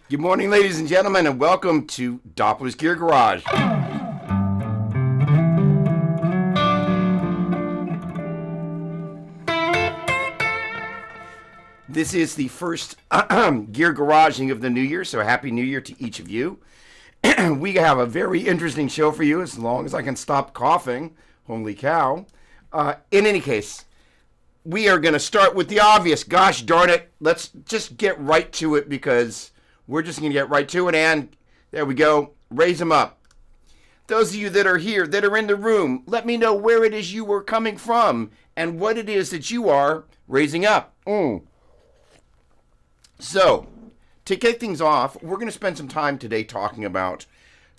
Good morning, ladies and gentlemen, and welcome to Doppler's Gear Garage. This is the first gear garaging of the new year, so Happy New Year to each of you. We have a very interesting show for you, as long as I can stop coughing. Holy cow. In any case, we are going to start with the obvious. Gosh darn it, let's just get right to it, because we're just going to get right to it, and there we go. Raise them up. Those of you that are here, that are in the room, let me know where it is you are coming from and what it is that you are raising up. So, to kick things off, we're going to spend some time today talking about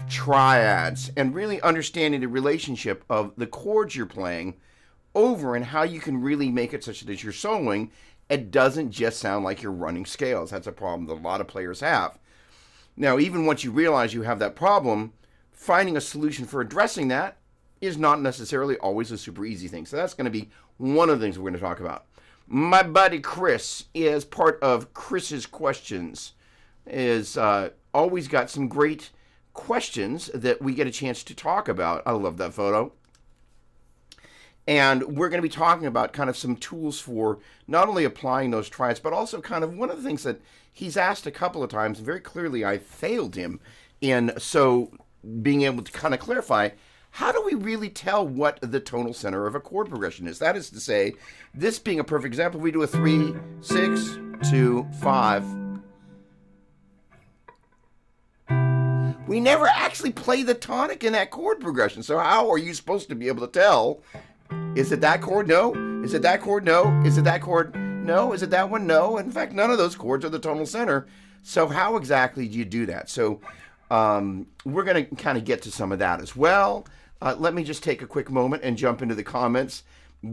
triads and really understanding the relationship of the chords you're playing over and how you can really make it such that as you're soloing, it doesn't just sound like you're running scales. That's a problem that a lot of players have. Now, even once you realize you have that problem, finding a solution for addressing that is not necessarily always a super easy thing. So that's going to be one of the things we're going to talk about. My buddy Chris is part of Chris's Questions. Is always got some great questions that we get a chance to talk about. I love that photo. And we're going to be talking about kind of some tools for not only applying those triads, but also kind of one of the things that he's asked a couple of times, and very clearly I failed him in so being able to kind of clarify, how do we really tell what the tonal center of a chord progression is? That is to say, this being a perfect example, we do a 3, 6, 2, 5. We never actually play the tonic in that chord progression. So how are you supposed to be able to tell? Is it that chord? No. Is it that chord? No. Is it that chord? No. Is it that one? No. In fact, none of those chords are the tonal center. So how exactly do you do that? So we're going to kind of get to some of that as well. Let me just take a quick moment and jump into the comments.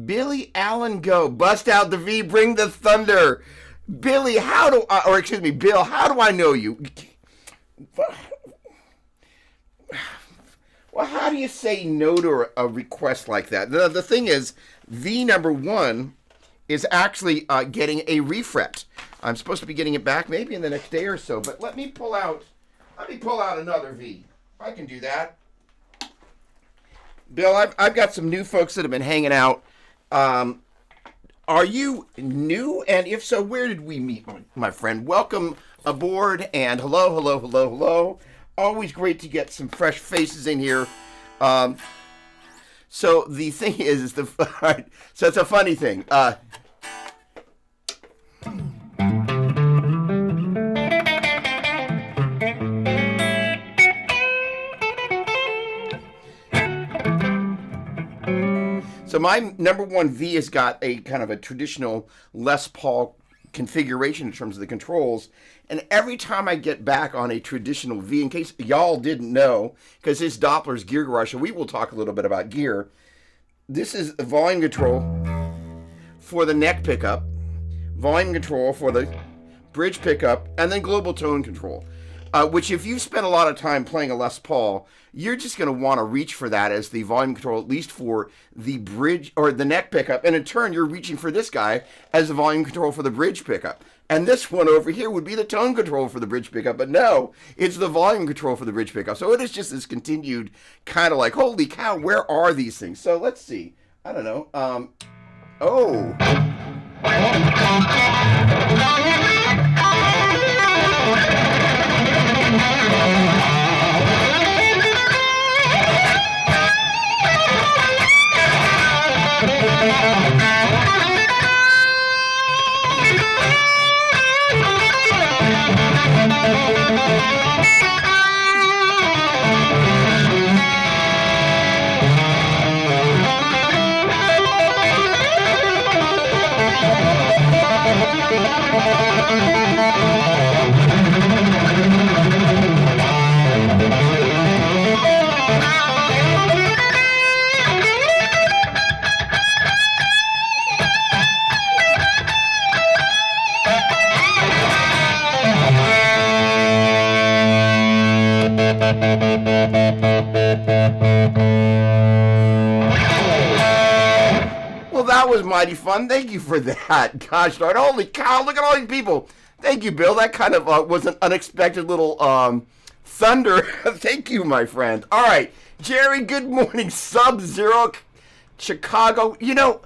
Billy Allen, go. Bust out the V. Bring the thunder. Billy, Bill, how do I know you? Well, how do you say no to a request like that? The thing is, V number 1 is actually getting a refret. I'm supposed to be getting it back maybe in the next day or so, but let me pull out another V. I can do that. Bill, I've got some new folks that have been hanging out. Are you new? And if so, where did we meet, my friend? Welcome aboard, and hello. Always great to get some fresh faces in here. So the thing is right, so it's a funny thing. So my number 1 V has got a kind of a traditional Les Paul configuration in terms of the controls, and every time I get back on a traditional V, in case y'all didn't know, because this Doppler's Gear Garage, so we will talk a little bit about gear. This is the volume control for the neck pickup, volume control for the bridge pickup, and then global tone control. Which, if you've spent a lot of time playing a Les Paul, you're just going to want to reach for that as the volume control, at least for the bridge or the neck pickup. And in turn, you're reaching for this guy as the volume control for the bridge pickup. And this one over here would be the tone control for the bridge pickup. But no, it's the volume control for the bridge pickup. So it is just this continued kind of like, holy cow, where are these things? So let's see. I don't know. Well, that was mighty fun. Thank you for that. Gosh darn, holy cow, look at all these people. Thank you, Bill. That kind of was an unexpected little thunder. Thank you, my friend. All right, Jerry, good morning. Sub-Zero Chicago. You know,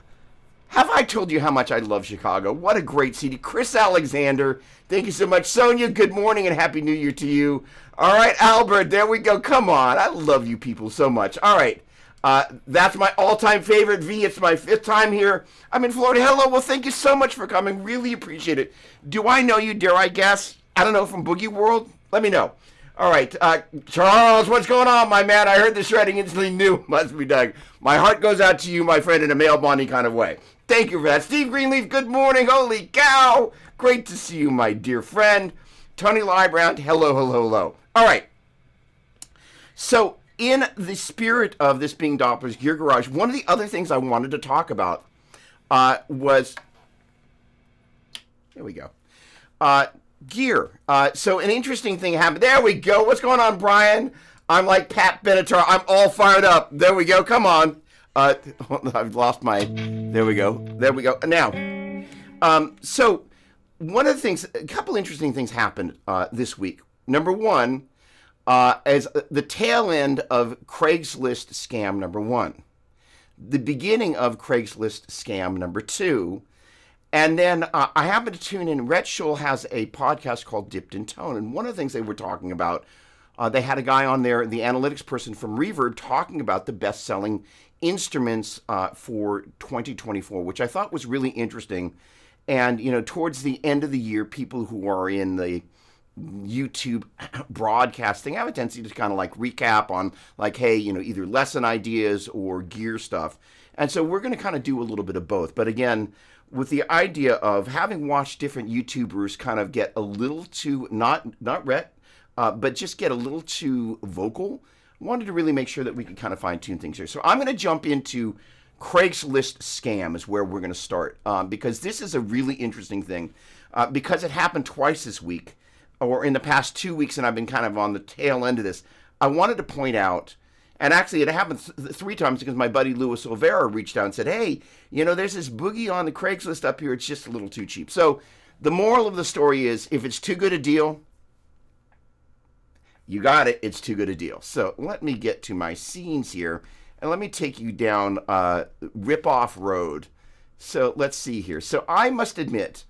have I told you how much I love Chicago? What a great city. Chris Alexander, thank you so much. Sonia, good morning and Happy New Year to you. All right, Albert, there we go. Come on. I love you people so much. All right. That's my all-time favorite V. It's my 5th time here. I'm in Florida. Hello. Well, thank you so much for coming. Really appreciate it. Do I know you, dare I guess? I don't know, from Boogie World? Let me know. All right. Charles, what's going on, my man? I heard the shredding instantly knew. Must be Doug. My heart goes out to you, my friend, in a male bonding kind of way. Thank you for that. Steve Greenleaf, good morning. Holy cow. Great to see you, my dear friend. Tony Liebrandt, hello, hello, hello. All right. So, in the spirit of this being Doppler's Gear Garage, one of the other things I wanted to talk about was, here we go, gear. So an interesting thing happened. There we go. What's going on, Brian? I'm like Pat Benatar. I'm all fired up. There we go. Come on. I've lost my, there we go. There we go. Now, so one of the things, a couple interesting things happened this week. Number one, as the tail end of Craigslist scam number 1, the beginning of Craigslist scam number 2, and then I happened to tune in. Rhett Shull has a podcast called Dipped in Tone, and one of the things they were talking about, they had a guy on there, the analytics person from Reverb, talking about the best-selling instruments for 2024, which I thought was really interesting. And, you know, towards the end of the year, people who are in the YouTube broadcasting have a tendency to kind of like recap on like, hey, you know, either lesson ideas or gear stuff. And so we're going to kind of do a little bit of both. But again, with the idea of having watched different YouTubers kind of get a little too, not Rhett, but just get a little too vocal, I wanted to really make sure that we could kind of fine tune things here. So I'm going to jump into Craigslist scam is where we're going to start, because this is a really interesting thing, because it happened twice this week, or in the past 2 weeks, and I've been kind of on the tail end of this. I wanted to point out, and actually it happened 3 times because my buddy Louis Olvera reached out and said, hey, you know, there's this boogie on the Craigslist up here. It's just a little too cheap. So the moral of the story is, if it's too good a deal, you got it. It's too good a deal. So let me get to my scenes here, and let me take you down Rip-Off Road. So let's see here. So I must admit,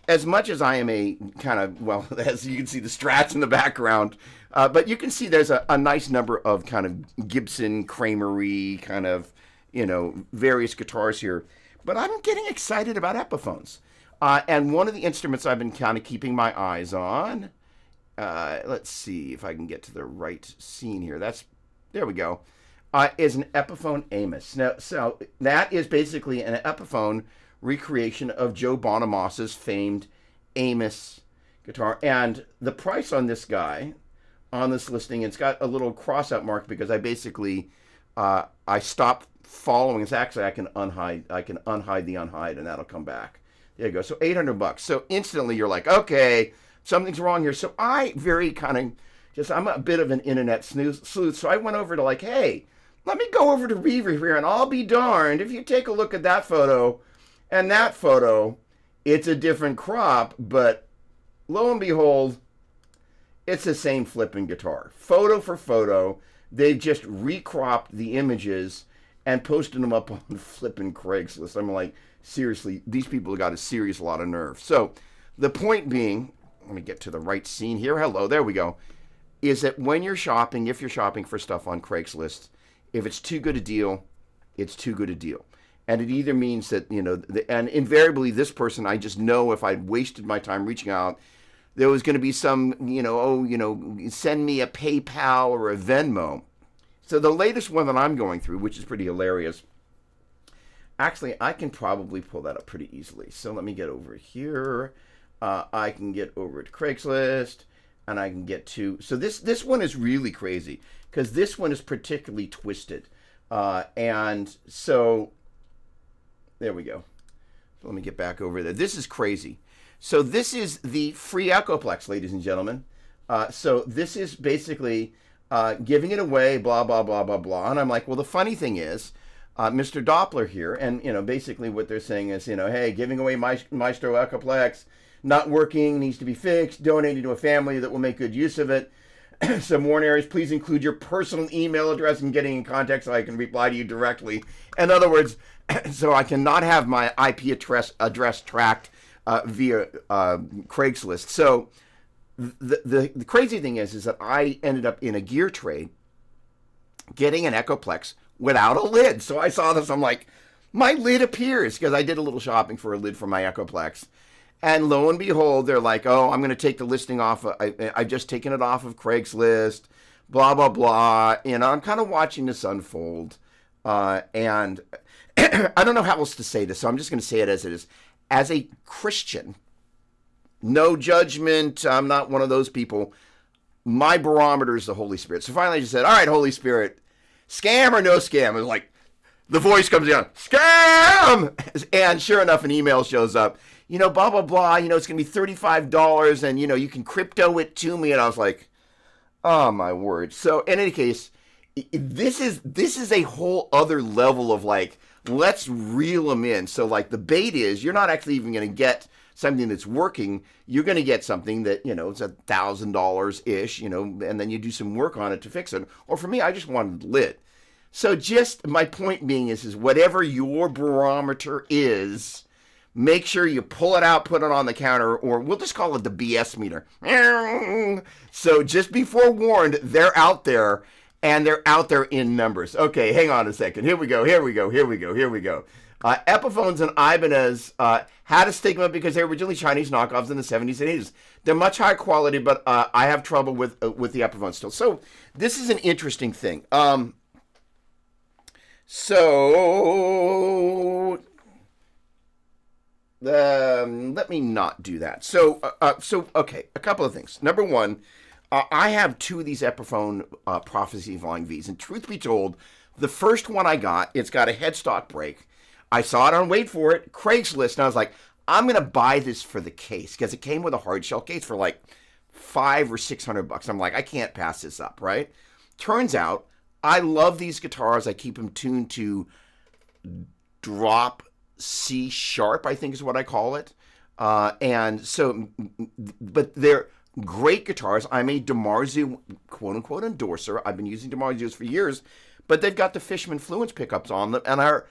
as much as I am a kind of, well, as you can see the Strats in the background, but you can see there's a nice number of kind of Gibson, Kramery, kind of, you know, various guitars here. But I'm getting excited about Epiphones. And one of the instruments I've been kind of keeping my eyes on, let's see if I can get to the right scene here. There we go, is an Epiphone Amos. Now, so that is basically an Epiphone recreation of Joe Bonamossa's famed Amos guitar. And the price on this guy, on this listing, it's got a little cross-out mark because I basically, I stopped following. It's actually, I can unhide the unhide, and that'll come back. There you go. So $800. So instantly you're like, okay, something's wrong here. So I very kind of just, I'm a bit of an internet sleuth. So I went over to like, hey, let me go over to Reverb here, and I'll be darned if you take a look at that photo and that photo, it's a different crop, but lo and behold, it's the same flipping guitar. Photo for photo, they've just recropped the images and posted them up on flipping Craigslist. I'm like, seriously, these people have got a serious lot of nerve. So the point being, let me get to the right scene here. Hello, there we go. Is that when you're shopping, if you're shopping for stuff on Craigslist, if it's too good a deal, it's too good a deal. And it either means that, you know, and invariably this person, I just know if I'd wasted my time reaching out, there was going to be some, you know, oh, you know, send me a PayPal or a Venmo. So the latest one that I'm going through, which is pretty hilarious, actually, I can probably pull that up pretty easily. So let me get over here. I can get over to Craigslist, and I can get to, so this one is really crazy because this one is particularly twisted. And so there we go. So let me get back over there. This is crazy. So this is the free Echoplex, ladies and gentlemen. So this is basically giving it away, blah, blah, blah, blah, blah. And I'm like, well, the funny thing is, Mr. Doppler here, and, you know, basically what they're saying is, you know, hey, giving away Maestro Echoplex, not working, needs to be fixed, donating to a family that will make good use of it. Some warning areas, please include your personal email address in getting in contact so I can reply to you directly. In other words, so I cannot have my IP address tracked via Craigslist. So the crazy thing is that I ended up in a gear trade getting an Echoplex without a lid. So I saw this, I'm like, my lid appears, because I did a little shopping for a lid for my Echoplex. And lo and behold, they're like, oh, I'm going to take the listing off. I've just taken it off of Craigslist, blah, blah, blah. And I'm kind of watching this unfold. And I don't know how else to say this, so I'm just going to say it as it is. As a Christian, no judgment, I'm not one of those people. My barometer is the Holy Spirit. So finally I just said, all right, Holy Spirit, scam or no scam? It was like, the voice comes down, scam! And sure enough, an email shows up. Blah, blah, blah, it's going to be $35 and, you can crypto it to me. And I was like, oh, my word. So in any case, this is a whole other level of like, let's reel them in. So like the bait is you're not actually even going to get something that's working. You're going to get something that, it's $1,000-ish, and then you do some work on it to fix it. Or for me, I just wanted lit. So just my point being is whatever your barometer is, make sure you pull it out, put it on the counter, or we'll just call it the BS meter. So just be forewarned, they're out there, and they're out there in numbers. Okay, hang on a second. Here we go. Epiphones and Ibanez had a stigma because they were originally Chinese knockoffs in the 70s and 80s. They're much higher quality, but I have trouble with the Epiphones still. So this is an interesting thing. Let me not do that. So okay, a couple of things. Number one, I have two of these Epiphone Prophecy Flying Vs, and truth be told, the first one I got, it's got a headstock brake. I saw it on, wait for it, Craigslist, and I was like, I'm gonna buy this for the case because it came with a hard shell case for like $500 or $600. I'm like, I can't pass this up, right? Turns out, I love these guitars. I keep them tuned to drop C sharp, I think is what I call it. And so, but they're great guitars. I'm a DiMarzio quote unquote endorser. I've been using DiMarzios for years, but they've got the Fishman Fluence pickups on them and are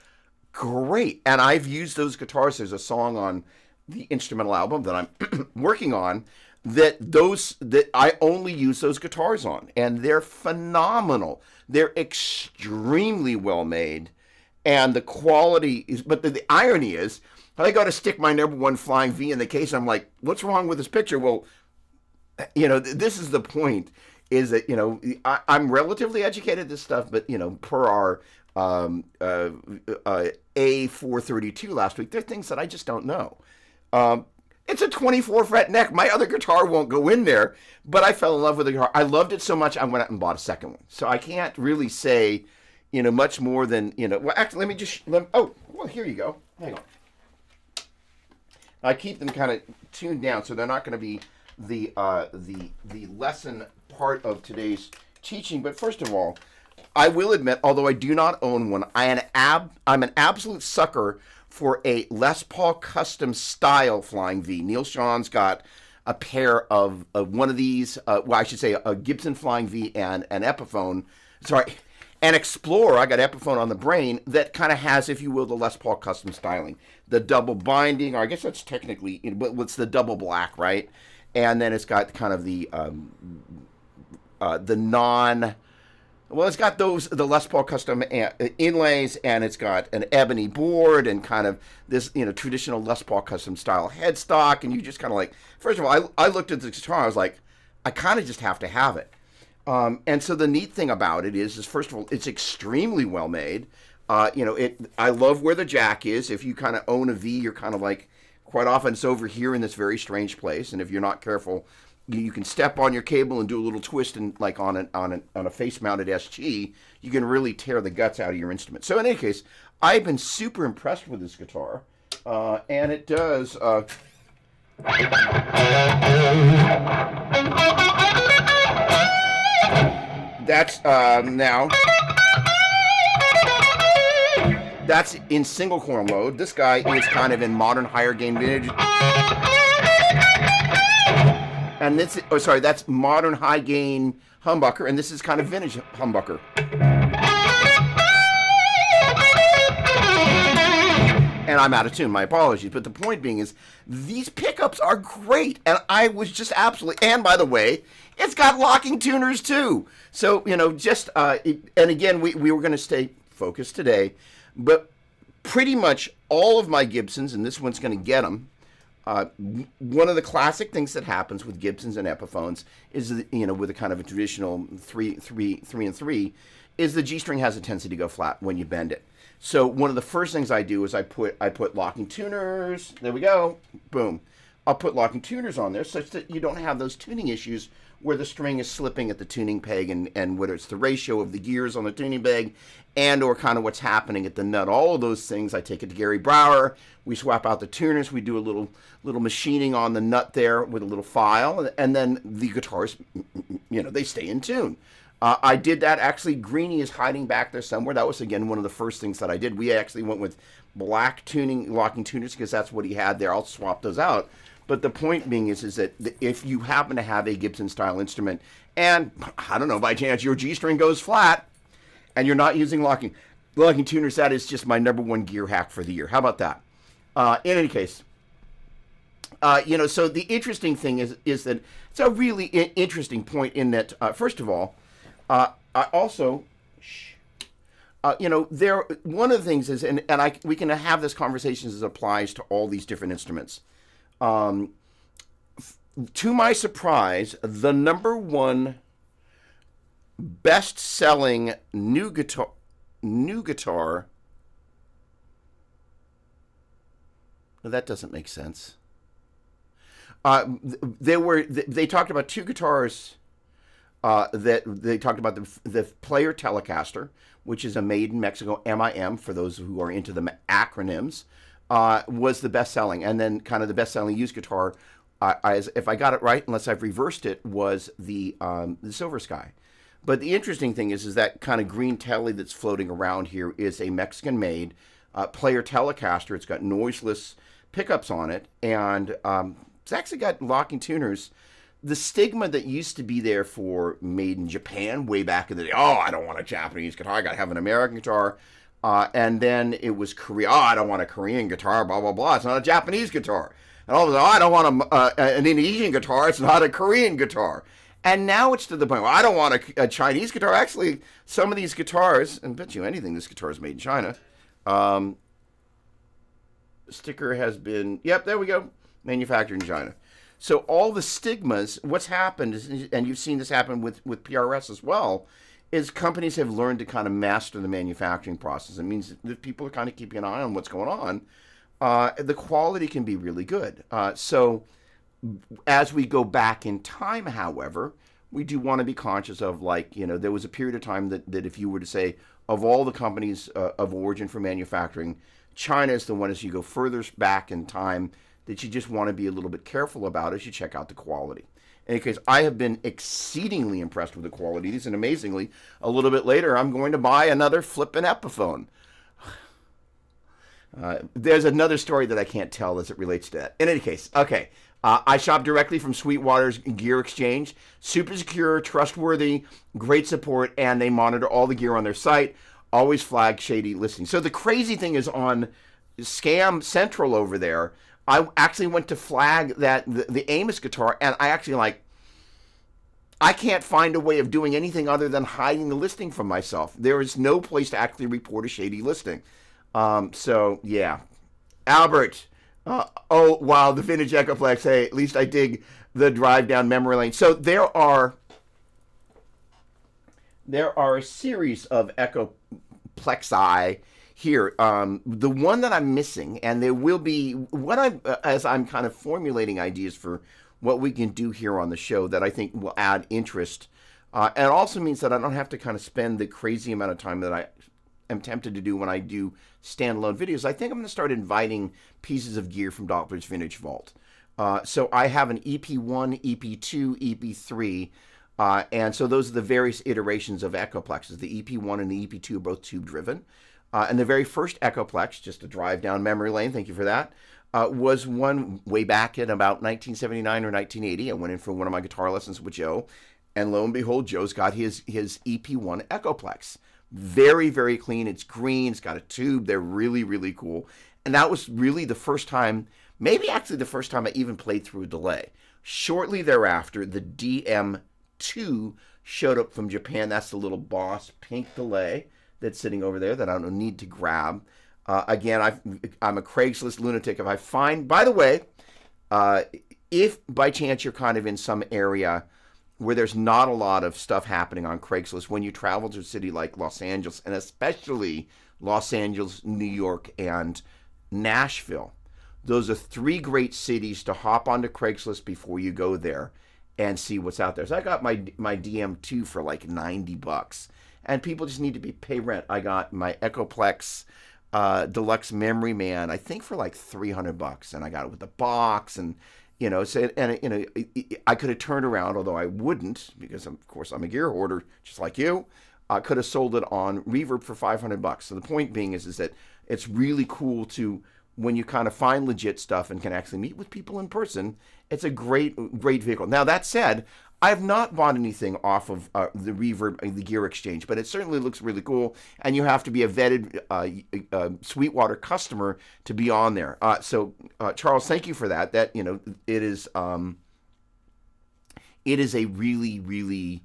great. And I've used those guitars. There's a song on the instrumental album that I'm working on that I only use those guitars on, and they're phenomenal. They're extremely well made. And the quality is, but the irony is, I got to stick my number one Flying V in the case. I'm like, what's wrong with this picture? Well, this is the point, is that, I'm relatively educated in this stuff, but, per our A432 last week, there are things that I just don't know. It's a 24 fret neck. My other guitar won't go in there, but I fell in love with the guitar. I loved it so much, I went out and bought a second one. So I can't really say, much more than, well, actually, here you go. Hang on. I keep them kind of tuned down, so they're not going to be the lesson part of today's teaching. But first of all, I will admit, although I do not own one, I'm an absolute sucker for a Les Paul custom style Flying V. Neil Sean's got a pair of one of these, I should say a Gibson Flying V and an Epiphone. Sorry, an Explorer. I got Epiphone on the brain that kind of has, if you will, the Les Paul custom styling. The double binding, or I guess that's technically, it's the double black, right? And then it's got kind of the it's got the Les Paul custom inlays, and it's got an ebony board and kind of this, traditional Les Paul custom style headstock. And you just kind of like, first of all, I looked at the guitar, I was like, I kind of just have to have it. And so the neat thing about it is first of all, it's extremely well made. I love where the jack is. If you kind of own a V, you're kind of like, quite often it's over here in this very strange place. And if you're not careful, you can step on your cable and do a little twist, and like on a face-mounted SG, you can really tear the guts out of your instrument. So in any case, I've been super impressed with this guitar, and it does. That's now. That's in single coil mode. This guy is kind of in modern higher gain vintage. And this, oh sorry, that's modern high gain humbucker, and this is kind of vintage humbucker. And I'm out of tune, my apologies. But the point being is, these pickups are great, and I was just absolutely. And by the way, it's got locking tuners too. So just and again, we were going to stay focused today, but pretty much all of my Gibsons, and this one's going to get them. One of the classic things that happens with Gibsons and Epiphones is, with a kind of a traditional 3-3 is the G string has a tendency to go flat when you bend it. So one of the first things I do is I put locking tuners. There we go. Boom. I'll put locking tuners on there such that you don't have those tuning issues where the string is slipping at the tuning peg, and whether it's the ratio of the gears on the tuning peg and or kind of what's happening at the nut. All of those things, I take it to Gary Brower. We swap out the tuners. We do a little machining on the nut there with a little file, and then the guitars, they stay in tune. I did that. Actually, Greenie is hiding back there somewhere. That was, again, one of the first things that I did. We actually went with black locking tuners because that's what he had there. I'll swap those out. But the point being is that if you happen to have a Gibson-style instrument and, I don't know, by chance your G string goes flat and you're not using locking tuners, that is just my number one gear hack for the year. How about that? In any case, so the interesting thing is that it's a really interesting point in that, first of all, I also, one of the things is, we can have this conversation as it applies to all these different instruments. To my surprise, the number one best-selling new guitar. No, that doesn't make sense. They talked about two guitars. That they talked about the Player Telecaster, which is a made in Mexico MIM for those who are into the acronyms, was the best selling, and then kind of the best selling used guitar, if I got it right, unless I've reversed it, was the Silver Sky. But the interesting thing is that kind of green telly that's floating around here is a Mexican made Player Telecaster. It's got noiseless pickups on it, and it's actually got locking tuners. The stigma that used to be there for made in Japan way back in the day, I don't want a Japanese guitar, I got to have an American guitar. And then it was Korea, I don't want a Korean guitar, blah, blah, blah, it's not a Japanese guitar. And all of a sudden, I don't want an Indonesian guitar, it's not a Korean guitar. And now it's to the point where I don't want a Chinese guitar. Actually, some of these guitars, and bet you anything this guitar is made in China. Sticker has been, yep, there we go, manufactured in China. So all the stigmas, what's happened is, and you've seen this happen with PRS as well, is companies have learned to kind of master the manufacturing process. It means that people are kind of keeping an eye on what's going on. The quality can be really good. So as we go back in time, however, we do want to be conscious of, there was a period of time that if you were to say, of all the companies of origin for manufacturing, China is the one as you go further back in time that you just want to be a little bit careful about as you check out the quality. In any case, I have been exceedingly impressed with the quality. And amazingly, a little bit later, I'm going to buy another flippin' Epiphone. There's another story that I can't tell as it relates to that. In any case, okay. I shop directly from Sweetwater's Gear Exchange. Super secure, trustworthy, great support, and they monitor all the gear on their site. Always flag shady listings. So the crazy thing is on Scam Central over there, I actually went to flag that the Amos guitar, and I actually I can't find a way of doing anything other than hiding the listing from myself. There is no place to actually report a shady listing. So yeah, Albert. Wow, the vintage Echoplex. Hey, at least I dig the drive down memory lane. So there are a series of Echoplexi here. The one that I'm missing, and there will be as I'm kind of formulating ideas for what we can do here on the show that I think will add interest, and it also means that I don't have to kind of spend the crazy amount of time that I am tempted to do when I do standalone videos. I think I'm going to start inviting pieces of gear from Doppler's Vintage Vault. So I have an EP1, EP2, EP3, and so those are the various iterations of Echoplexes. The EP1 and the EP2 are both tube driven. And the very first Echoplex, just to drive down memory lane, thank you for that, was one way back in about 1979 or 1980. I went in for one of my guitar lessons with Joe, and lo and behold, Joe's got his EP1 Echoplex. Very, very clean. It's green. It's got a tube. They're really, really cool. And that was really the first time, maybe actually the first time I even played through a delay. Shortly thereafter, the DM2 showed up from Japan. That's the little Boss pink delay that's sitting over there that I don't need to grab. Again, I'm a Craigslist lunatic. If I find, by the way, if by chance you're kind of in some area where there's not a lot of stuff happening on Craigslist, when you travel to a city like Los Angeles, and especially Los Angeles, New York, and Nashville, those are three great cities to hop onto Craigslist before you go there and see what's out there. So I got my DM2 for like $90, and people just need to pay rent. I got my Echoplex Deluxe Memory Man, I think for like $300, and I got it with the box, and so, and I could have turned around, although I wouldn't, because of course I'm a gear hoarder, just like you. I could have sold it on Reverb for $500. So the point being is that it's really cool to, when you kind of find legit stuff and can actually meet with people in person, it's a great vehicle. Now that said, I have not bought anything off of the Reverb, the Gear Exchange, but it certainly looks really cool, and you have to be a vetted Sweetwater customer to be on there. So Charles, thank you for that. That it is a really, really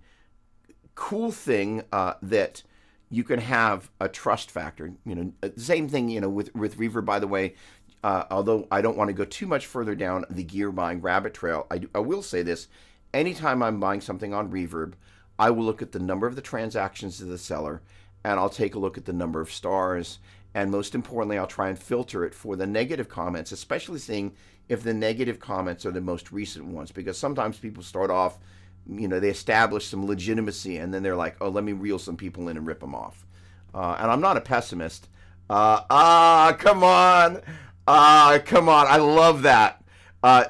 cool thing that you can have a trust factor. The same thing with Reverb, by the way. Although I don't want to go too much further down the gear buying rabbit trail, I will say this. Anytime I'm buying something on Reverb, I will look at the number of the transactions to the seller, and I'll take a look at the number of stars, and most importantly, I'll try and filter it for the negative comments, especially seeing if the negative comments are the most recent ones, because sometimes people start off, they establish some legitimacy, and then they're like, oh, let me reel some people in and rip them off. And I'm not a pessimist. Come on. I love that.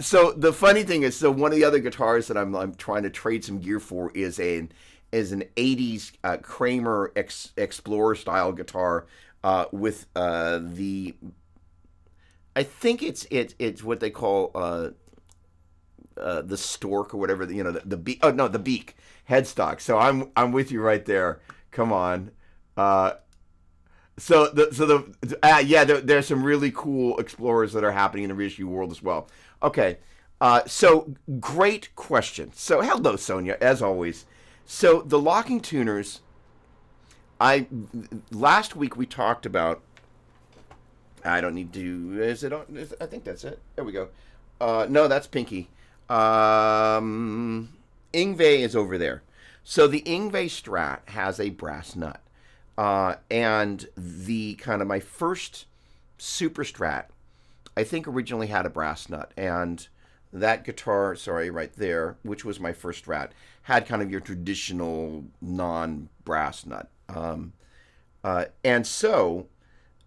So the funny thing is, one of the other guitars that I'm trying to trade some gear for is an 80s Kramer Explorer style guitar with I think it's what they call the stork or whatever, the beak. Oh no, the beak headstock. So I'm with you right there. Come on. There's some really cool Explorers that are happening in the reissue world as well. Okay, so great question. So hello, Sonia, as always. So the locking tuners, last week we talked about. I don't need to. Is it on? I think that's it. There we go. No, that's Pinky. Ingve is over there. So the Ingve Strat has a brass nut. And the kind of my first Super Strat, I think originally had a brass nut, and that guitar, right there, which was my first Strat, had kind of your traditional non-brass nut. And so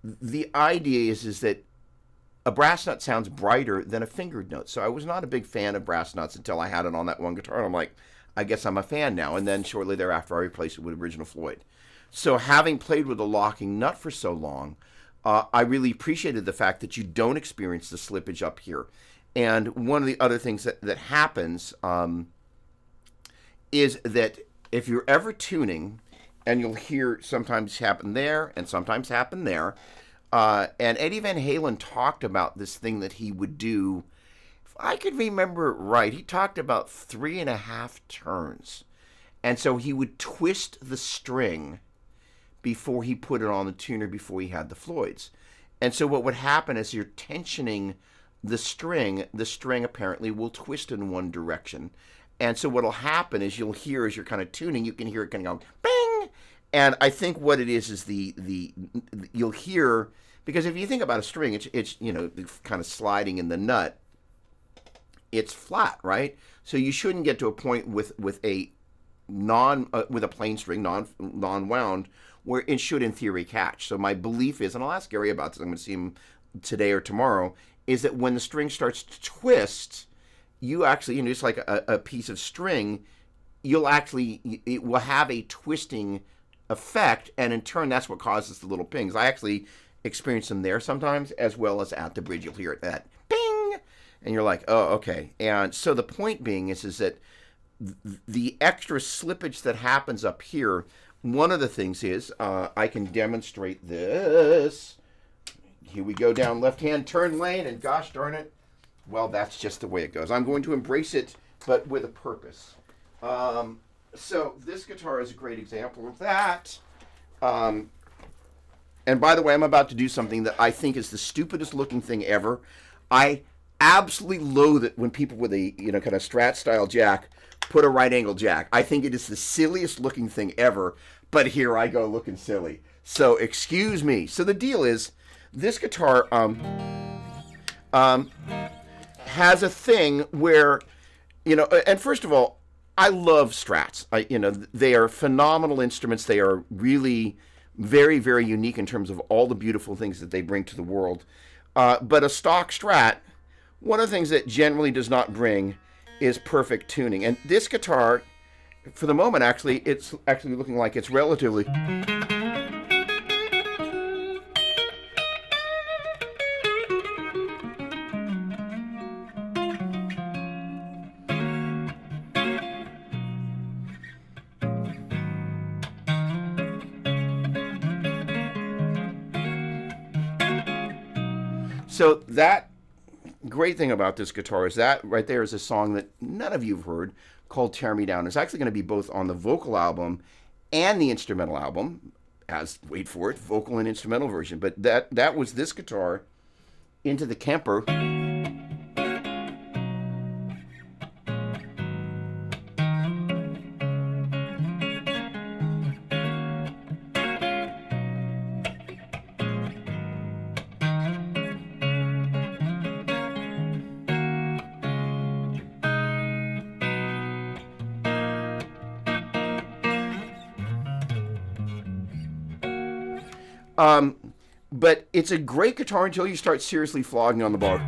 the idea is that a brass nut sounds brighter than a fingered note. So I was not a big fan of brass nuts until I had it on that one guitar, and I'm like, I guess I'm a fan now. And then shortly thereafter, I replaced it with original Floyd. So having played with a locking nut for so long, I really appreciated the fact that you don't experience the slippage up here. And one of the other things that happens is that if you're ever tuning, and you'll hear sometimes happen there and sometimes happen there, and Eddie Van Halen talked about this thing that he would do. If I could remember it right, he talked about 3.5 turns. And so he would twist the string before he put it on the tuner, before he had the Floyds. And so what would happen is you're tensioning the string apparently will twist in one direction. And so what'll happen is you'll hear, as you're kind of tuning, you can hear it kind of go bing. And I think what it is the you'll hear, because if you think about a string, it's kind of sliding in the nut. It's flat, right? So you shouldn't get to a point with a plain string, non-wound, where it should in theory catch. So my belief is, and I'll ask Gary about this, I'm going to see him today or tomorrow, is that when the string starts to twist, you actually, just like a piece of string, it will have a twisting effect, and in turn, that's what causes the little pings. I actually experience them there sometimes, as well as at the bridge. You'll hear it, that And you're like, oh, okay. And so the point being is that the extra slippage that happens up here, one of the things is, I can demonstrate this. Here we go down left-hand turn lane, and gosh darn it, well, that's just the way it goes. I'm going to embrace it, but with a purpose. So this guitar is a great example of that. And by the way, I'm about to do something that I think is the stupidest looking thing ever. I absolutely loathe it when people with a kind of Strat style jack put a right angle jack. I think it is the silliest looking thing ever, but here I go looking silly. So excuse me. So the deal is, this guitar has a thing where, and first of all, I love Strats. They are phenomenal instruments. They are really very, very unique in terms of all the beautiful things that they bring to the world. But a stock Strat, one of the things that generally does not bring is perfect tuning. And this guitar, for the moment, actually, it's actually looking like it's relatively... So that great thing about this guitar is that right there is a song that none of you have heard called Tear Me Down. It's actually going to be both on the vocal album and the instrumental album, as, wait for it, vocal and instrumental version. But that was this guitar into the Kemper. But it's a great guitar until you start seriously flogging on the bar.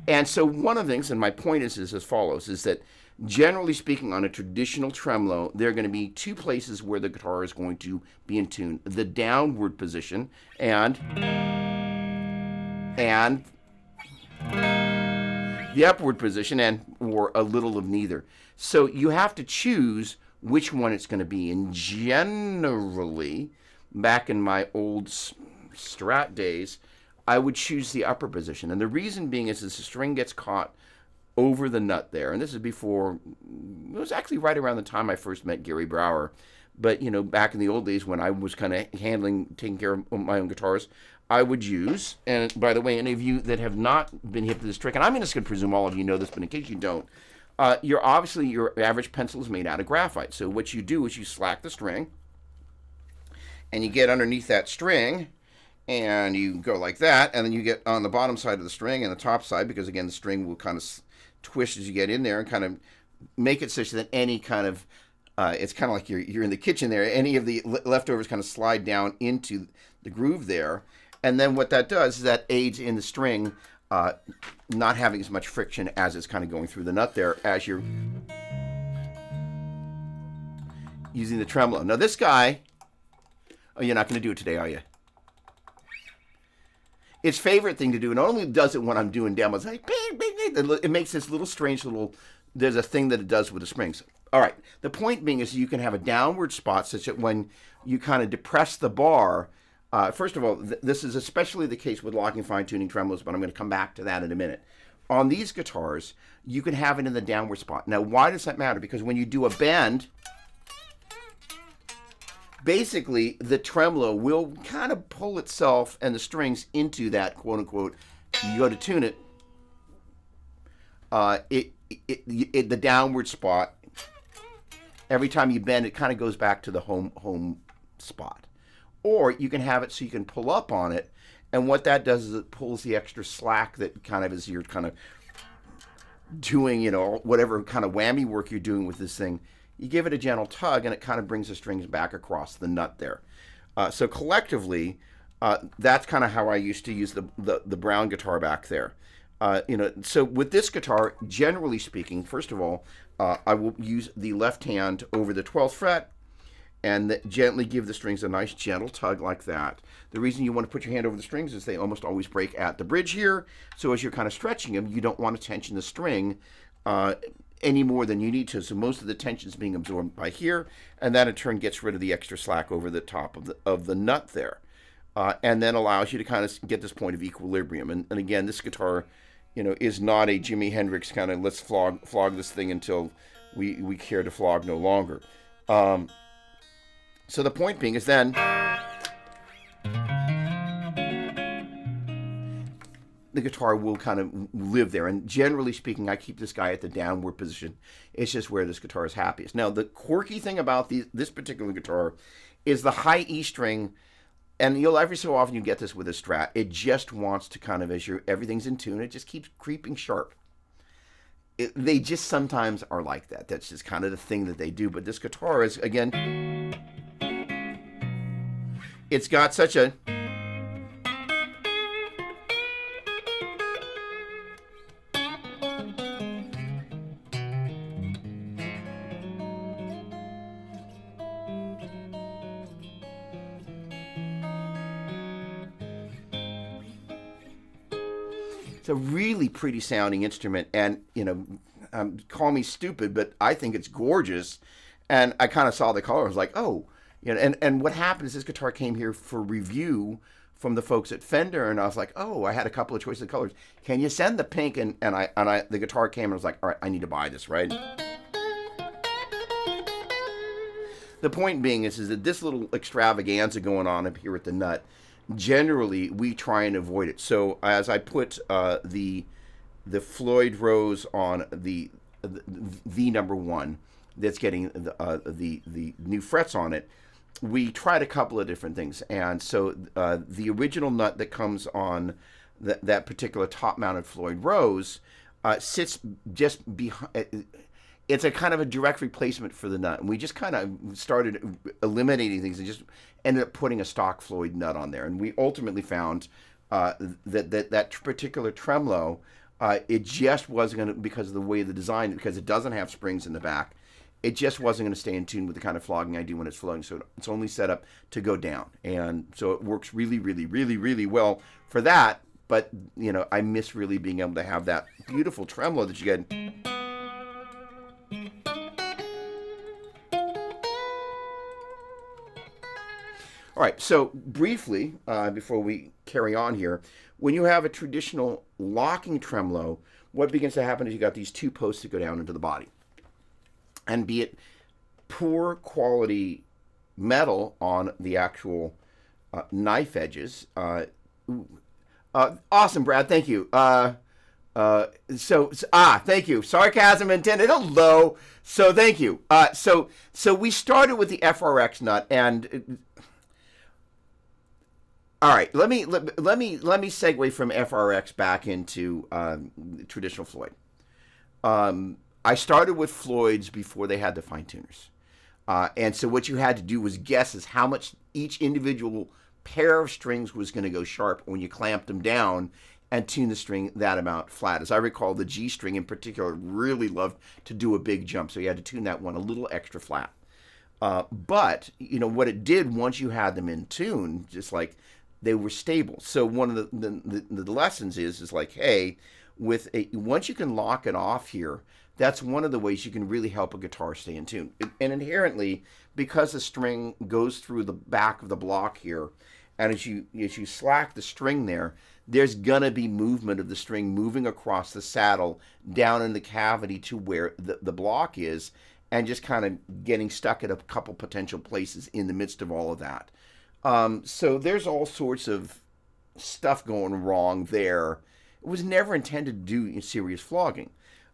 And so one of the things, and my point is as follows, is that generally speaking, on a traditional tremolo, there are going to be two places where the guitar is going to be in tune: the downward position and the upward position, or a little of neither. So you have to choose which one it's going to be. And generally, back in my old Strat days, I would choose the upper position. And the reason being is the string gets caught over the nut there. And this is before, it was actually right around the time I first met Gary Brower. But, back in the old days when I was kind of taking care of my own guitars, I would use, and by the way, any of you that have not been hip to this trick, and I'm just going to presume all of you know this, but in case you don't, your average pencil is made out of graphite. So what you do is you slack the string, and you get underneath that string, and you go like that, and then you get on the bottom side of the string and the top side, because again the string will kind of twist as you get in there and kind of make it such that any kind of it's kind of like you're in the kitchen there, any of the leftovers kind of slide down into the groove there. And then what that does is that aids in the string not having as much friction as it's kind of going through the nut there as you're using the tremolo. Now this guy, oh, you're not going to do it today, are you? Its favorite thing to do, and only does it when I'm doing demos, like, it makes this little strange little, there's a thing that it does with the springs. All right, the point being is you can have a downward spot such that when you kind of depress the bar, first of all, this is especially the case with locking fine-tuning tremolos, but I'm going to come back to that in a minute. On these guitars, you can have it in the downward spot. Now, why does that matter? Because when you do a bend, basically the tremolo will kind of pull itself and the strings into that quote-unquote, you go to tune it, the downward spot. Every time you bend, it kind of goes back to the home spot. Or you can have it so you can pull up on it, and what that does is it pulls the extra slack that kind of as you're kind of doing, whatever kind of whammy work you're doing with this thing. You give it a gentle tug, and it kind of brings the strings back across the nut there. So collectively, that's kind of how I used to use the Brown guitar back there. So with this guitar, generally speaking, first of all, I will use the left hand over the 12th fret, and gently give the strings a nice gentle tug like that. The reason you want to put your hand over the strings is they almost always break at the bridge here. So as you're kind of stretching them, you don't want to tension the string any more than you need to. So most of the tension is being absorbed by here, and that in turn gets rid of the extra slack over the top of the nut there, and then allows you to kind of get this point of equilibrium. And again, this guitar, is not a Jimi Hendrix kind of let's flog this thing until we care to flog no longer. So the point being is then the guitar will kind of live there. And generally speaking, I keep this guy at the downward position. It's just where this guitar is happiest. Now, the quirky thing about this particular guitar is the high E string, and every so often you get this with a Strat, it just wants to kind of, as everything's in tune, it just keeps creeping sharp. They just sometimes are like that. That's just kind of the thing that they do. But this guitar is, again, it's got such a really pretty sounding instrument, and call me stupid, but I think it's gorgeous. And I kind of saw the color, I was like, oh, and what happened is this guitar came here for review from the folks at Fender, and I was like, oh, I had a couple of choices of colors. Can you send the pink? And the guitar came, and I was like, all right, I need to buy this, right? The point being is that this little extravaganza going on up here at the nut, generally we try and avoid it. So as I put the Floyd Rose on the number one that's getting the new frets on it, we tried a couple of different things. And so the original nut that comes on that particular top-mounted Floyd Rose sits just behind. It's a kind of a direct replacement for the nut. And we just kind of started eliminating things and just ended up putting a stock Floyd nut on there. And we ultimately found that particular tremolo, it just wasn't going to, because of the way the design, because it doesn't have springs in the back, it just wasn't going to stay in tune with the kind of flogging I do when it's floating. So it's only set up to go down. And so it works really, really, really, really well for that. But, I miss really being able to have that beautiful tremolo that you get. All right, so briefly, before we carry on here, when you have a traditional locking tremolo, what begins to happen is you got these two posts that go down into the body. And be it poor quality metal on the actual knife edges. Awesome, Brad, thank you. Thank you. Sarcasm intended. Hello. So thank you. So we started with the FRX nut, and all right. Let me segue from FRX back into traditional Floyd. I started with Floyd's before they had the fine tuners, and so what you had to do was guess as how much each individual pair of strings was going to go sharp when you clamped them down and tune the string that amount flat. As I recall, the G string in particular really loved to do a big jump, so you had to tune that one a little extra flat. But what it did once you had them in tune, just like they were stable. So one of the lessons is like, hey, once you can lock it off here, that's one of the ways you can really help a guitar stay in tune. And inherently, because the string goes through the back of the block here, and as you slack the string there, there's gonna be movement of the string moving across the saddle down in the cavity to where the block is, and just kind of getting stuck at a couple potential places in the midst of all of that. So there's all sorts of stuff going wrong there. It was never intended to do serious flogging.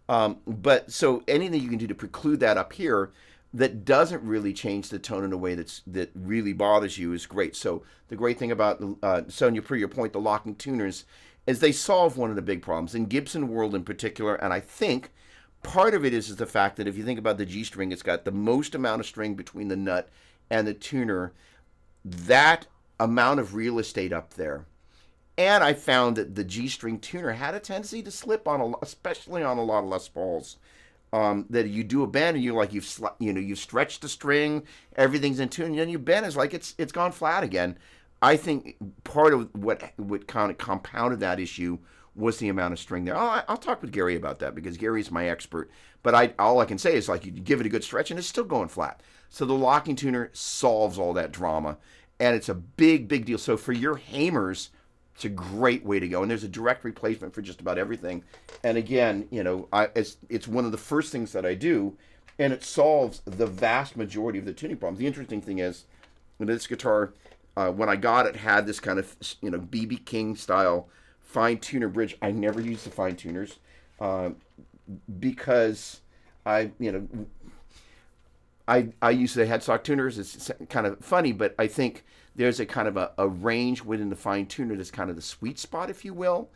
But so anything you can do to preclude that up here that doesn't really change the tone in a way that really bothers you is great. So the great thing about Sonia, per your point, the locking tuners, is they solve one of the big problems in Gibson world in particular. And I think part of it is the fact that if you think about the G string, it's got the most amount of string between the nut and the tuner. That amount of real estate up there. And I found that the G string tuner had a tendency to slip especially on a lot of Les Pauls. that you do a bend and you're like you've stretched the string, everything's in tune, and then you bend is like it's gone flat again. I think part of what kind of compounded that issue was the amount of string there. I'll talk with Gary about that because Gary's my expert. But all I can say is like you give it a good stretch and it's still going flat. So the locking tuner solves all that drama, and it's a big deal. So for your Hamers, it's a great way to go, and there's a direct replacement for just about everything. And again, it's one of the first things that I do, and it solves the vast majority of the tuning problems. The interesting thing is, this guitar, when I got it, had this kind of BB King style fine tuner bridge. I never used the fine tuners because I use the headstock tuners. It's kind of funny, but I think there's a kind of a range within the fine tuner that's kind of the sweet spot, if you will.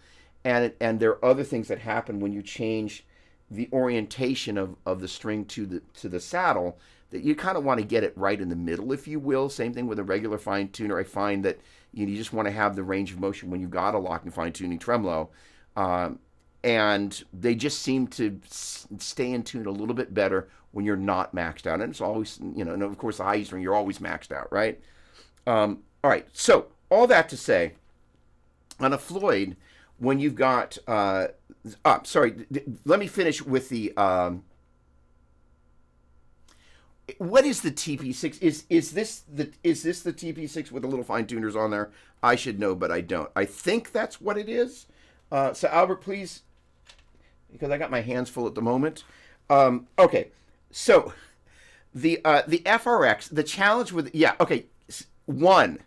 And there are other things that happen when you change the orientation of the string to the saddle, that you kind of want to get it right in the middle, if you will. Same thing with a regular fine tuner. I find that you just want to have the range of motion when you've got a locking fine tuning tremolo. And they just seem to stay in tune a little bit better when you're not maxed out. And it's always, and of course the high E string, you're always maxed out, right? All right, so all that to say, on a Floyd, when you've got, let me finish with the, what is the TP6? Is this the TP6 with the little fine tuners on there? I should know, but I don't. I think that's what it is. So Albert, please, because I got my hands full at the moment. Okay, so the FRX, the challenge with one.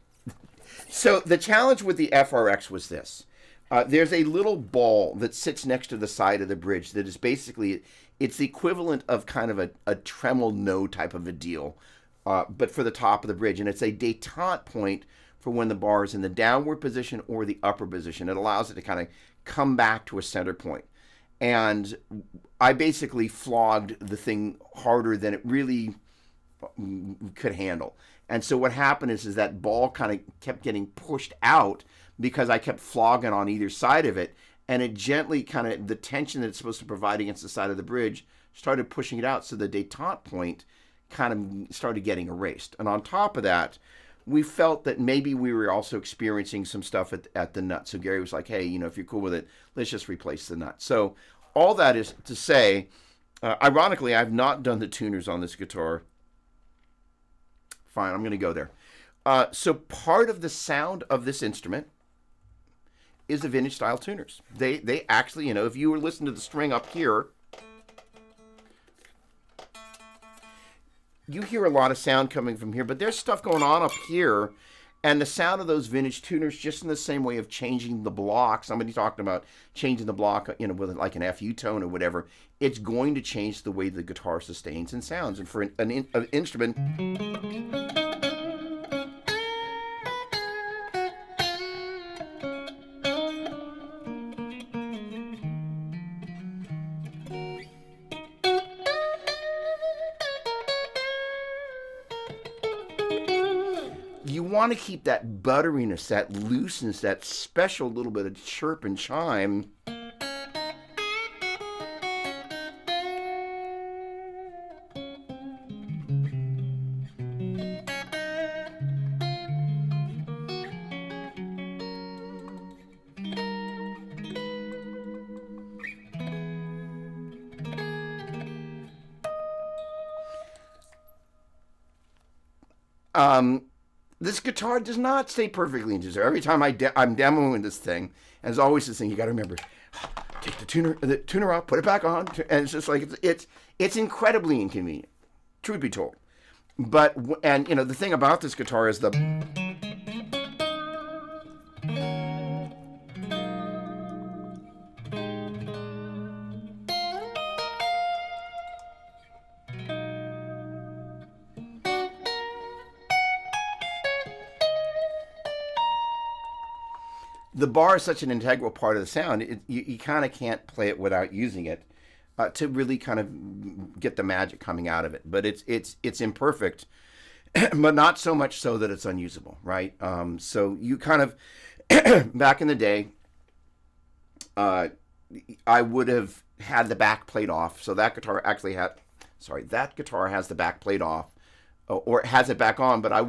So the challenge with the FRX was this. There's a little ball that sits next to the side of the bridge that is basically, it's the equivalent of kind of a tremolo no type of a deal, but for the top of the bridge. And it's a detente point for when the bar is in the downward position or the upper position. It allows it to kind of come back to a center point. And I basically flogged the thing harder than it really could handle. And so what happened is that ball kind of kept getting pushed out because I kept flogging on either side of it, and it gently kind of, the tension that it's supposed to provide against the side of the bridge started pushing it out, so the detente point kind of started getting erased. And on top of that, we felt that maybe we were also experiencing some stuff at the nut. So Gary was like, hey, if you're cool with it, let's just replace the nut. So all that is to say, ironically, I've not done the tuners on this guitar. Fine, I'm going to go there. So part of the sound of this instrument is the vintage style tuners. They actually, if you were listening to the string up here, you hear a lot of sound coming from here, but there's stuff going on up here, and the sound of those vintage tuners, just in the same way of changing the block. Somebody talked about changing the block, with like an FU tone or whatever. It's going to change the way the guitar sustains and sounds. And for an instrument, you want to keep that butteriness, that looseness, that special little bit of chirp and chime. This guitar does not stay perfectly in tune. Every time I'm demoing this thing, and there's always this thing, you got to remember, take the tuner off, put it back on, and it's just like it's incredibly inconvenient, truth be told. But the thing about this guitar is the bar is such an integral part of the sound. You kind of can't play it without using it to really kind of get the magic coming out of it. But it's imperfect, but not so much so that it's unusable, right? So you kind of back in the day, I would have had the back plate off. So that guitar actually had, sorry, that guitar has the back plate off, or it has it back on, but I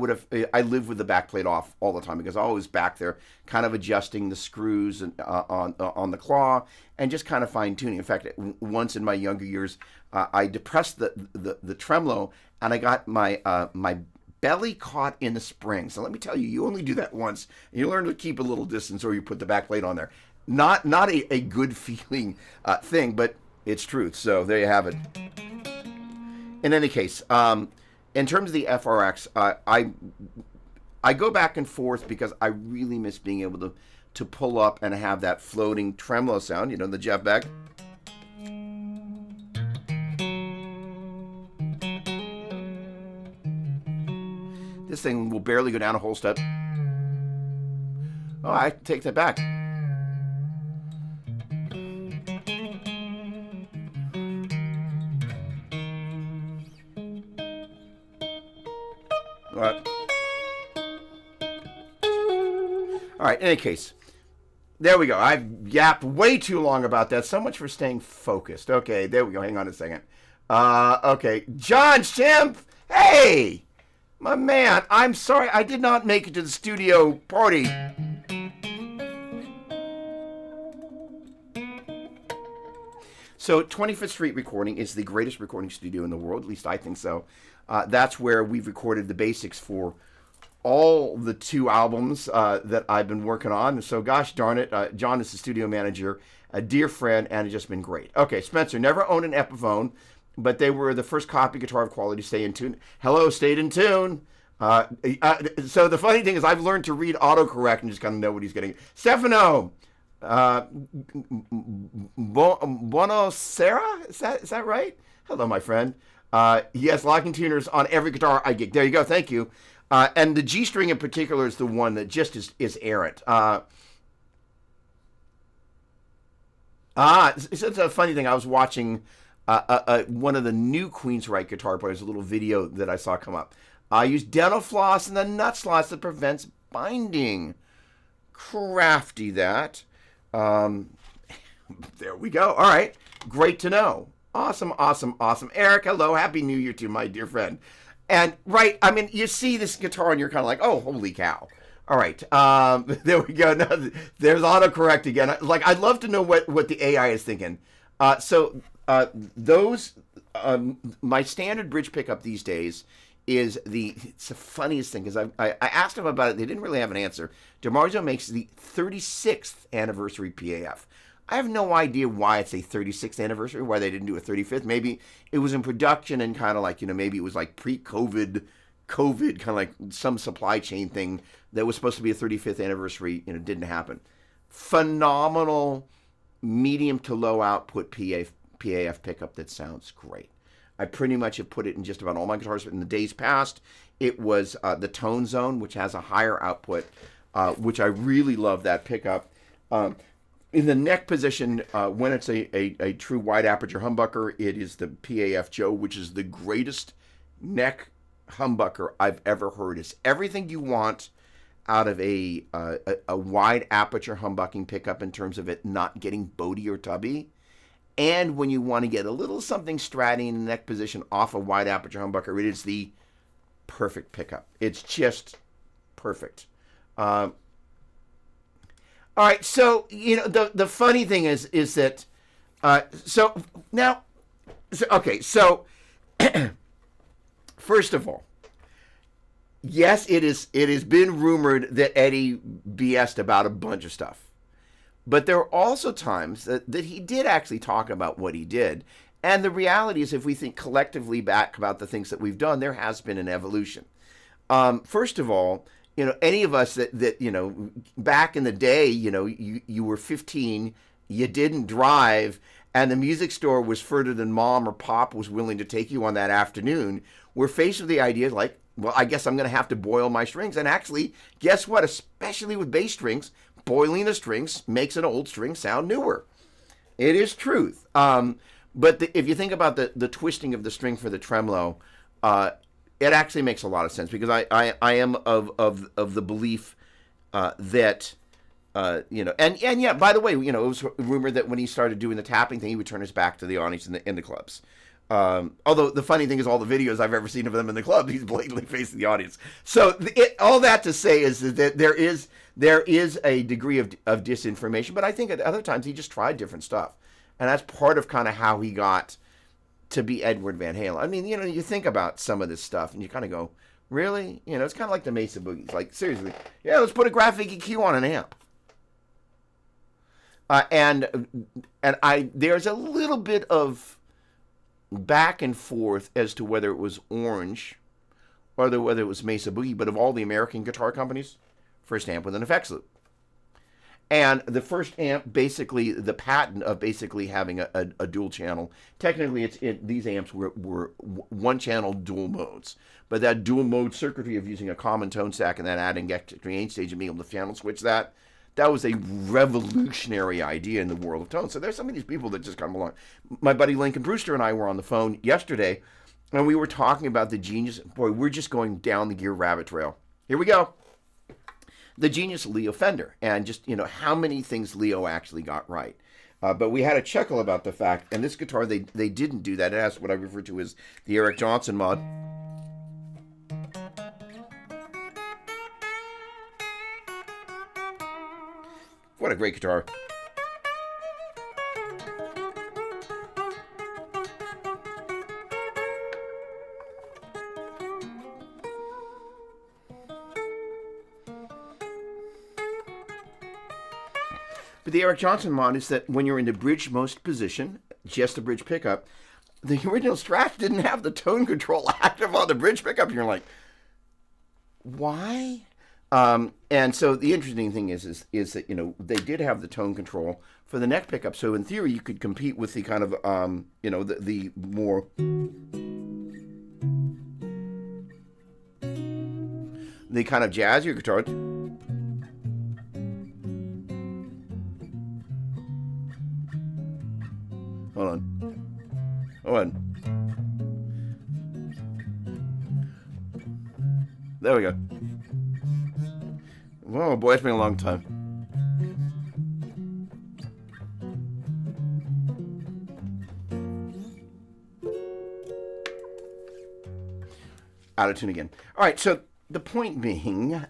live with the back plate off all the time because I was back there kind of adjusting the screws and, on the claw and just kind of fine tuning. In fact, once in my younger years, I depressed the tremolo and I got my belly caught in the spring. So let me tell you, you only do that once. And you learn to keep a little distance or you put the back plate on there. Not a good feeling thing, but it's truth. So there you have it. In any case, in terms of the FRX, I go back and forth because I really miss being able to pull up and have that floating tremolo sound, you know, the Jeff Beck. This thing will barely go down a whole step. Oh, I take that back. All right, in any case, there we go. I've yapped way too long about that. So much for staying focused. Okay, there we go. Hang on a second. Okay, John Shemp. Hey, my man. I'm sorry I did not make it to the studio party. So 25th Street Recording is the greatest recording studio in the world. At least I think so. That's where we've recorded the basics for all the 2 albums that I've been working on. So gosh darn it, John is the studio manager, a dear friend, and it's just been great. Okay, Spencer, never owned an Epiphone, but they were the first copy guitar of quality. Stay in tune. Hello, stayed in tune. So the funny thing is I've learned to read autocorrect and just kind of know what he's getting. Stefano, Buonasera? Is that right? Hello, my friend. Yes, locking tuners on every guitar I get. There you go. Thank you. And the G string in particular is the one that just is errant. It's a funny thing. I was watching one of the new Queensryche guitar players, a little video that I saw come up. I use dental floss and the nut slots that prevents binding. Crafty that. There we go. All right. Great to know. Awesome, awesome, awesome. Eric, hello. Happy New Year to you, my dear friend. And, right, I mean, you see this guitar and you're kind of like, oh, holy cow. All right. There we go. Now, there's autocorrect again. Like, I'd love to know what the AI is thinking. My standard bridge pickup these days is it's the funniest thing because I asked them about it. They didn't really have an answer. DiMarzio makes the 36th anniversary PAF. I have no idea why it's a 36th anniversary, why they didn't do a 35th. Maybe it was in production and kind of like, maybe it was like pre-COVID, kind of like some supply chain thing that was supposed to be a 35th anniversary, didn't happen. Phenomenal medium to low output PAF pickup that sounds great. I pretty much have put it in just about all my guitars. But in the days past, it was the Tone Zone, which has a higher output, which I really love that pickup. In the neck position, when it's a true wide aperture humbucker, it is the PAF Joe, which is the greatest neck humbucker I've ever heard. It's everything you want out of a wide aperture humbucking pickup in terms of it not getting boaty or tubby. And when you want to get a little something stratty in the neck position off a wide aperture humbucker, it is the perfect pickup. It's just perfect. All right, so the funny thing is that first of all, yes, it has been rumored that Eddie BS'd about a bunch of stuff. But there are also times that he did actually talk about what he did. And the reality is, if we think collectively back about the things that we've done, there has been an evolution. First of all, any of us that back in the day, you were 15, you didn't drive, and the music store was further than mom or pop was willing to take you on that afternoon, we're faced with the idea like, well, I guess I'm going to have to boil my strings. And actually, guess what? Especially with bass strings, boiling the strings makes an old string sound newer. It is truth. But if you think about the twisting of the string for the tremolo, it actually makes a lot of sense because I am of the belief that And yeah, by the way, it was rumored that when he started doing the tapping thing, he would turn his back to the audience in the clubs. Although the funny thing is, all the videos I've ever seen of them in the club, he's blatantly facing the audience. So all that to say is that there is a degree of disinformation, but I think at other times he just tried different stuff, and that's part of kind of how he got to be Edward Van Halen. I mean, you think about some of this stuff, and you kind of go, really? It's kind of like the Mesa Boogies. Like, seriously, yeah, let's put a graphic EQ on an amp. And there's a little bit of back and forth as to whether it was Orange or whether it was Mesa Boogie, but of all the American guitar companies, first amp with an effects loop. And the first amp, basically, the patent of basically having a dual channel, technically these amps were one channel dual modes. But that dual mode circuitry of using a common tone stack and then adding extra gain stage and being able to channel switch that was a revolutionary idea in the world of tone. So there's some of these people that just come along. My buddy Lincoln Brewster and I were on the phone yesterday, and we were talking about the genius. Boy, we're just going down the gear rabbit trail. Here we go. The genius Leo Fender, and just, how many things Leo actually got right. But we had a chuckle about the fact, and this guitar, they didn't do that. It has what I refer to as the Eric Johnson mod. What a great guitar. But the Eric Johnson mod is that when you're in the bridge most position, just the bridge pickup, the original Strat didn't have the tone control active on the bridge pickup. And you're like, why? And so the interesting thing is that, they did have the tone control for the neck pickup. So in theory, you could compete with the kind of, the more, the kind of jazzier guitar. Hold on. There we go. Oh boy, it's been a long time. Out of tune again. All right, so the point being, there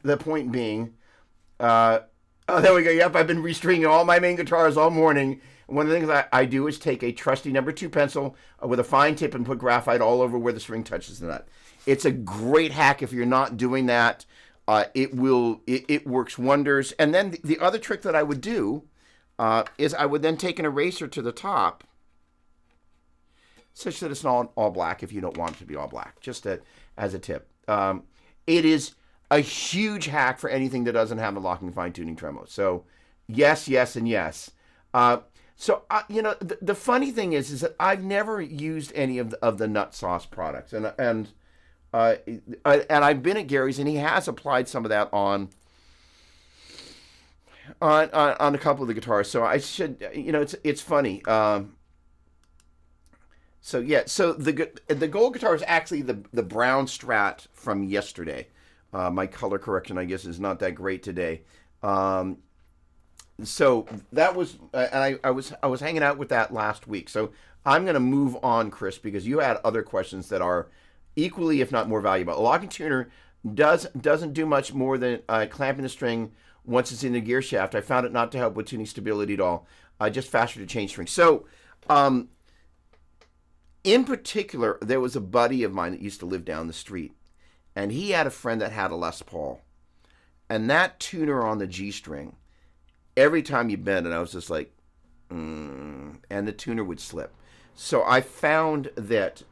we go. Yep, I've been restringing all my main guitars all morning. One of the things I do is take a trusty number 2 pencil with a fine tip and put graphite all over where the string touches the nut. It's a great hack if you're not doing that. It works wonders. And then the other trick that I would do is I would then take an eraser to the top, such that it's not all black if you don't want it to be all black, just as a tip. It is a huge hack for anything that doesn't have a locking fine-tuning tremolo. So yes, and yes. The funny thing is that I've never used any of the Nut Sauce products, and I've been at Gary's, and he has applied some of that on a couple of the guitars. So I should, it's funny. So the gold guitar is actually the brown Strat from yesterday. My color correction, I guess, is not that great today. So that was, and I was hanging out with that last week. So I'm going to move on, Chris, because you had other questions that are equally, if not more valuable. A locking tuner doesn't do much more than clamping the string once it's in the gear shaft. I found it not to help with tuning stability at all. Just faster to change strings. So, in particular, there was a buddy of mine that used to live down the street, and he had a friend that had a Les Paul, and that tuner on the G string, every time you bend it, I was just like, and the tuner would slip. So I found that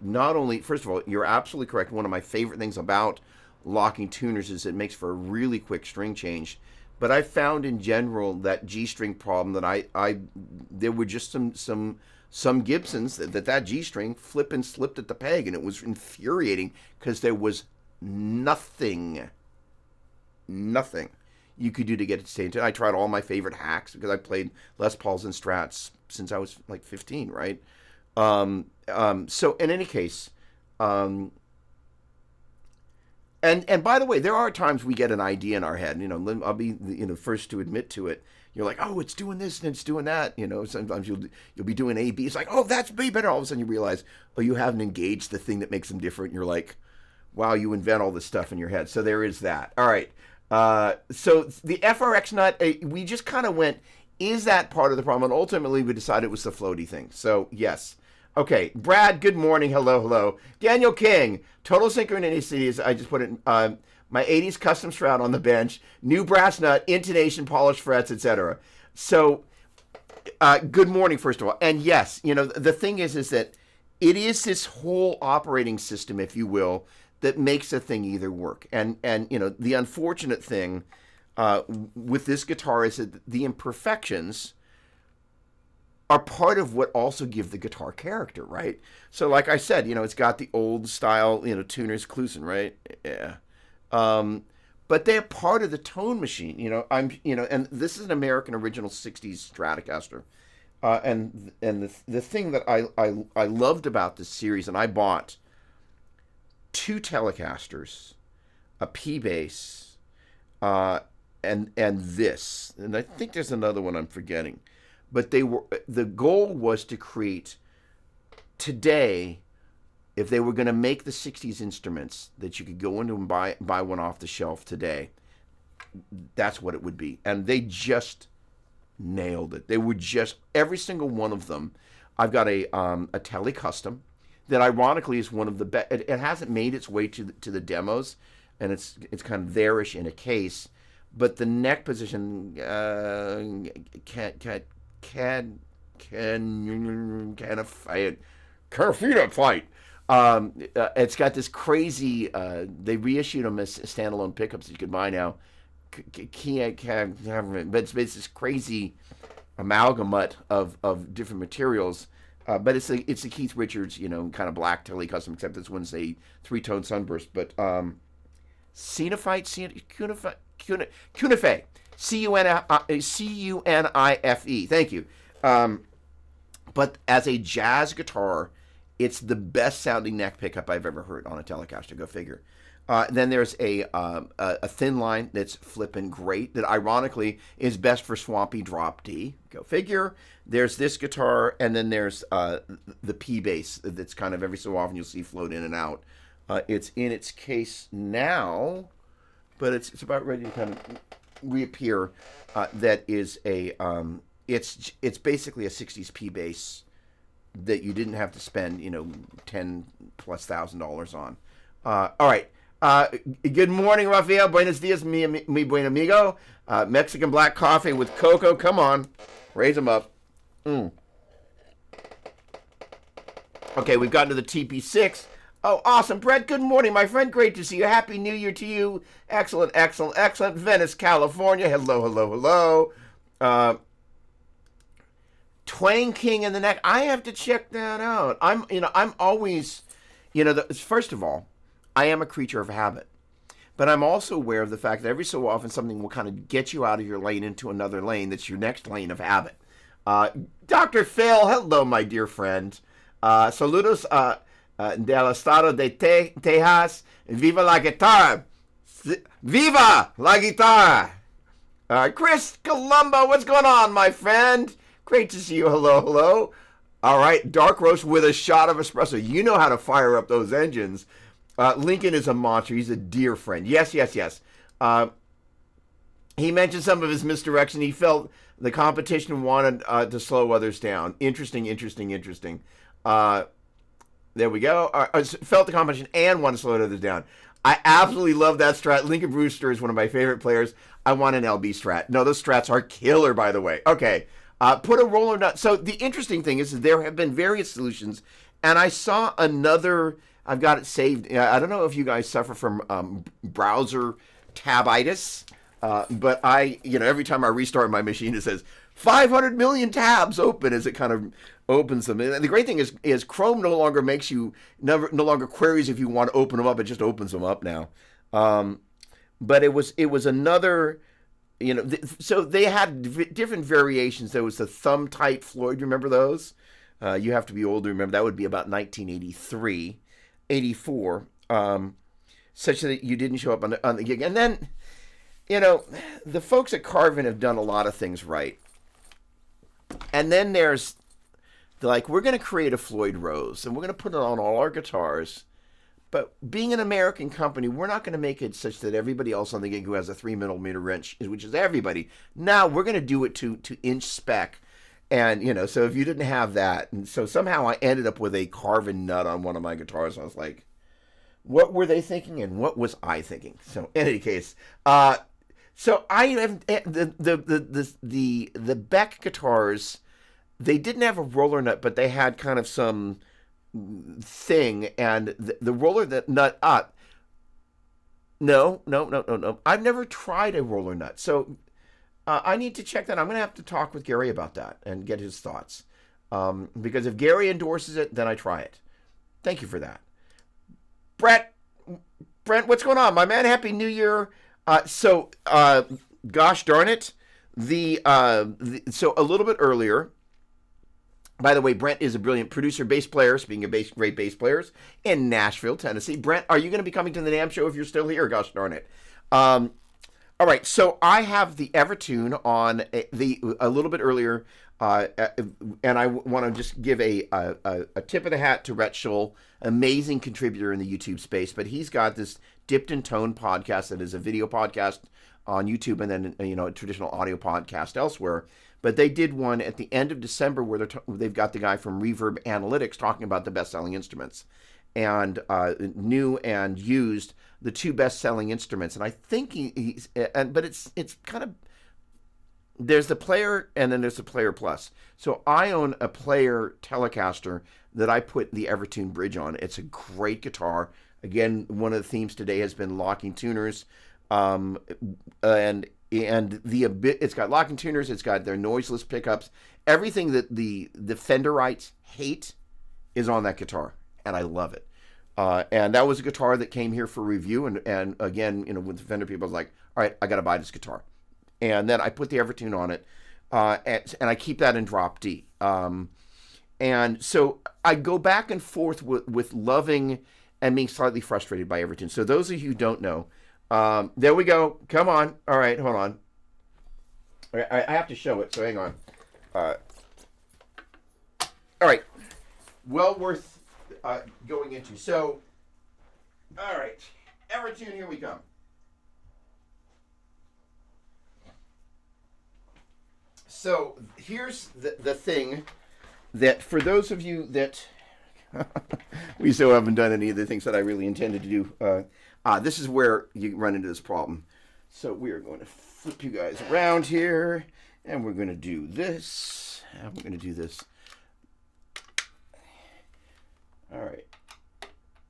not only, first of all, you're absolutely correct. One of my favorite things about locking tuners is it makes for a really quick string change. But I found in general that G string problem that there were just some Gibsons that G string flipped and slipped at the peg, and it was infuriating because there was nothing you could do to get it to stay in tune. I tried all my favorite hacks because I played Les Pauls and Strats since I was like 15, right? So in any case, And by the way, there are times we get an idea in our head. I'll be first to admit to it. You're like, oh, it's doing this and it's doing that. Sometimes you'll be doing A, B. It's like, oh, that's B better. All of a sudden you realize, oh, you haven't engaged the thing that makes them different. And you're like, wow, you invent all this stuff in your head. So there is that. All right. So the FRX nut, we just kind of went, is that part of the problem? And ultimately we decided it was the floaty thing. So yes. Okay, Brad, good morning. Hello, hello. Daniel King, total synchronicities. I just put it my 80s custom Strat on the bench, new brass nut, intonation, polished frets, etc. So, good morning, first of all. And yes, the thing is that it is this whole operating system, if you will, that makes a thing either work. And the unfortunate thing with this guitar is that the imperfections are part of what also give the guitar character, right? So like I said, it's got the old style, tuners Kluson, right? Yeah. But they're part of the tone machine, and this is an American original 60s Stratocaster. And the thing that I loved about this series, and I bought 2 Telecasters, a P bass, and this. And I think there's another one I'm forgetting. But the goal was to create today, if they were going to make the 60s instruments that you could go into and buy one off the shelf today, that's what it would be. And they just nailed it. They were just, every single one of them. I've got a Tele Custom that ironically is one of the best. It hasn't made its way to the demos, and it's kind of there-ish in a case. But the neck position can fight. It's got this crazy. They reissued them as standalone pickups that you can buy now. But it's this crazy amalgamate of different materials. But it's the Keith Richards, kind of black Tele Custom, except this one's a 3-tone sunburst. But Cunife. Cunife. Thank you. But as a jazz guitar, it's the best sounding neck pickup I've ever heard on a Telecaster. Go figure. Then there's a thin line that's flipping great. That ironically is best for swampy drop D. Go figure. There's this guitar, and then there's the P bass that's kind of every so often you'll see float in and out. It's in its case now, but it's about ready to kind of reappear. That is a it's basically a 60s P bass that you didn't have to spend $10,000+ on. All right. Good morning, Rafael. Buenos dias, mi buen amigo. Mexican black coffee with cocoa. Come on, raise them up. Okay, we've gotten to the TP6. Oh, awesome. Brett, good morning, my friend. Great to see you. Happy New Year to you. Excellent, excellent, excellent. Venice, California. Hello, hello, hello. Twang King in the neck. I have to check that out. I'm always, first of all, I am a creature of habit. But I'm also aware of the fact that every so often something will kind of get you out of your lane into another lane that's your next lane of habit. Dr. Phil, hello, my dear friend. Saludos del estado de Texas. Viva la guitarra. Viva la guitarra. Chris Colombo, what's going on, my friend? Great to see you. Hello, hello. All right, dark roast with a shot of espresso. You know how to fire up those engines. Lincoln is a monster. He's a dear friend. Yes, yes, yes. He mentioned some of his misdirection. He felt the competition wanted to slow others down. Interesting, interesting, interesting. There we go. Felt the competition and wanted to slow others down. I absolutely love that Strat. Lincoln Brewster is one of my favorite players. I want an LB Strat. No, those Strats are killer, by the way. Okay. Put a roller nut. So the interesting thing is there have been various solutions, and I saw another. I've got it saved. I don't know if you guys suffer from browser tabitis, but every time I restart my machine, it says 500 million tabs open as it kind of opens them. And the great thing is Chrome no longer makes you no longer queries if you want to open them up. It just opens them up now. But it was another. So they had different variations. There was the thumb tight Floyd. Remember those? You have to be old to remember. That would be about 1983. 84. such that you didn't show up on the gig. And then, the folks at Carvin have done a lot of things right. And then they're like, we're going to create a Floyd Rose, and we're going to put it on all our guitars. But being an American company, we're not going to make it such that everybody else on the gig who has a 3mm wrench, which is everybody, now we're going to do it to inch spec. And, so if you didn't have that, and so somehow I ended up with a Carvin nut on one of my guitars. I was like, what were they thinking and what was I thinking? So in any case, so I have the Beck guitars, they didn't have a roller nut, but they had kind of some thing, and the roller nut up. No. I've never tried a roller nut, so I need to check that. I'm going to have to talk with Gary about that and get his thoughts, because if Gary endorses it, then I try it. Thank you for that, Brent. What's going on, my man? Happy New Year. So gosh darn it, so a little bit earlier. By the way, Brent is a brilliant producer, bass player, speaking of great bass players, in Nashville, Tennessee. Brent, are you going to be coming to the NAMM show if you're still here? Gosh darn it. All right, so I have the Evertune on a little bit earlier, and I want to just give a tip of the hat to Rhett Schull, amazing contributor in the YouTube space, but he's got this Dipped in Tone podcast that is a video podcast on YouTube and then, a traditional audio podcast elsewhere. But they did one at the end of December where they've got the guy from Reverb Analytics talking about the best-selling instruments, and new and used, the two best-selling instruments. And I think but it's kind of, there's the Player and then there's the Player Plus. So I own a Player Telecaster that I put the Evertune bridge on. It's a great guitar. Again, one of the themes today has been locking tuners, and it's got locking tuners, it's got their noiseless pickups. Everything that the Fenderites hate is on that guitar, and I love it. And that was a guitar that came here for review, and again, with the Fender people, I was like, all right, I got to buy this guitar. And then I put the Evertune on it, and I keep that in drop D. And so I go back and forth with loving and being slightly frustrated by Evertune. So those of you who don't know, there we go. Come on. All right, hold on. I have to show it, so hang on. All right. Well worth going into. So, all right. Evertune, here we come. So, here's the thing that for those of you that we still haven't done any of the things that I really intended to do. This is where you run into this problem. So we are going to flip you guys around here, and we're going to do this, and we're going to do this. All right.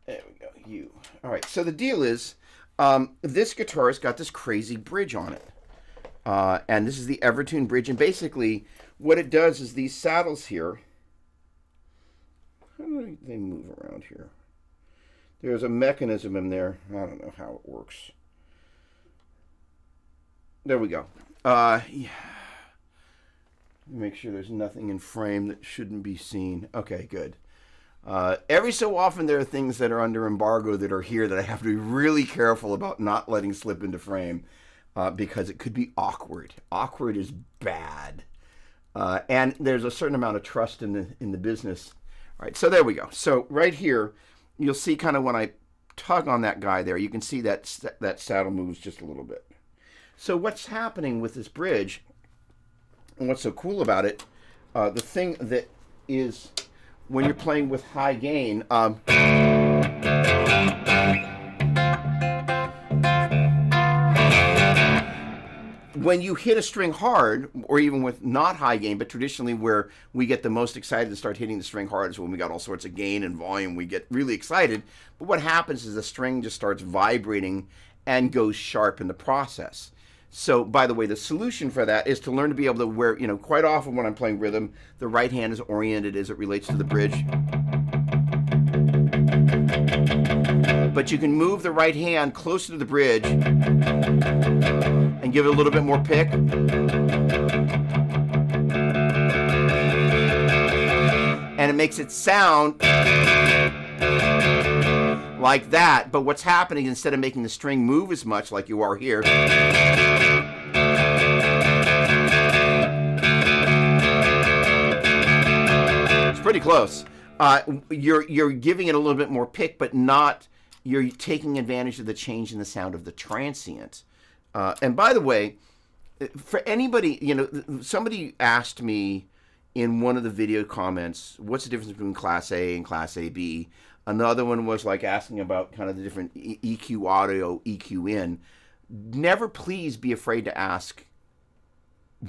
There we go. All right. So the deal is, this guitar's got this crazy bridge on it. And this is the Evertune bridge. And basically, what it does is these saddles here, how do they move around here? There's a mechanism in there. I don't know how it works. There we go. Yeah. Make sure there's nothing in frame that shouldn't be seen. Okay, good. Every so often there are things that are under embargo that are here that I have to be really careful about not letting slip into frame, because it could be awkward. Awkward is bad. And there's a certain amount of trust in the business. All right, so there we go. So right here, you'll see kind of when I tug on that guy there, you can see that saddle moves just a little bit. So what's happening with this bridge, and what's so cool about it, the thing that is when you're playing with high gain, when you hit a string hard, or even with not high gain, but traditionally where we get the most excited to start hitting the string hard is when we got all sorts of gain and volume, we get really excited. But what happens is the string just starts vibrating and goes sharp in the process. So, by the way, the solution for that is to learn to be able to wear, quite often when I'm playing rhythm, the right hand is oriented as it relates to the bridge. But you can move the right hand closer to the bridge and give it a little bit more pick. And it makes it sound like that. But what's happening, instead of making the string move as much like you are here, it's pretty close. You're giving it a little bit more pick, but not, you're taking advantage of the change in the sound of the transient. And by the way, for anybody, somebody asked me in one of the video comments, what's the difference between Class A and Class AB? Another one was like asking about kind of the different EQ audio, EQ in. Never please be afraid to ask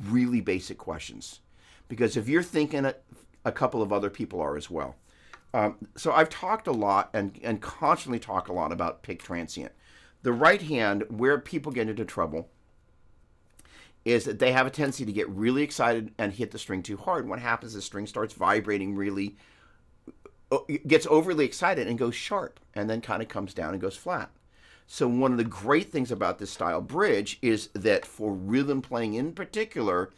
really basic questions, because if you're thinking it, a couple of other people are as well. So I've talked a lot and constantly talk a lot about pick transient. The right hand, where people get into trouble, is that they have a tendency to get really excited and hit the string too hard. What happens is the string starts vibrating really, gets overly excited and goes sharp, and then kind of comes down and goes flat. So one of the great things about this style bridge is that for rhythm playing in particular,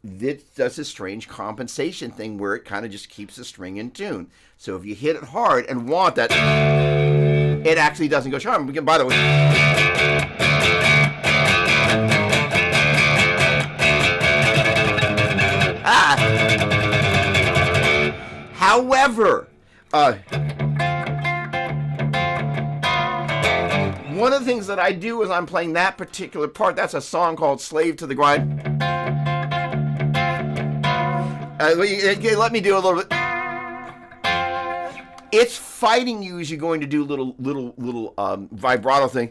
it does this strange compensation thing where it kind of just keeps the string in tune. So if you hit it hard and want that, it actually doesn't go sharp. By the way, however, one of the things that I do is I'm playing that particular part. That's a song called Slave to the Grind. Let me do a little bit. It's fighting you as you're going to do little vibrato thing.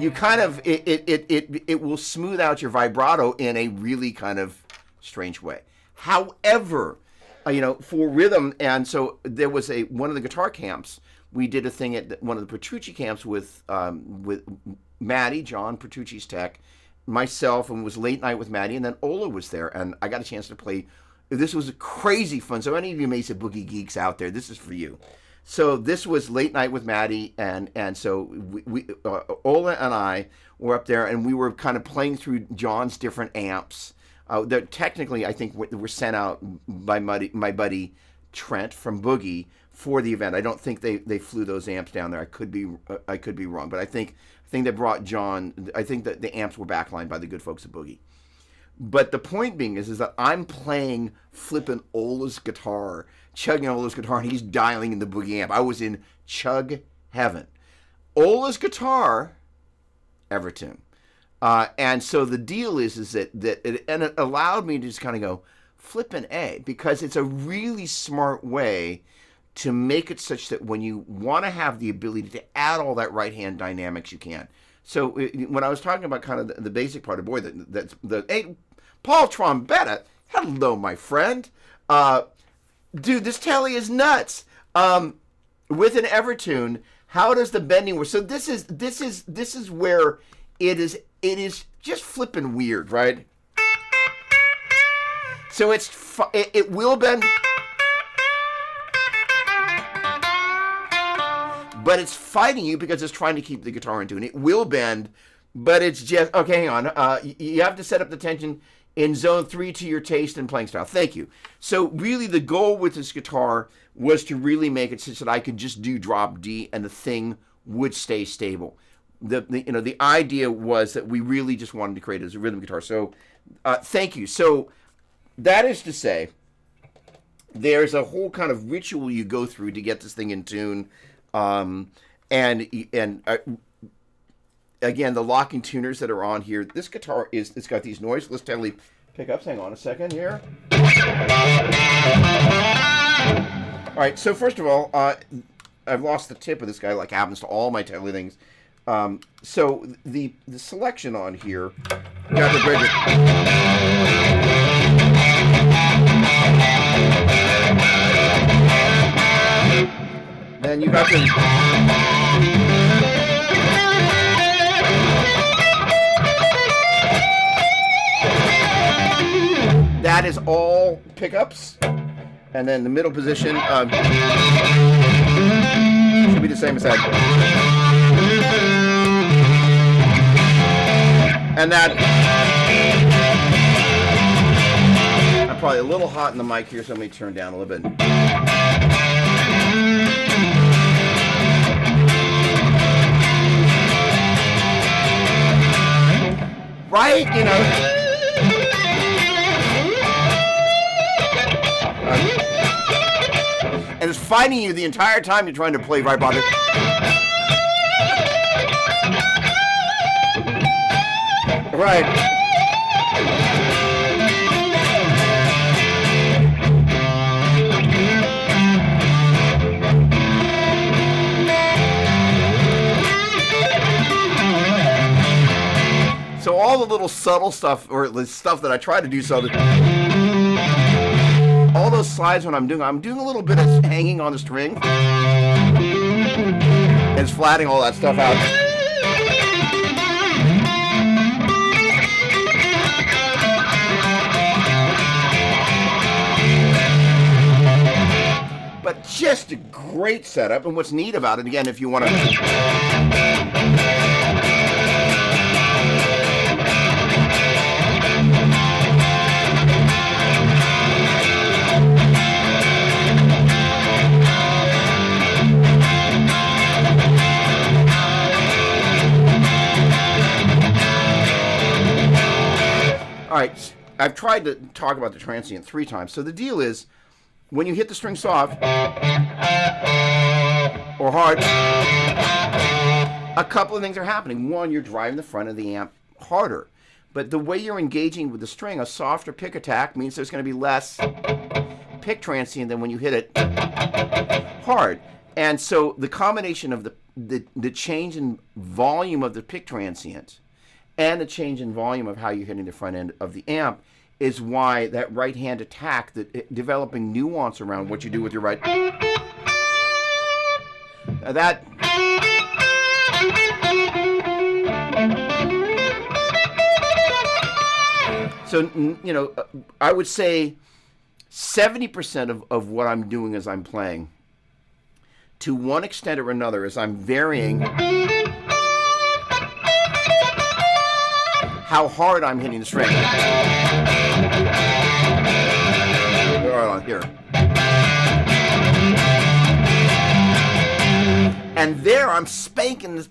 You kind of, it will smooth out your vibrato in a really kind of strange way. However, for rhythm, and so there was one of the guitar camps, we did a thing at one of the Petrucci camps with Maddie, John Petrucci's tech, myself, and it was late night with Maddie, and then Ola was there, and I got a chance to play. This was crazy fun. So any of you Mesa Boogie geeks out there, this is for you. So this was late night with Maddie, and so we Ola and I were up there, and we were kind of playing through John's different amps. That technically, I think, were sent out by my buddy Trent from Boogie for the event. I don't think they flew those amps down there. I could be wrong, but I think they brought John. I think that the amps were backlined by the good folks at Boogie. But the point being is that I'm playing flipping Ola's guitar, chugging Ola's guitar, and he's dialing in the Boogie amp. I was in chug heaven. Ola's guitar, Everton. And so the deal is that it allowed me to just kind of go flipping A, because it's a really smart way to make it such that when you want to have the ability to add all that right hand dynamics, you can. So when I was talking about kind of the basic part of boy, that's hey, Paul Trombetta, hello, my friend. Dude, this telly is nuts. With an Evertune, how does the bending work? So this is where it is just flipping weird, right? So it will bend, but it's fighting you because it's trying to keep the guitar in tune. It will bend, but it's just, okay, hang on. You have to set up the tension in zone 3 to your taste and playing style. Thank you. So really the goal with this guitar was to really make it such that I could just do drop D and the thing would stay stable. The idea was that we really just wanted to create it as a rhythm guitar. So thank you. So that is to say, there's a whole kind of ritual you go through to get this thing in tune. Again, the locking tuners that are on here, this guitar it's got these noiseless telly pickups. Hang on a second here. All right, so first of all, I've lost the tip of this guy, like happens to all my telly things. So the selection on here, got the bridge. Then you got the. That is all pickups, and then the middle position should be the same as that. And that, I'm probably a little hot in the mic here, so let me turn down a little bit. Right? You know. And it's fighting you the entire time you're trying to play vibrato. Right. So all the little subtle stuff, or the stuff that I try to do subtle, all those slides when I'm doing a little bit of hanging on the string. And it's flattening all that stuff out. But just a great setup, and what's neat about it, again, if you want to... All right, I've tried to talk about the transient 3 times. So the deal is, when you hit the string soft or hard, a couple of things are happening. One, you're driving the front of the amp harder. But the way you're engaging with the string, a softer pick attack means there's going to be less pick transient than when you hit it hard. And so the combination of the change in volume of the pick transient and the change in volume of how you're hitting the front end of the amp is why that right hand attack, developing nuance around what you do with your right. That. So, you know, I would say 70% of what I'm doing as I'm playing, to one extent or another, is I'm varying how hard I'm hitting the string. Right on here. And there I'm spanking the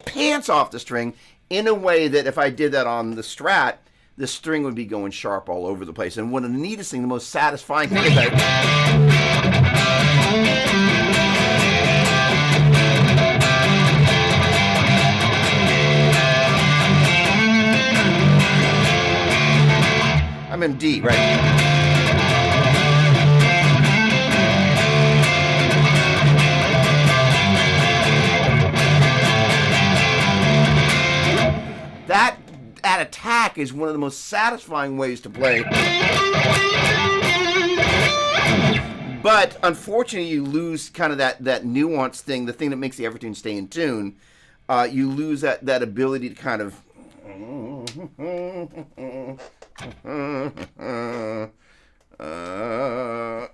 pants off the string in a way that if I did that on the Strat, the string would be going sharp all over the place. And one of the neatest thing, the most satisfying thing is that I'm in D, right? That attack is one of the most satisfying ways to play. But unfortunately, you lose kind of that nuance thing, the thing that makes the Evertune stay in tune. You lose that ability to kind of.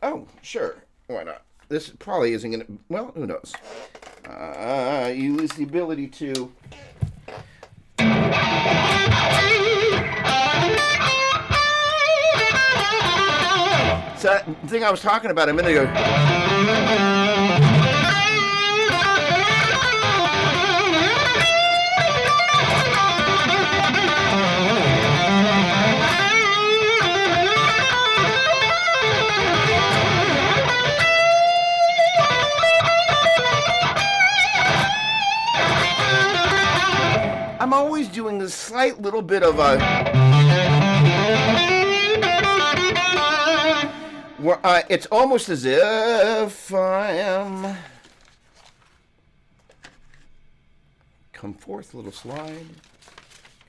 Oh, sure. Why not? This probably isn't going to. Well, who knows? You lose the ability to. So that thing I was talking about a minute ago. I'm always doing a slight little bit of a where it's almost as if I am. Come forth, little slide.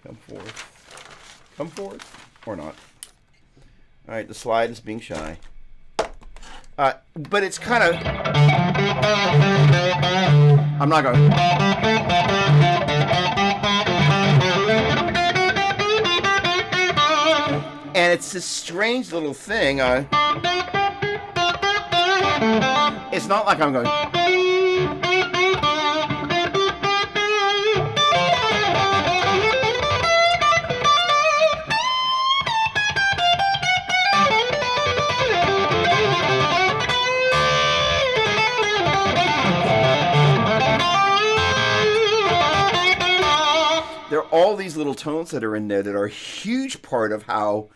Come forth. Come forth. Or not. All right, the slide is being shy. But it's kind of. I'm not going. And it's this strange little thing. It's not like I'm going. there are all these little tones that are in there that are a huge part of how,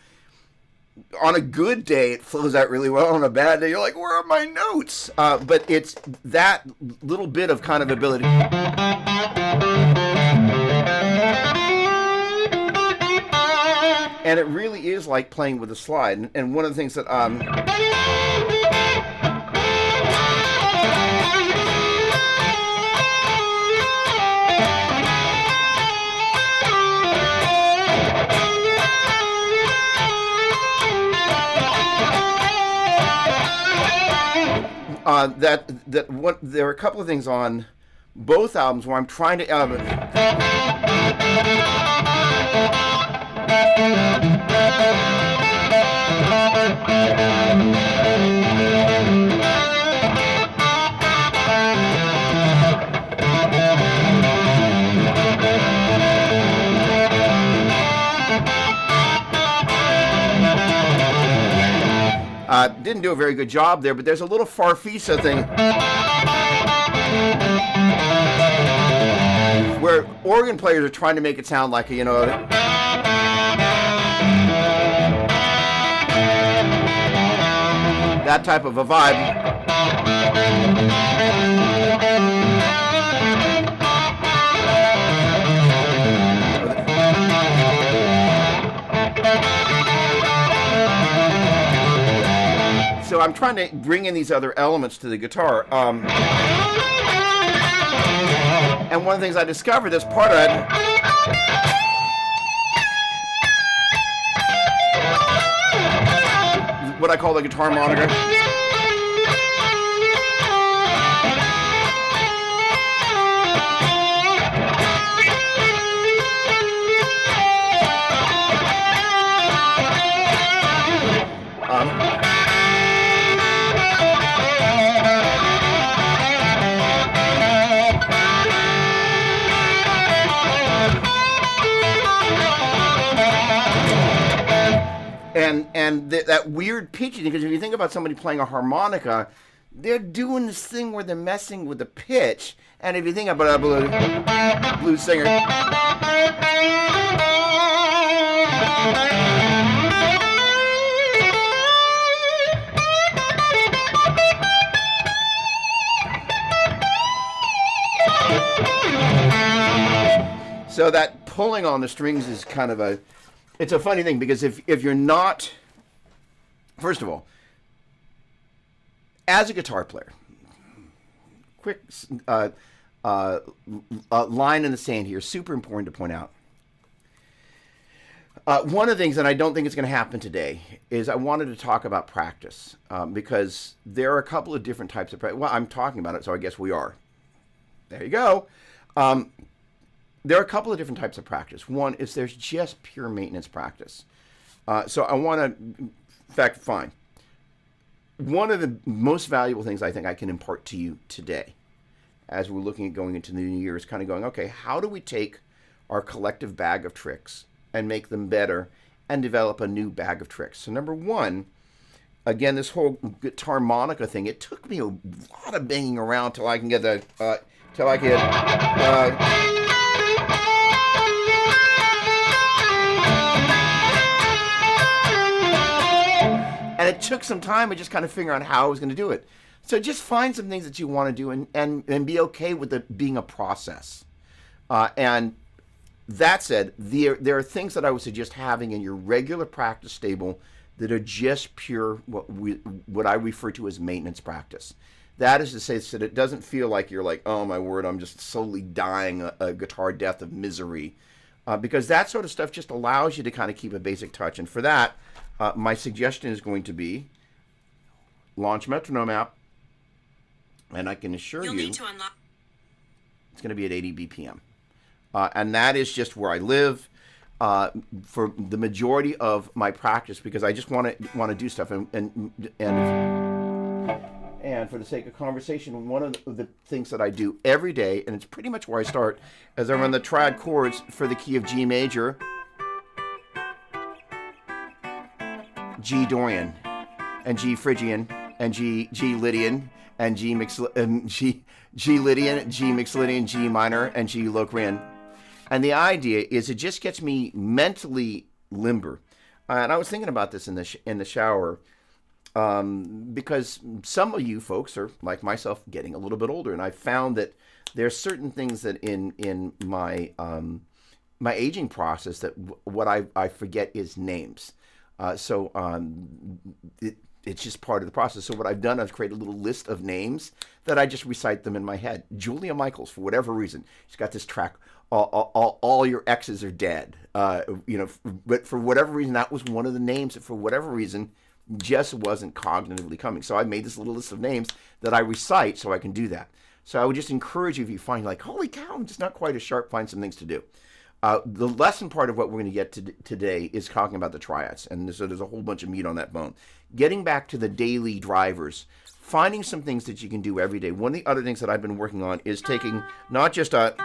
on a good day, it flows out really well. On a bad day, you're like, where are my notes? But it's that little bit of kind of ability. And it really is like playing with a slide. And one of the things that there are a couple of things on both albums where I'm trying to didn't do a very good job there, but there's a little Farfisa thing where organ players are trying to make it sound like that type of a vibe. So I'm trying to bring in these other elements to the guitar. And one of the things I discovered that's part of it, what I call the guitar moniker. And that weird pitching, because if you think about somebody playing a harmonica, they're doing this thing where they're messing with the pitch. And if you think about a blues singer, so that pulling on the strings is kind of it's a funny thing, because if you're not, first of all, as a guitar player, quick line in the sand here, super important to point out. One of the things, and I don't think it's going to happen today, is I wanted to talk about practice, because there are a couple of different types of practice. Well, I'm talking about it, so I guess we are. There you go. There are a couple of different types of practice. One is there's just pure maintenance practice. So I want to, in fact, fine. One of the most valuable things I think I can impart to you today, as we're looking at going into the new year, is kind of going, okay, how do we take our collective bag of tricks and make them better and develop a new bag of tricks? So number one, again, this whole guitar monica thing, it took me a lot of banging around till I can get the, till I can, and it took some time to just kind of figure out how I was going to do it. So just find some things that you want to do and be okay with it being a process. And that said, there are things that I would suggest having in your regular practice stable that are just pure, what I refer to as maintenance practice. That is to say that it doesn't feel like you're like, oh my word, I'm just slowly dying a guitar death of misery. Because that sort of stuff just allows you to kind of keep a basic touch. And for that, my suggestion is going to be launch Metronome app. And I can assure you, it's going to be at 80 BPM. And that is just where I live for the majority of my practice, because I just want to do stuff. And for the sake of conversation, one of the things that I do every day, and it's pretty much where I start, as I run the triad chords for the key of G major, G Dorian, and G Phrygian, and G Lydian, and G Lydian, G Mixolydian, G minor, and G Locrian. And the idea is it just gets me mentally limber. And I was thinking about this in the shower, because some of you folks are like myself, getting a little bit older, and I found that there's certain things that in my my aging process that what I forget is names. It's just part of the process. So what I've done, I've created a little list of names that I just recite them in my head. Julia Michaels, for whatever reason, she's got this track. All your exes are dead. But for whatever reason, that was one of the names that, for whatever reason, just wasn't cognitively coming. So I made this little list of names that I recite so I can do that. So I would just encourage you, if you find like, holy cow, I'm just not quite as sharp, find some things to do. The lesson part of what we're going to get to today is talking about the triads. And so there's a whole bunch of meat on that bone. Getting back to the daily drivers, finding some things that you can do every day. One of the other things that I've been working on is taking not just a...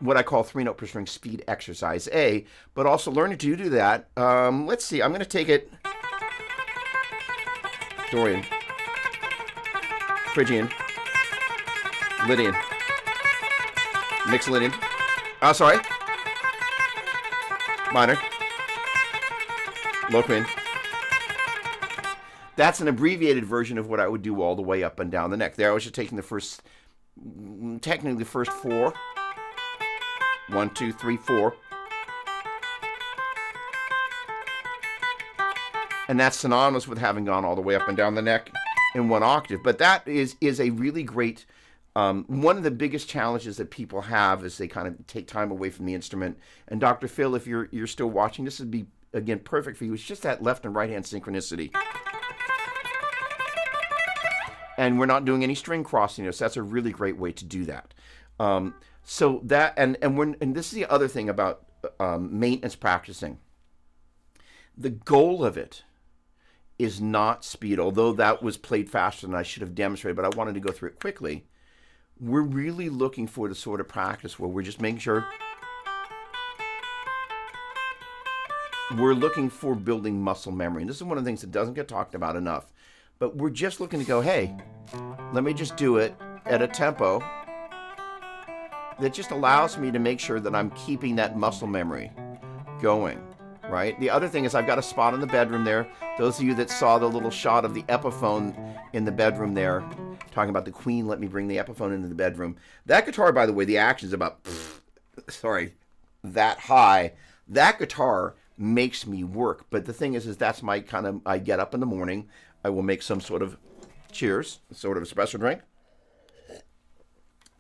what I call 3-note per string speed exercise A, but also learning to do that. Let's see, I'm going to take it Dorian, Phrygian, Lydian, Mixolydian, sorry, minor, Locrian. That's an abbreviated version of what I would do all the way up and down the neck. There I was just taking technically the first 4. 1, 2, 3, 4. And that's synonymous with having gone all the way up and down the neck in one octave. But that is a really great, one of the biggest challenges that people have is they kind of take time away from the instrument. And Dr. Phil, if you're still watching, this would be, again, perfect for you. It's just that left and right hand synchronicity. And we're not doing any string crossing, so that's a really great way to do that. So that, and this is the other thing about maintenance practicing. The goal of it is not speed, although that was played faster than I should have demonstrated, but I wanted to go through it quickly. We're really looking for the sort of practice where we're just making sure we're looking for building muscle memory. And this is one of the things that doesn't get talked about enough, but we're just looking to go, hey, let me just do it at a tempo that just allows me to make sure that I'm keeping that muscle memory going, right? The other thing is I've got a spot in the bedroom there. Those of you that saw the little shot of the Epiphone in the bedroom there, talking about the Queen, let me bring the Epiphone into the bedroom. That guitar, by the way, the action is about, that high. That guitar makes me work. But the thing is that's my kind of, I get up in the morning, I will make some sort of, cheers, sort of espresso drink.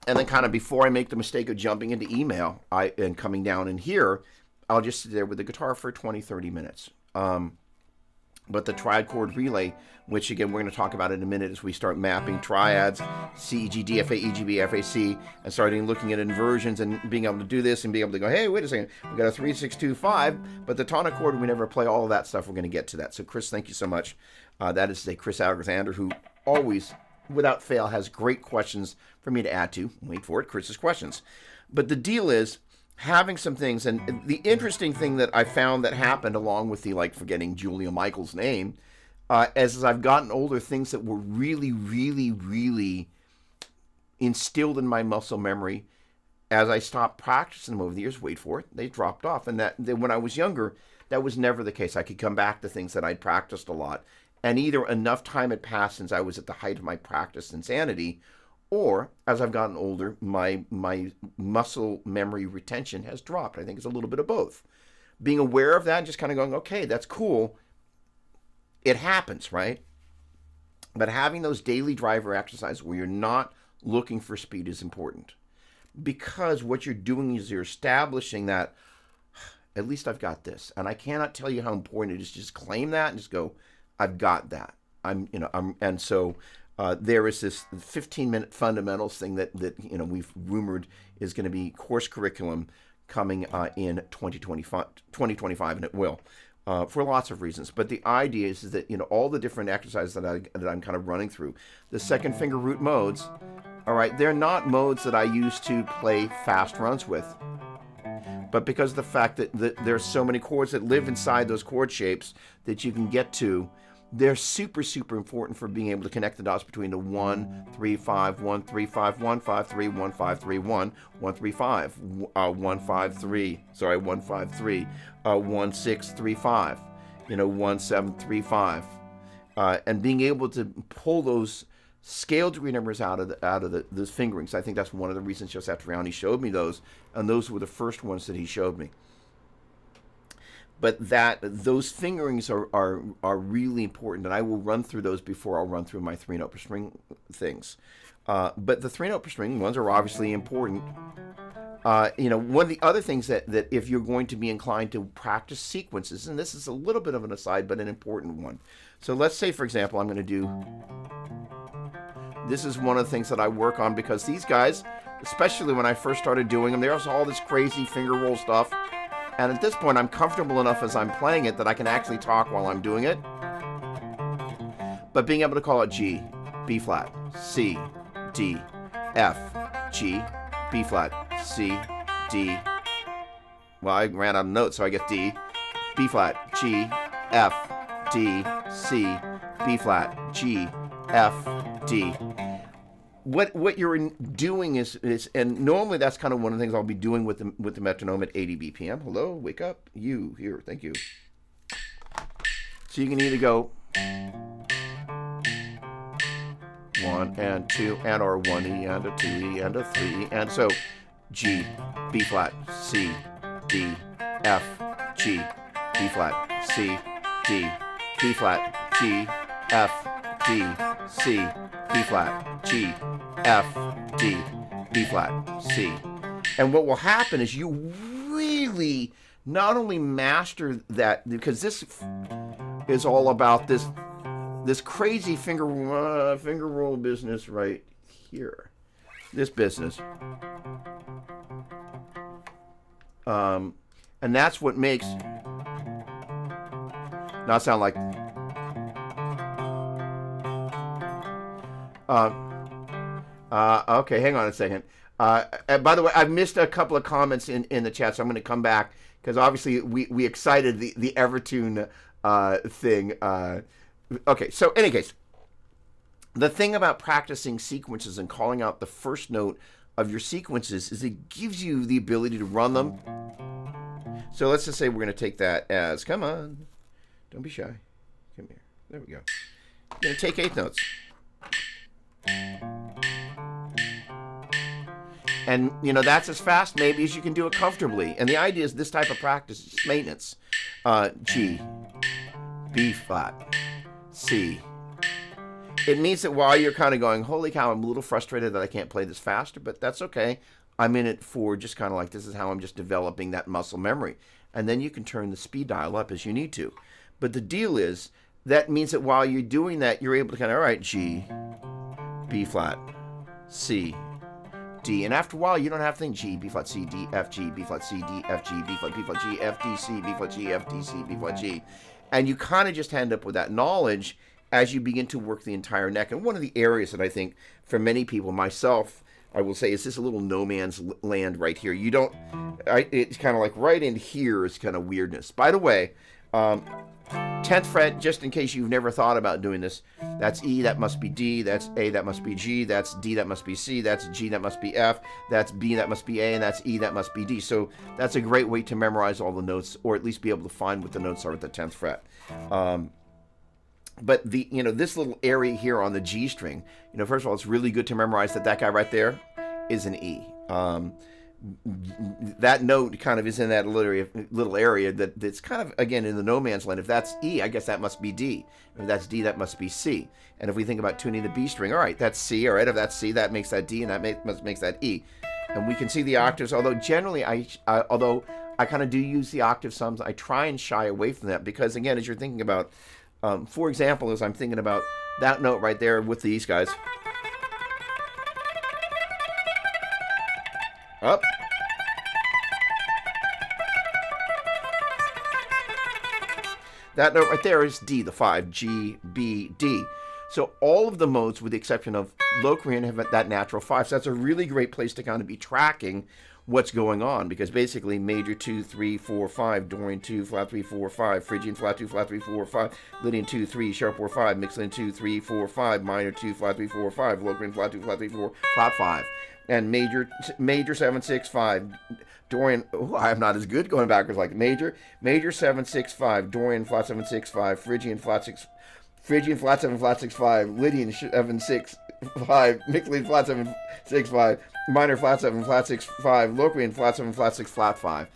And then kind of before I make the mistake of jumping into email and coming down in here, I'll just sit there with the guitar for 20, 30 minutes. But the triad chord relay, which again, we're going to talk about in a minute as we start mapping triads, C, G, D, F, A, E, G, B, F, A, C, and starting looking at inversions and being able to do this and being able to go, hey, wait a second, we got a 3, 6, 2, 5, but the tonic chord, we never play all of that stuff. We're going to get to that. So Chris, thank you so much. That is Chris Alexander, who always, without fail, has great questions for me to add to. Wait for it, Chris's questions. But the deal is having some things, and the interesting thing that I found that happened along with the, forgetting Julia Michaels' name, as I've gotten older, things that were really, really, really instilled in my muscle memory, as I stopped practicing them over the years, wait for it, they dropped off. And that when I was younger, that was never the case. I could come back to things that I'd practiced a lot, and either enough time had passed since I was at the height of my practice insanity, or as I've gotten older, my muscle memory retention has dropped. I think it's a little bit of both. Being aware of that and just kind of going, okay, that's cool. It happens, right? But having those daily driver exercises where you're not looking for speed is important. Because what you're doing is you're establishing that, at least I've got this. And I cannot tell you how important it is to just claim that and just go, I've got that. There is this 15-minute fundamentals thing that we've rumored is going to be course curriculum coming in 2025, and it will, for lots of reasons. But the idea is that all the different exercises that I'm kind of running through, the second finger root modes, all right, they're not modes that I use to play fast runs with, but because of the fact that there's so many chords that live inside those chord shapes that you can get to. they're super, super important for being able to connect the dots between the 1, 3, 5, 1, 3, 5, 1, 5, 3, 1, 5, 3, 1, 1, 3, 5, 1, 5, 3, sorry, 1, 5, 3, 1, 6, 3, 5, 1, 7, 3, 5. And being able to pull those scale degree numbers out of those fingerings. I think that's one of the reasons Joseph Triani showed me those, and those were the first ones that he showed me. But those fingerings are really important, and I will run through those before I'll run through my 3-note per string things. But the 3-note per string ones are obviously important. One of the other things that if you're going to be inclined to practice sequences, and this is a little bit of an aside, but an important one. So let's say, for example, I'm going to do, this is one of the things that I work on, because these guys, especially when I first started doing them, there's all this crazy finger roll stuff. And at this point, I'm comfortable enough as I'm playing it that I can actually talk while I'm doing it. But being able to call it G, B flat, C, D, F, G, B flat, C, D. Well, I ran out of notes, so I get D, B flat, G, F, D, C, B flat, G, F, D. What you're doing is, and normally that's kind of one of the things I'll be doing with the metronome at 80 BPM. Hello, wake up, you here, thank you. So you can either go 1 and 2 and or 1E and a 2E and a 3, and so G, B flat, C, D, F, G, B flat, C, D, B flat, G, F, D, C, B flat, G, F, D, B flat, C. And what will happen is you really not only master that, because this is all about this crazy finger roll business right here. This business. And that's what makes not sound like okay, hang on a second. By the way, I've missed a couple of comments in the chat, so I'm going to come back, because obviously we excited the Evertune thing. Okay, so in any case, the thing about practicing sequences and calling out the first note of your sequences is it gives you the ability to run them. So let's just say we're going to take that as, come on, don't be shy. Come here. There we go. We're going to take 8th notes. And, that's as fast maybe as you can do it comfortably. And the idea is this type of practice is maintenance. G, B flat, C. It means that while you're kind of going, holy cow, I'm a little frustrated that I can't play this faster, but that's okay. I'm in it for just kind of like, this is how I'm just developing that muscle memory. And then you can turn the speed dial up as you need to. But the deal is, that means that while you're doing that, you're able to kind of, all right, G, B flat, C, D, and after a while you don't have to think G, B flat, C, D, F, G, B flat, C, D, F, G, B flat, G, F, D, C, B flat, G, F, D, C, B flat, G, and you kind of just end up with that knowledge as you begin to work the entire neck. And one of the areas that I think for many people, myself, I will say, is this a little no man's land right here. You don't, it's kind of like right in here is kind of weirdness. By the way, 10th fret, just in case you've never thought about doing this, that's E, that must be D, that's A, that must be G, that's D, that must be C, that's G, that must be F, that's B, that must be A, and that's E, that must be D. So that's a great way to memorize all the notes, or at least be able to find what the notes are at the 10th fret. But the this little area here on the G string, first of all, it's really good to memorize that guy right there is an E. That note kind of is in that little area that's kind of, again, in the no man's land. If that's E, I guess that must be D. If that's D, that must be C. And if we think about tuning the B string, all right, that's C. All right, if that's C, that makes that D, and that makes that E. And we can see the octaves. Although generally, although I kind of do use the octave sums, I try and shy away from that, because again, as you're thinking about, for example, as I'm thinking about that note right there with these guys. Up. That note right there is D, the 5, G, B, D. So all of the modes, with the exception of Locrian, have that natural 5. So that's a really great place to kind of be tracking what's going on, because basically major 2, 3, 4, 5, Dorian 2, flat 3, 4, 5, Phrygian flat 2, flat 3, 4, 5, Lydian 2, 3, sharp 4, 5, mixed Lydian 2, 3, 4, 5, minor 2, flat 3, 4, 5, Locrian flat 2, flat 3, 4, flat 5, and major 7, 6, 5, Dorian. Oh, I'm not as good going backwards like major 7, 6, 5, Dorian flat 7, 6, 5, Phrygian flat 7, flat 6, 5, Lydian 7, 6, 5, mixed Lydian flat 7, 6, 5, minor flat 7, flat 6, 5, Locrian flat 7, flat 6, flat 5.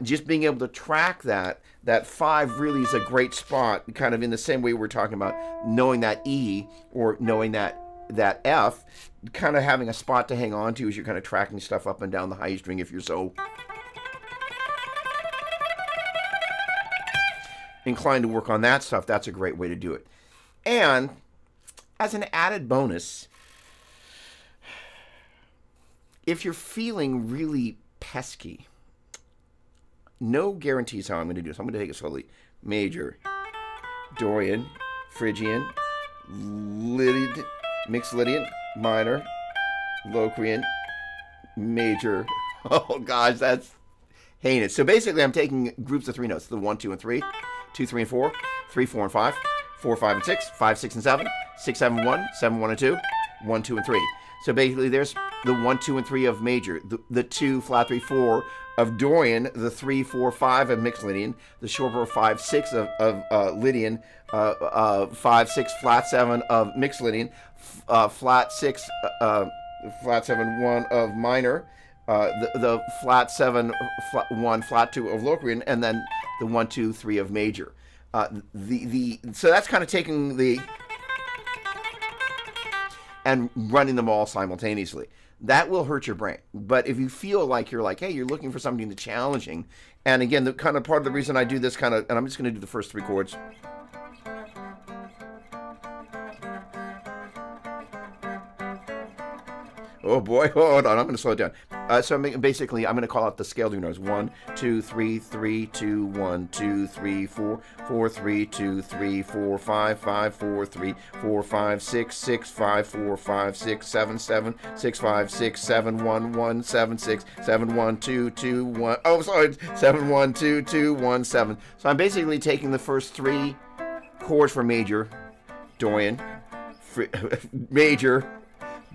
Just being able to track that 5 really is a great spot, kind of in the same way we're talking about knowing that E or knowing that F, kind of having a spot to hang on to as you're kind of tracking stuff up and down the high string if you're so inclined to work on that stuff. That's a great way to do it. And as an added bonus, if you're feeling really pesky, no guarantees how I'm going to do this. I'm going to take it slowly. Major, Dorian, Phrygian, Lydian, mixed Lydian, minor, Locrian, major. Oh gosh, that's heinous. So basically I'm taking groups of 3 notes, the 1, 2, and 3, 2, 3, and 4, 3, 4, and 5, 4, 5, and 6, 5, 6, and 7, 6, 7, 1, 7, 1, and 2, 1, 2, and 3. So basically there's the 1, 2, and 3 of major, the 2, flat 3, 4 of Dorian, the 3, 4, 5 of mixed Lydian, the short 5, 6 of Lydian, 5, 6, flat 7 of mixed Lydian, flat 6, flat 7, 1 of minor, the flat 7, 1, flat 2 of Locrian, and then the 1, 2, 3 of major. So that's kind of taking the and running them all simultaneously. That will hurt your brain. But if you feel like you're like, hey, you're looking for something that's challenging, and again, the kind of part of the reason I do this kind of, and I'm just going to do the first 3 chords. Oh boy, hold on, I'm going to slow it down. So basically, I'm going to call out the scale notes. 1, 2, 3, 3, 2, 1, 2, 3, 4, 4, 3, 2, 3, 4, 5, 5, 4, 3, 4, 5, 6, 6, 5, 4, 5, 6, 7, 7, 6, 5, 6, 7, 1, 1, 7, 6, 7, 1, 2, 2, 1. Oh, sorry, 7, 1, 2, 2, 1, 7. So I'm basically taking the first 3 chords for major, Dorian, major,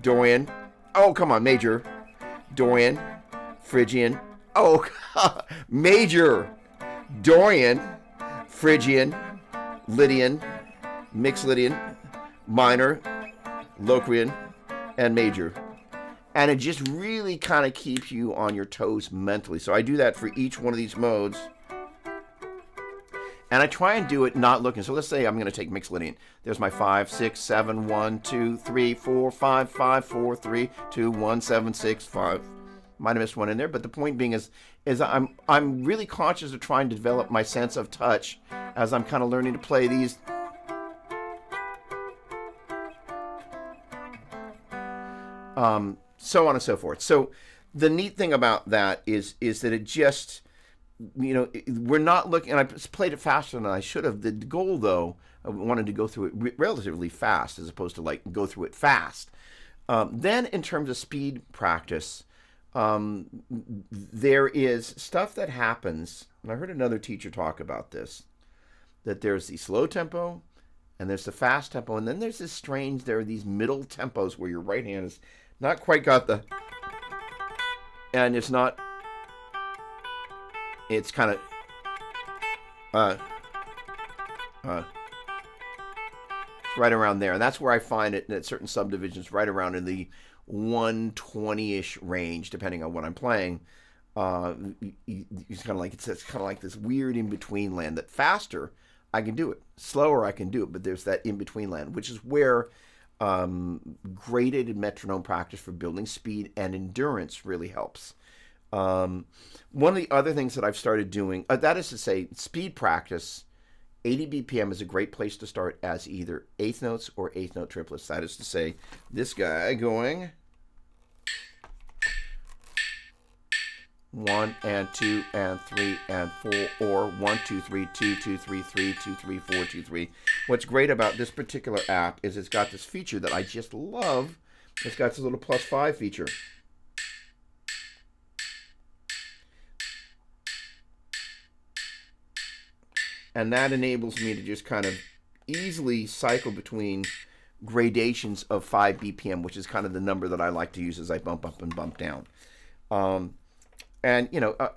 Dorian. Oh, come on, major, Dorian, Phrygian. Oh, major, Dorian, Phrygian, Lydian, mixed Lydian, minor, Locrian, and major. And it just really kind of keeps you on your toes mentally. So I do that for each one of these modes. And I try and do it not looking. So let's say I'm going to take mixed Lydian. There's my 5, 6, 7, 1, 2, 3, 4, 5, 5, 4, 3, 2, 1, 7, 6, 5. Might have missed one in there, but the point being is I'm really conscious of trying to develop my sense of touch as I'm kind of learning to play these. So on and so forth. So the neat thing about that is that it just, you know, we're not looking, and I played it faster than I should have. The goal, though, I wanted to go through it relatively fast as opposed to like go through it fast. Then in terms of speed practice, there is stuff that happens, and I heard another teacher talk about this, that there's the slow tempo, and there's the fast tempo, and then there's this strange, there are these middle tempos where your right hand is not quite got the, and it's not, it's kind of it's right around there, and that's where I find it at certain subdivisions, right around in the 120-ish range, depending on what I'm playing. It's kind of like it's kind of like this weird in between land. That faster I can do it, slower I can do it, but there's that in between land, which is where graded metronome practice for building speed and endurance really helps. One of the other things that I've started doing, that is to say, speed practice, 80 BPM is a great place to start as either eighth notes or eighth note triplets. That is to say, this guy going 1 and 2 and 3 and 4, or 1 2 3 2 2 3 3 2 3 4 2 3. What's great about this particular app is it's got this feature that I just love. It's got this little +5 feature. And that enables me to just kind of easily cycle between gradations of 5 BPM, which is kind of the number that I like to use as I bump up and bump down. And,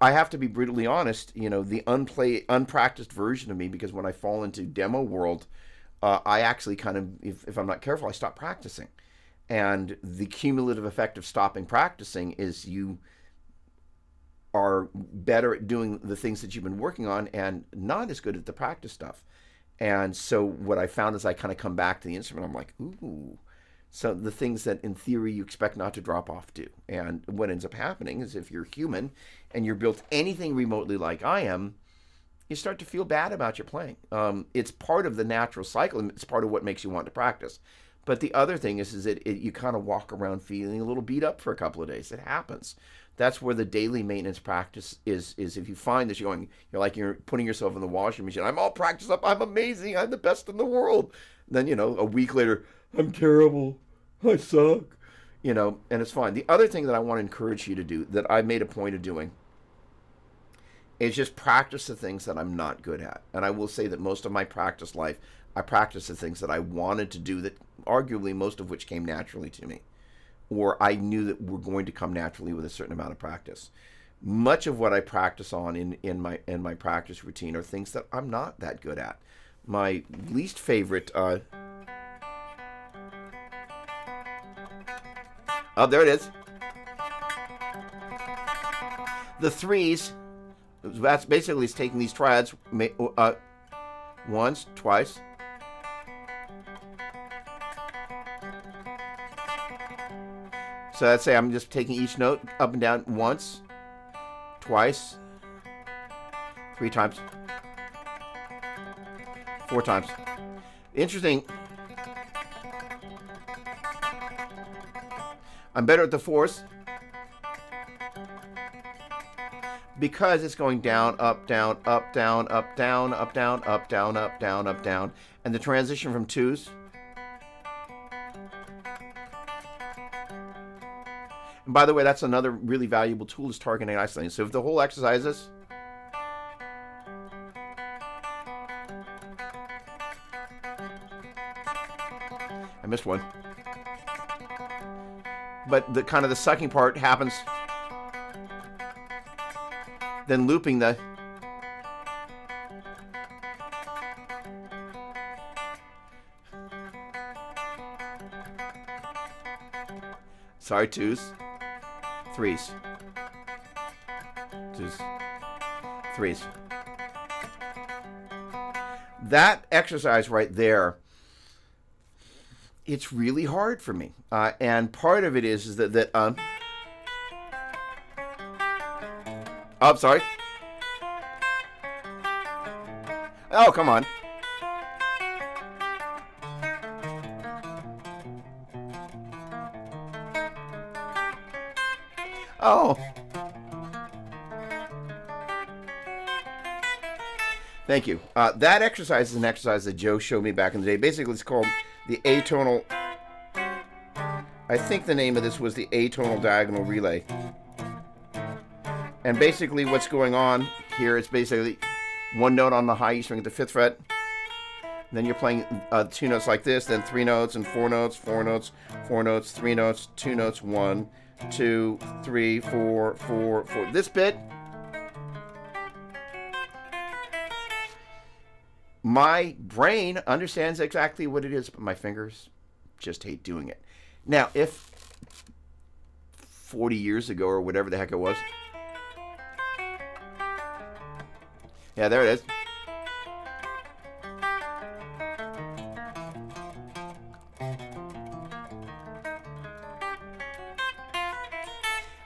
I have to be brutally honest, the unpracticed version of me, because when I fall into demo world, I actually kind of, if I'm not careful, I stop practicing. And the cumulative effect of stopping practicing is you are better at doing the things that you've been working on and not as good at the practice stuff. And so what I found is I kind of come back to the instrument. I'm like, ooh. So the things that in theory you expect not to drop off do. And what ends up happening is if you're human and you're built anything remotely like I am, you start to feel bad about your playing. It's part of the natural cycle, and it's part of what makes you want to practice. But the other thing is that you kind of walk around feeling a little beat up for a couple of days. It happens. That's where the daily maintenance practice is if you find this, you're putting yourself in the washing machine. I'm all practiced up. I'm amazing. I'm the best in the world. Then, a week later, I'm terrible. I suck. And it's fine. The other thing that I want to encourage you to do, that I made a point of doing, is just practice the things that I'm not good at. And I will say that most of my practice life, I practiced the things that I wanted to do, that arguably most of which came naturally to me, or I knew that were going to come naturally with a certain amount of practice. Much of what I practice on in my practice routine are things that I'm not that good at. My least favorite. Oh, there it is. The threes. That's basically it's taking these triads once, twice. So let's say I'm just taking each note up and down once, twice, 3 times, 4 times. Interesting. I'm better at the 4s because it's going down, up, down, up, down, up, down, up, down, up, down, up, down, up, down. And the transition from 2s. And by the way, that's another really valuable tool, is targeting and isolating. So if the whole exercise is, I missed one. But the kind of the sucking part happens, then looping the, sorry, 2s, 3s, 2s, 3s. That exercise right there, it's really hard for me, and part of it is that oh, I'm sorry. Oh, come on. Oh. Thank you. That exercise is an exercise that Joe showed me back in the day. Basically, it's called the atonal. I think the name of this was the atonal diagonal relay. And basically what's going on here is basically one note on the high E string at the 5th fret. Then you're playing 2 notes like this, then 3 notes and 4 notes, 4 notes, 4 notes, 3 notes, 2 notes, 1, 2, 3, 4, 4, 4. This bit, my brain understands exactly what it is, but my fingers just hate doing it. Now, if 40 years ago or whatever the heck it was, yeah, there it is.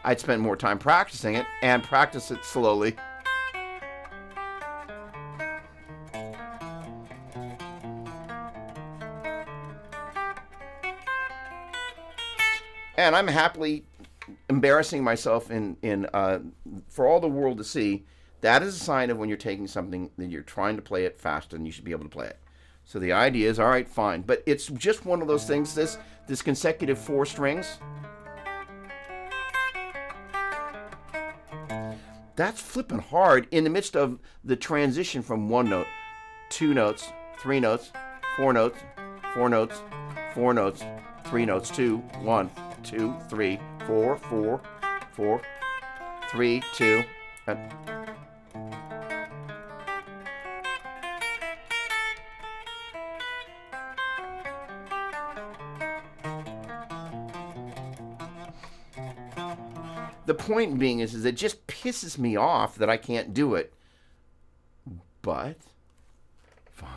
I'd spend more time practicing it and practice it slowly. And I'm happily embarrassing myself in for all the world to see, that is a sign of when you're taking something that you're trying to play it faster than you should be able to play it. So the idea is, all right, fine, but it's just one of those things. This consecutive 4 strings, that's flipping hard in the midst of the transition from 1 note, 2 notes, 3 notes, 4 notes, 4 notes, 4 notes, 3 notes, 2, 1, 2, 3, 4, 4, 4, 3, 2, and the point being is it just pisses me off that I can't do it. But fine.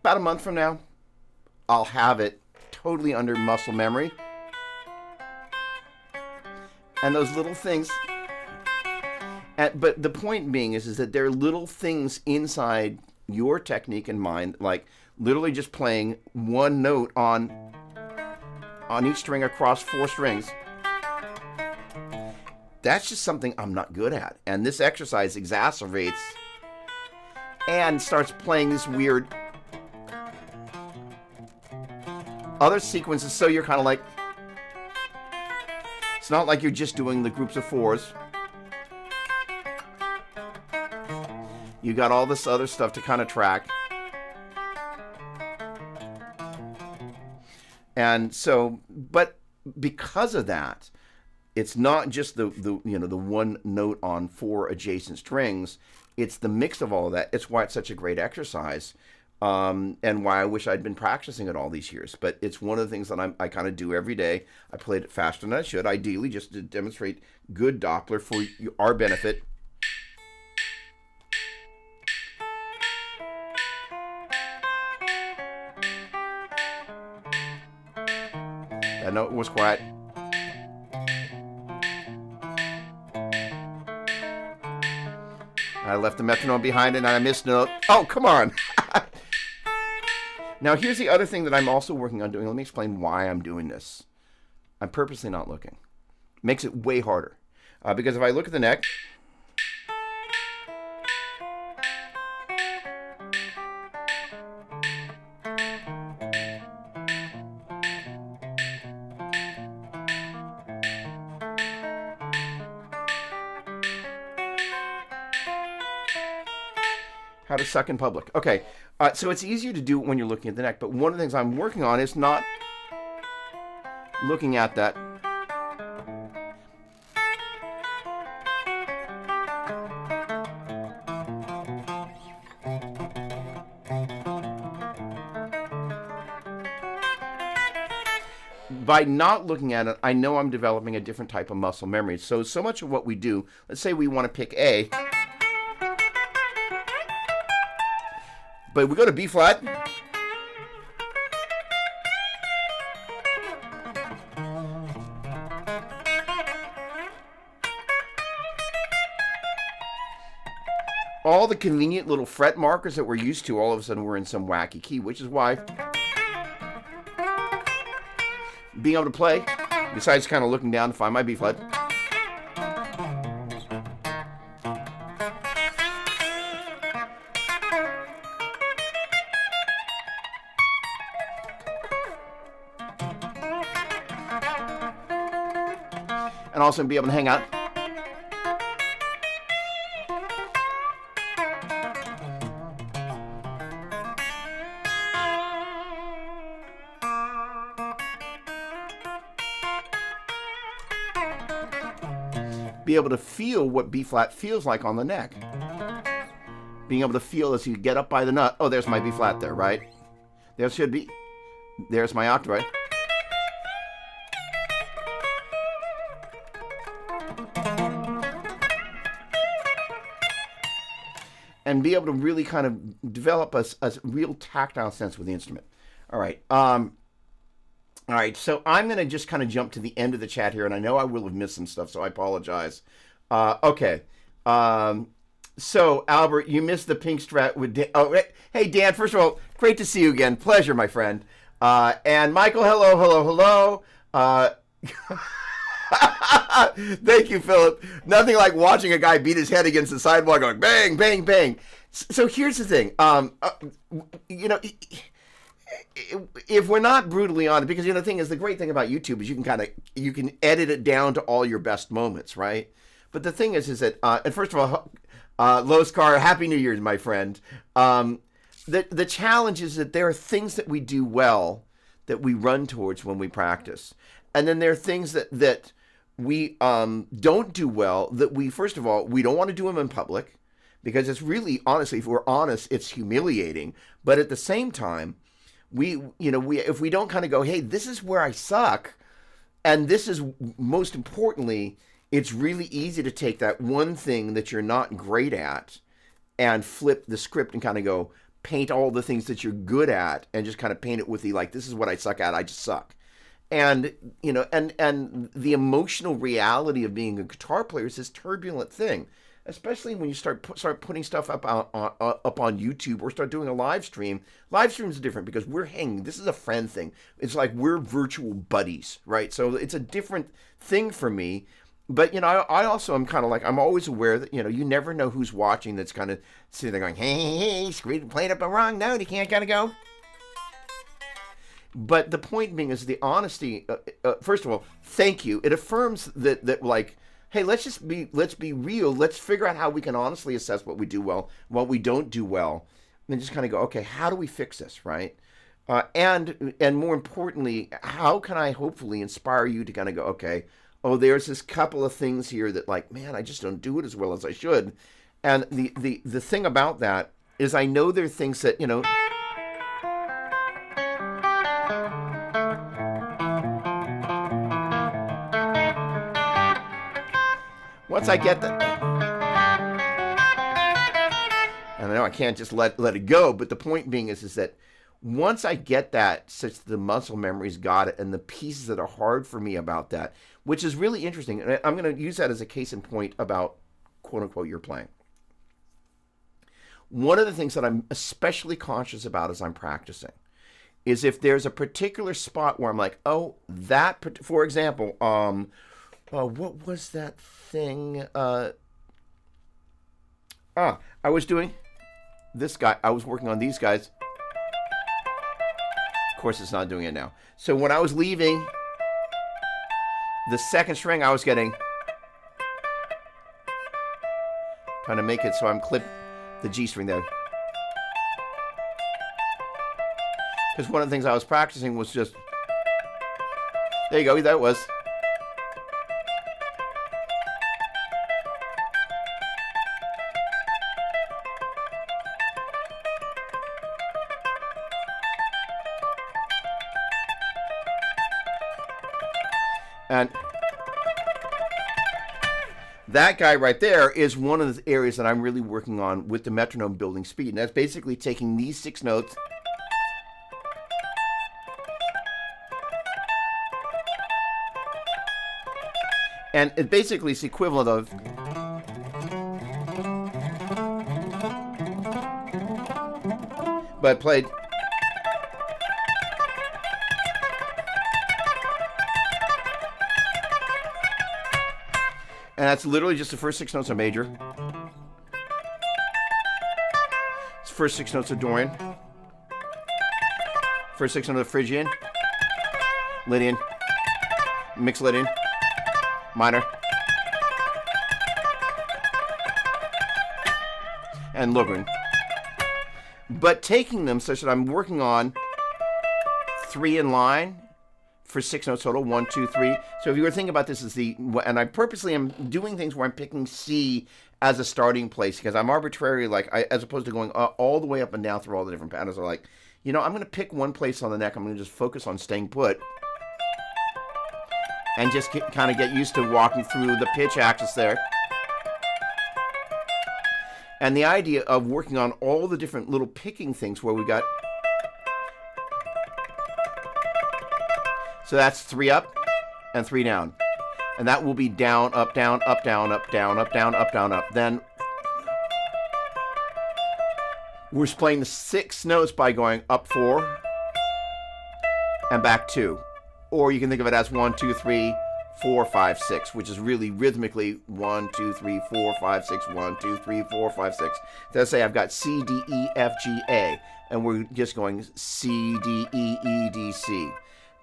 About a month from now, I'll have it totally under muscle memory. And those little things. But the point being is that there are little things inside your technique and mine, like literally just playing 1 note on each string across 4 strings. That's just something I'm not good at. And this exercise exacerbates and starts playing this weird other sequences, so you're kind of like, it's not like you're just doing the groups of 4s. You got all this other stuff to kind of track. And so, but because of that, it's not just the 1 note on 4 adjacent strings. It's the mix of all of that. It's why it's such a great exercise. And why I wish I'd been practicing it all these years. But it's one of the things that I kind of do every day. I played it faster than I should, ideally, just to demonstrate good Doppler for our benefit. That note was quiet. I left the metronome behind and I missed a note. Oh, come on. Now, here's the other thing that I'm also working on doing. Let me explain why I'm doing this. I'm purposely not looking. Makes it way harder. Because if I look at the neck, how to suck in public. Okay, so it's easier to do when you're looking at the neck, but one of the things I'm working on is not looking at that. By not looking at it, I know I'm developing a different type of muscle memory. So much of what we do, let's say we want to pick A, but we go to B flat. All the convenient little fret markers that we're used to, all of a sudden we're in some wacky key, which is why being able to play, besides kind of looking down to find my B flat, and also be able to hang out. Be able to feel what B flat feels like on the neck. Being able to feel as you get up by the nut. Oh, there's my B flat there, right? There should be. There's my octave, right? and be able to really kind of develop a real tactile sense with the instrument. All right. All right, so I'm going to just kind of jump to the end of the chat here, and I know I will have missed some stuff, so I apologize. Okay. So, Albert, you missed the pink strat with Dan. Oh, hey, Dan, first of all, great to see you again. Pleasure, my friend. And Michael, hello. Thank you, Philip. Nothing like watching a guy beat his head against the sidewalk going bang, bang, bang. So here's the thing. You know, if we're not brutally honest, because the thing is, the great thing about YouTube is you can edit it down to all your best moments, right? But the thing is that, and first of all, Lois Carr, Happy New Year, my friend. The challenge is that there are things that we do well that we run towards when we practice. And then there are things that we don't do well that we, first of all, we don't want to do them in public because it's really, honestly, if we're honest, it's humiliating. But at the same time, we if we don't kind of go, hey, this is where I suck, and this is, most importantly, it's really easy to take that one thing that you're not great at and flip the script and kind of go paint all the things that you're good at and just kind of paint it with the, like, this is what I suck at, I just suck. And, and the emotional reality of being a guitar player is this turbulent thing, especially when you start putting stuff up on YouTube or start doing a live stream. Live streams are different because we're hanging. This is a friend thing. It's like we're virtual buddies, right? So it's a different thing for me. But, I also am kind of like, I'm always aware that, you never know who's watching that's kind of sitting there going, hey, played up a wrong note. You can't gotta go. But the point being is the honesty. First of all, thank you. It affirms that like, hey, let's be real. Let's figure out how we can honestly assess what we do well, what we don't do well, and just kind of go, okay, how do we fix this, right? And more importantly, how can I hopefully inspire you to kind of go, okay, oh, there's this couple of things here that, like, man, I just don't do it as well as I should. And the thing about that is I know there are things that, once I get that, and I know I can't just let it go, but the point being is that once I get that, such the muscle memory's got it, and the pieces that are hard for me about that, which is really interesting, and I'm going to use that as a case in point about, quote unquote, your playing. One of the things that I'm especially conscious about as I'm practicing is if there's a particular spot where I'm like, oh, that, for example, what was that thing? I was doing this guy. I was working on these guys. Of course, it's not doing it now. So when I was leaving the second string, I was getting, trying to make it so I'm clipped the G string there. Because one of the things I was practicing was just, there you go, that was. And that guy right there is one of the areas that I'm really working on with the metronome, building speed. And that's basically taking these 6 notes and it basically is the equivalent of but played. And that's literally just the first 6 notes of major. It's first 6 notes of Dorian. First 6 notes of Phrygian. Lydian. Mixed Lydian. Minor. And Logren. But taking them such that I'm working on 3 in line for 6 notes total, 1, 2, 3. So if you were thinking about this as and I purposely am doing things where I'm picking C as a starting place because I'm arbitrary, like, as opposed to going all the way up and down through all the different patterns. I'm like, I'm going to pick one place on the neck. I'm going to just focus on staying put and just kind of get used to walking through the pitch axis there. And the idea of working on all the different little picking things where we got, so that's 3 up and 3 down. And that will be down, up, down, up, down, up, down, up, down, up, down, up. Then we're playing the 6 notes by going up 4 and back 2. Or you can think of it as 1, 2, 3, 4, 5, 6, which is really rhythmically 1, 2, 3, 4, 5, 6, 1, 2, 3, 4, 5, 6. Let's say I've got C, D, E, F, G, A. And we're just going C, D, E, E, D, C.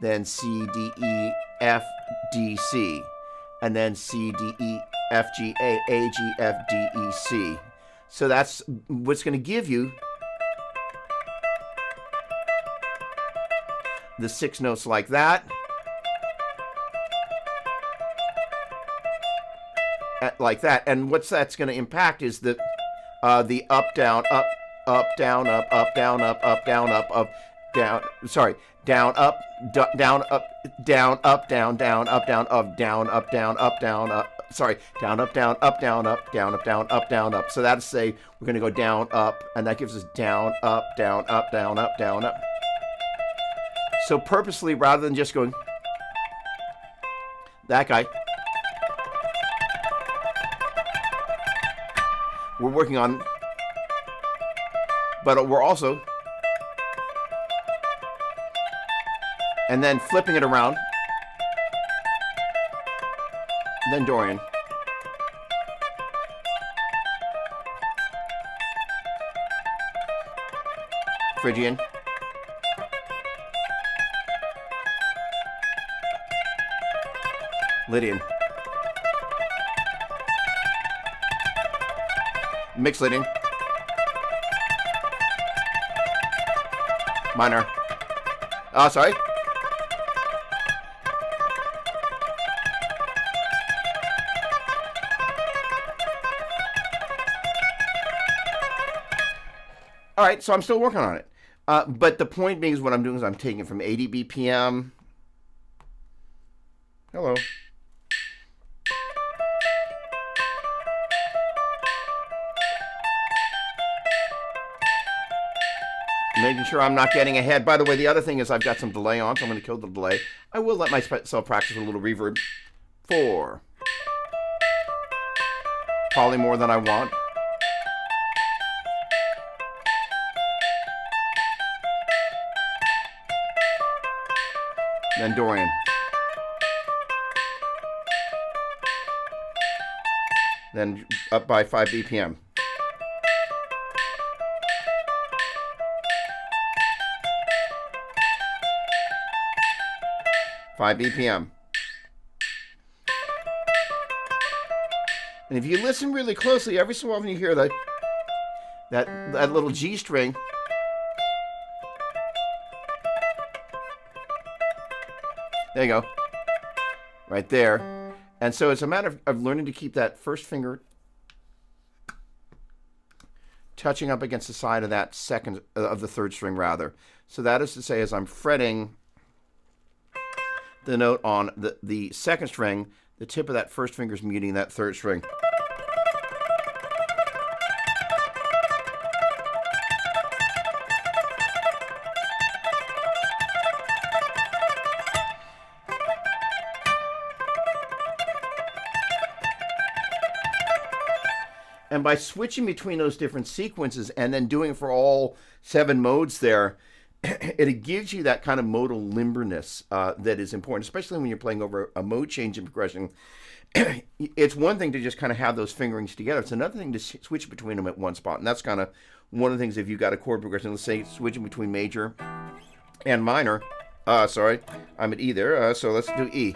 Then C, D, E, F, D, C. And then C, D, E, F, G, A, G, F, D, E, C. So that's what's going to give you the 6 notes like that. Like that. And what's that's going to impact is the up, down, up, down, up, down, up, down, up, down, sorry, down, up, down, up, down, up, down, down, up, down, up, down, up, down, up, down, up, sorry, down, up, down, up, down, up, down, up, down, up, down, up. So that's say we're going to go down, up, and that gives us down, up, down, up, down, up, down, up. So purposely, rather than just going that guy, we're working on, but we're also, and then flipping it around, then Dorian. Phrygian. Lydian. Mixed Lydian. Minor. Oh, sorry. All right, so I'm still working on it. But the point being is what I'm doing is I'm taking it from 80 BPM. Hello. Making sure I'm not getting ahead. By the way, the other thing is I've got some delay on, so I'm going to kill the delay. I will let myself practice with a little reverb. 4. Probably more than I want. Then Dorian. Then up by 5 BPM. BPM. And if you listen really closely, every so often you hear that little G string. There you go. Right there. And so it's a matter of learning to keep that first finger touching up against the side of that second, of the third string rather. So that is to say, as I'm fretting the note on the second string, the tip of that first finger is muting that third string. And by switching between those different sequences and then doing it for all 7 modes there, it gives you that kind of modal limberness that is important, especially when you're playing over a mode change in progression. It's one thing to just kind of have those fingerings together. It's another thing to switch between them at one spot. And that's kind of one of the things if you've got a chord progression, let's say switching between major and minor. Sorry, I'm at E there, so let's do E.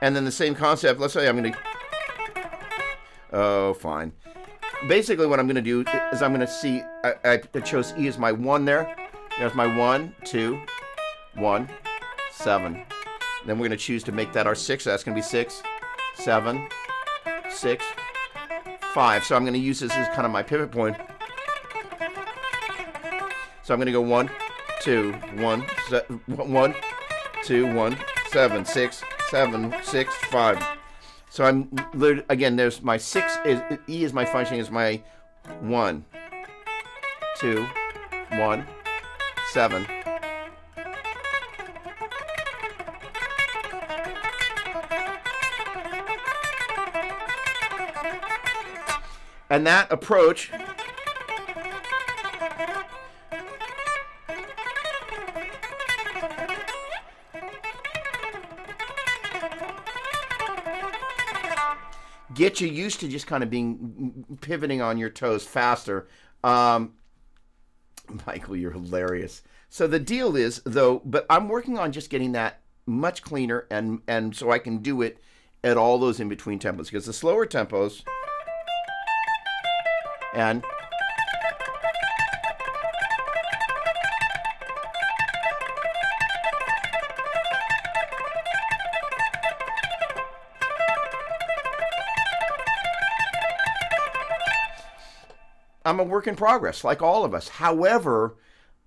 And then the same concept, let's say I'm going to... Oh, fine. Basically what I'm going to do is I'm going to see, I chose E as my 1 there. There's my 1, 2, 1, 7. Then we're going to choose to make that our 6. So that's going to be 6, 7, 6, 5. So I'm going to use this as kind of my pivot point. So I'm going to go 1, 2, 1, 1, 2, 1, 7, 6, 7, 6, 5. So again, there's my 6 is E is my functioning is my 1, 2, 1, 7. And that approach get you used to just kind of pivoting on your toes faster. Michael, you're hilarious. So the deal is, though, but I'm working on just getting that much cleaner, and so I can do it at all those in between tempos, because the slower tempos and I'm a work in progress, like all of us. However,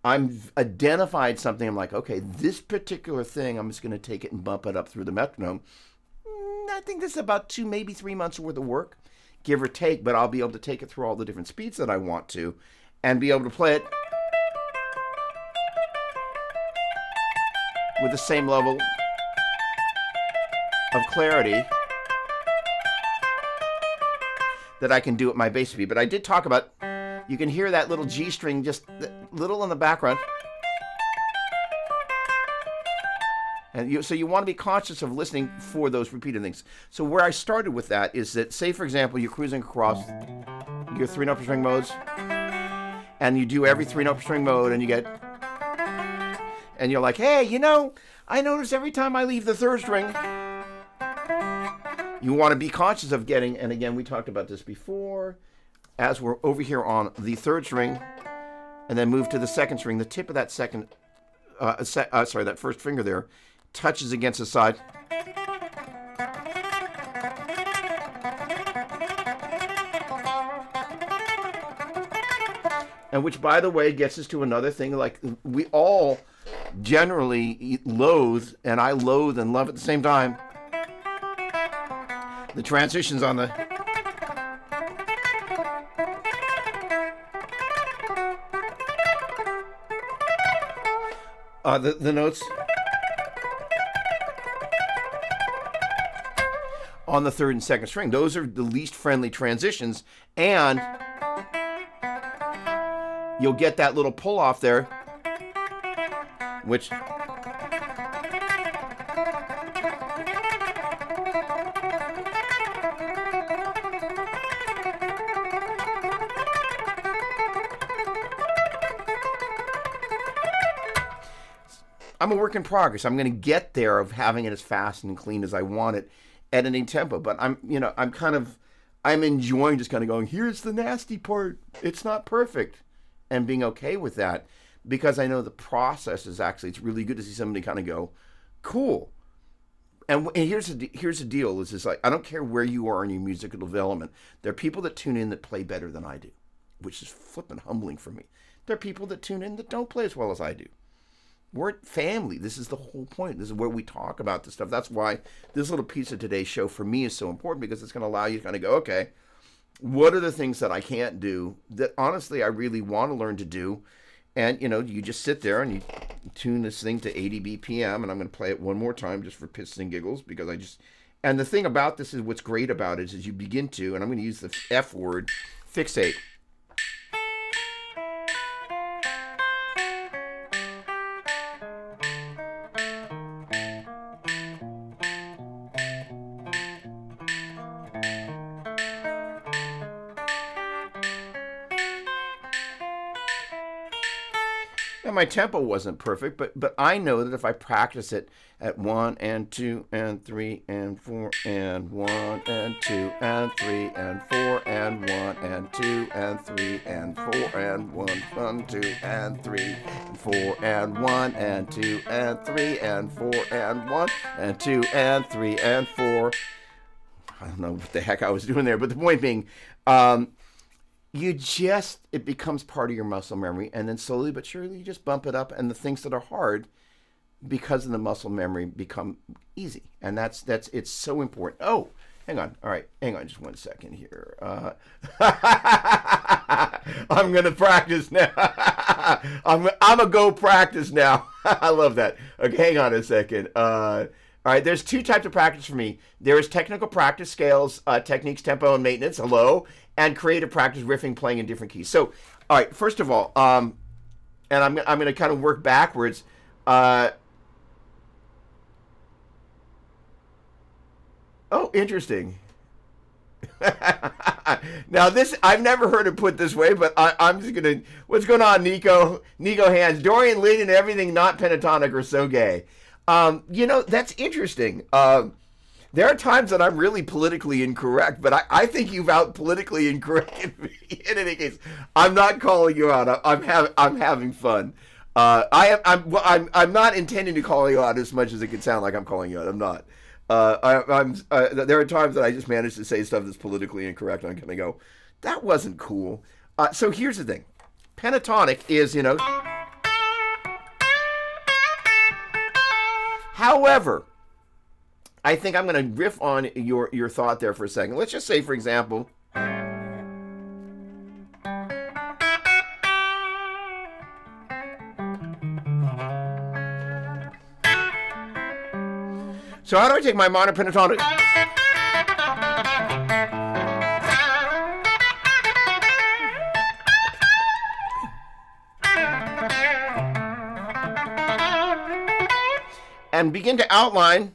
I've identified something. I'm like, okay, this particular thing, I'm just going to take it and bump it up through the metronome. I think this is about 2, maybe 3 months worth of work, give or take, but I'll be able to take it through all the different speeds that I want to and be able to play it with the same level of clarity that I can do at my bass speed. But I did talk about, you can hear that little G string just little in the background. And so you want to be conscious of listening for those repeated things. So where I started with that is that, say, for example, you're cruising across your 3-note per string modes, and you do every 3-note per string mode, and you're like, hey, I notice every time I leave the 3rd string, you want to be conscious of getting, and again, we talked about this before, as we're over here on the 3rd string, and then move to the 2nd string, the tip of that that 1st finger there touches against the side. And which, by the way, gets us to another thing. Like, we all generally loathe, and I loathe and love at the same time, the transitions on the notes on the 3rd and 2nd string. Those are the least friendly transitions, and you'll get that little pull off there, which I'm a work in progress. I'm going to get there of having it as fast and clean as I want it at any tempo. But I'm enjoying just kind of going, here's the nasty part. It's not perfect. And being okay with that, because I know the process is it's really good to see somebody kind of go, cool. And here's the deal. Is like, I don't care where you are in your musical development. There are people that tune in that play better than I do, which is flipping humbling for me. There are people that tune in that don't play as well as I do. We're family. This is the whole point. This is where we talk about this stuff. That's why this little piece of today's show for me is so important, because it's going to allow you to kind of go, okay, what are the things that I can't do that honestly I really want to learn to do? And, you just sit there and you tune this thing to 80 BPM, and I'm going to play it one more time just for pits and giggles, because and the thing about this is, what's great about it is you begin to, and I'm going to use the F word, fixate. And my tempo wasn't perfect, but I know that if I practice it at 1 and 2 and 3 and 4 and 1 and 2 and 3 and 4 and 1 and 2 and 3 and 4 and 1 and 2 and 3 and 4 and 1 and 2 and 3 and 4 and 1 and 2 and 3 and 4. I don't know what the heck I was doing there, but the point being, it becomes part of your muscle memory, and then slowly but surely you just bump it up, and the things that are hard, because of the muscle memory become easy, and that's it's so important. Oh, hang on. All right, hang on just 1 second here. I'm gonna practice now. I'm gonna go practice now. I love that. Okay, hang on a second. All right, there's two types of practice for me. There is technical practice, scales, techniques, tempo, and maintenance. Hello, and creative practice, riffing, playing in different keys. So, all right, first of all, and I'm gonna kind of work backwards. Oh, interesting. Now this, I've never heard it put this way, but I'm just gonna. What's going on, Nico? Nico Hands, Dorian Lynn, and everything not pentatonic are so gay. That's interesting. There are times that I'm really politically incorrect, but I think you've out politically incorrected me. In any case, I'm not calling you out. I'm having fun. I'm not intending to call you out as much as it could sound like I'm calling you out. I'm not. There are times that I just manage to say stuff that's politically incorrect, and I'm gonna go, that wasn't cool. So here's the thing, pentatonic is, However, I think I'm gonna riff on your thought there for a second. Let's just say, for example. So how do I take my minor pentatonic? And begin to outline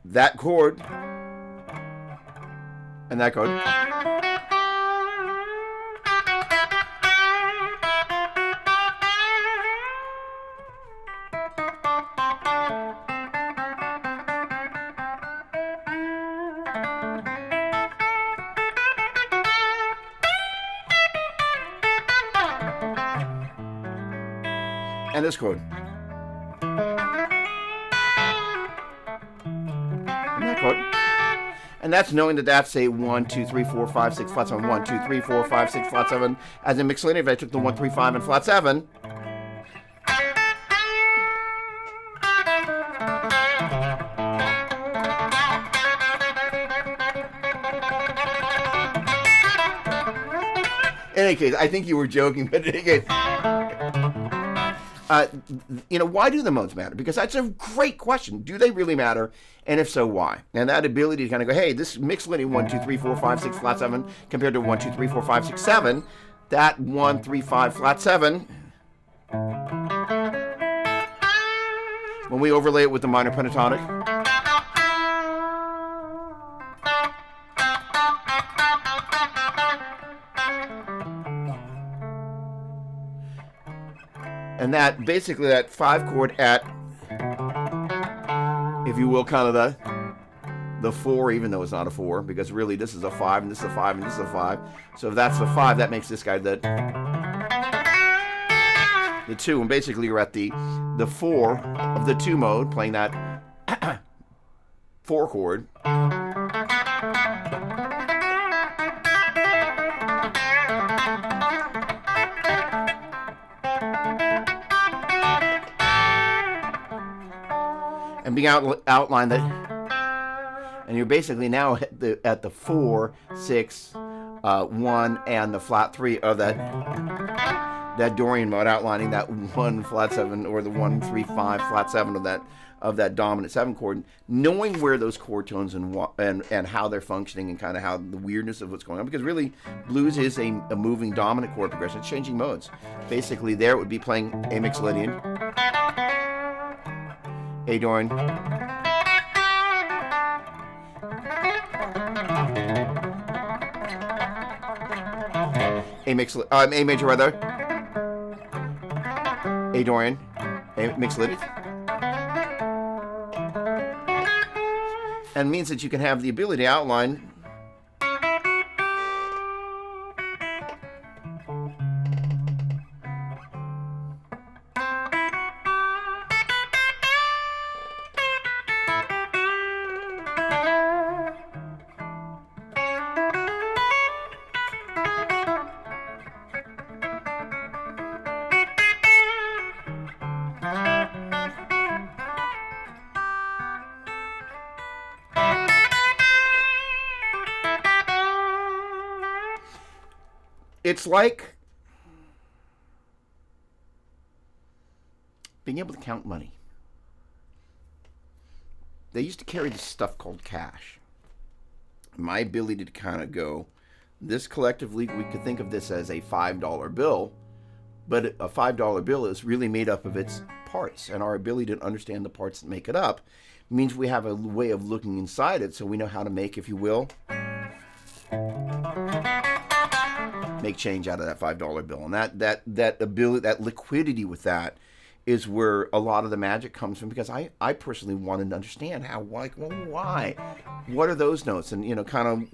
that chord and that chord. And this chord. And that's knowing that that's a 1, 2, 3, 4, 5, 6, flat 7, 1, 2, 3, 4, 5, 6, flat 7. As in mixed linear, if I took the 1, 3, 5 and flat 7. In any case, I think you were joking, but in any case. Why do the modes matter? Because that's a great question. Do they really matter? And if so, why? And that ability to kind of go, hey, this mixed linear 1, 2, 3, 4, 5, 6, flat 7 compared to 1, 2, 3, 4, 5, 6, 7, that 1, 3, 5, flat 7, when we overlay it with the minor pentatonic, and that basically that 5 chord at, if you will, kind of the 4, even though it's not a 4, because really this is a 5 and this is a 5 and this is a 5. So if that's the 5, that makes this guy the 2, and basically you're at the 4 of the 2 mode, playing that 4 chord. And being outlined that, and you're basically now at the 4, 6, 1, and the flat 3 of that Dorian mode, outlining that 1 flat 7 or the 1, 3, 5 flat 7 of that dominant 7 chord, knowing where those chord tones and how they're functioning and kind of how the weirdness of what's going on, because really blues is a moving dominant chord progression. It's changing modes. Basically, there it would be playing a Mixolydian, A Dorian, A major rather, A Dorian, A Mixolydian, and means that you can have the ability to outline It's like being able to count money. They used to carry this stuff called cash. My ability to kind of go, this collectively, we could think of this as a $5 bill, but a $5 bill is really made up of its parts, and our ability to understand the parts that make it up means we have a way of looking inside it, so we know how to make, if you will, make change out of that $5 bill. And that ability, that liquidity with that is where a lot of the magic comes from, because I personally wanted to understand how, like, well, why? What are those notes? And, kind of,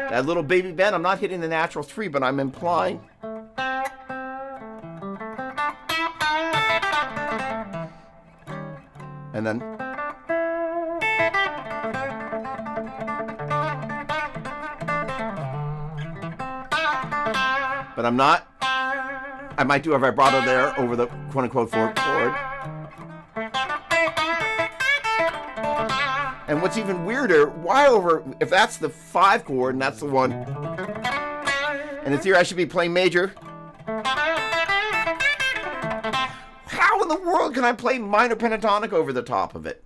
that little baby bend, I'm not hitting the natural 3, but I'm implying. And then. But I'm not. I might do a vibrato there over the quote-unquote 4th chord. And what's even weirder, why over, if that's the 5 chord and that's the one, and in theory I should be playing major, how in the world can I play minor pentatonic over the top of it?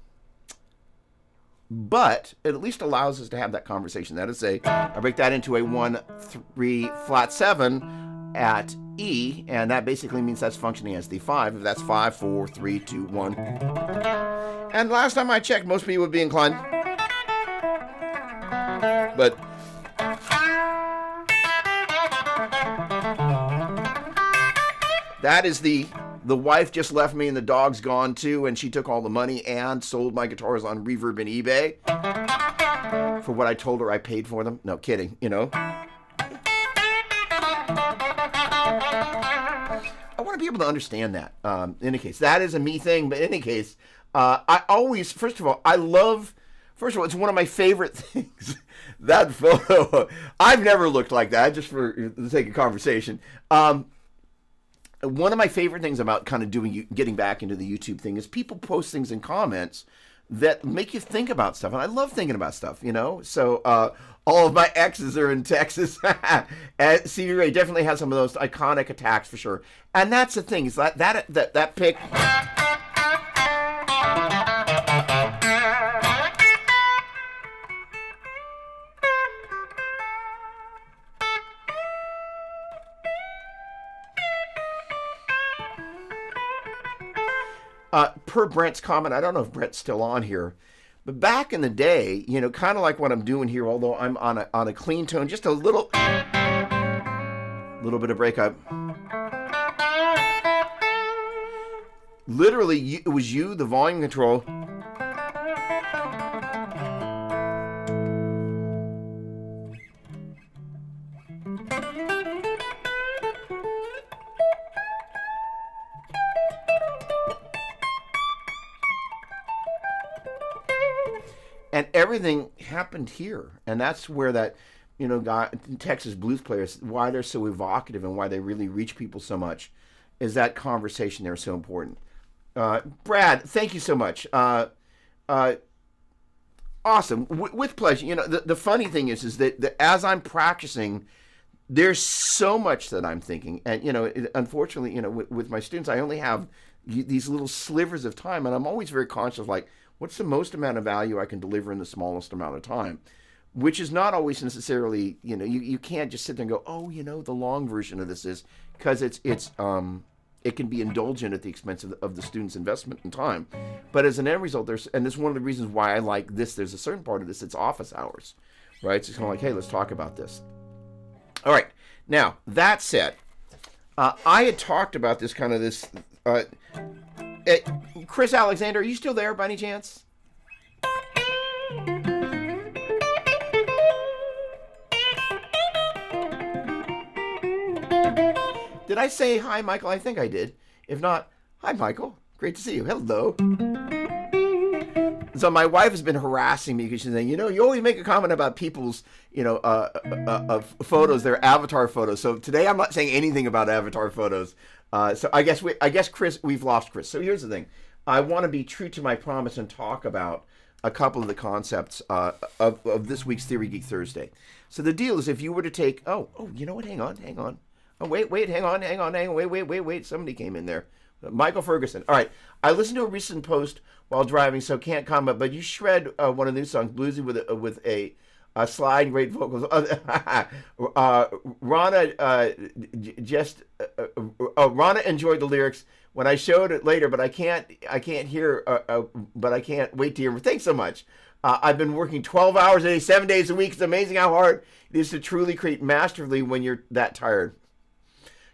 But it at least allows us to have that conversation. That is, say, I break that into a 1-3 flat 7 at E, and that basically means that's functioning as the 5. If that's 5, 4, 3, 2, 1. And last time I checked, most people would be inclined. But that is the wife just left me and the dog's gone too, and she took all the money and sold my guitars on Reverb and eBay for what I told her I paid for them. No kidding, I want to be able to understand that. In any case, that is a me thing. But in any case, I always, first of all, it's one of my favorite things. That photo, I've never looked like that, just for the sake of conversation. One of my favorite things about kind of getting back into the YouTube thing is people post things in comments that make you think about stuff. And I love thinking about stuff, So all of my exes are in Texas. And Stevie Ray definitely has some of those iconic attacks for sure. And that's the thing, is that pick. Per Brent's comment, I don't know if Brent's still on here, but back in the day, kind of like what I'm doing here, although I'm on a clean tone, just a little bit of breakup. Literally, it was you, the volume control. And everything happened here. And that's where that, Texas blues players, why they're so evocative and why they really reach people so much, is that conversation there so important. Brad, thank you so much. Awesome. With pleasure. The funny thing is that as I'm practicing, there's so much that I'm thinking. And, unfortunately, with my students, I only have these little slivers of time. And I'm always very conscious of, like, what's the most amount of value I can deliver in the smallest amount of time, which is not always necessarily, you can't just sit there and go, oh, the long version of this is, because it can be indulgent at the expense of the student's investment in time. But as an end result, this is one of the reasons why I like this. There's a certain part of this, it's office hours, right? So it's kind of like, hey, let's talk about this. All right. Now, that said, I had talked about this Chris Alexander, are you still there by any chance? Did I say hi, Michael? I think I did. If not, hi, Michael. Great to see you. Hello. So my wife has been harassing me because she's saying, you always make a comment about people's, photos, their avatar photos. So today I'm not saying anything about avatar photos. So I guess Chris, we've lost Chris. So here's the thing. I want to be true to my promise and talk about a couple of the concepts of this week's Theory Geek Thursday. So the deal is, if you were to take, you know what? Hang on. Oh, wait, hang on. Wait. Somebody came in there. Michael Ferguson. All right. I listened to a recent post while driving, so can't comment, but you shred one of the new songs, bluesy with a slide, great vocals. Rana enjoyed the lyrics when I showed it later, but I can't hear, but I can't wait to hear. Thanks so much. I've been working 12 hours a day, 7 days a week. It's amazing how hard it is to truly create masterfully when you're that tired.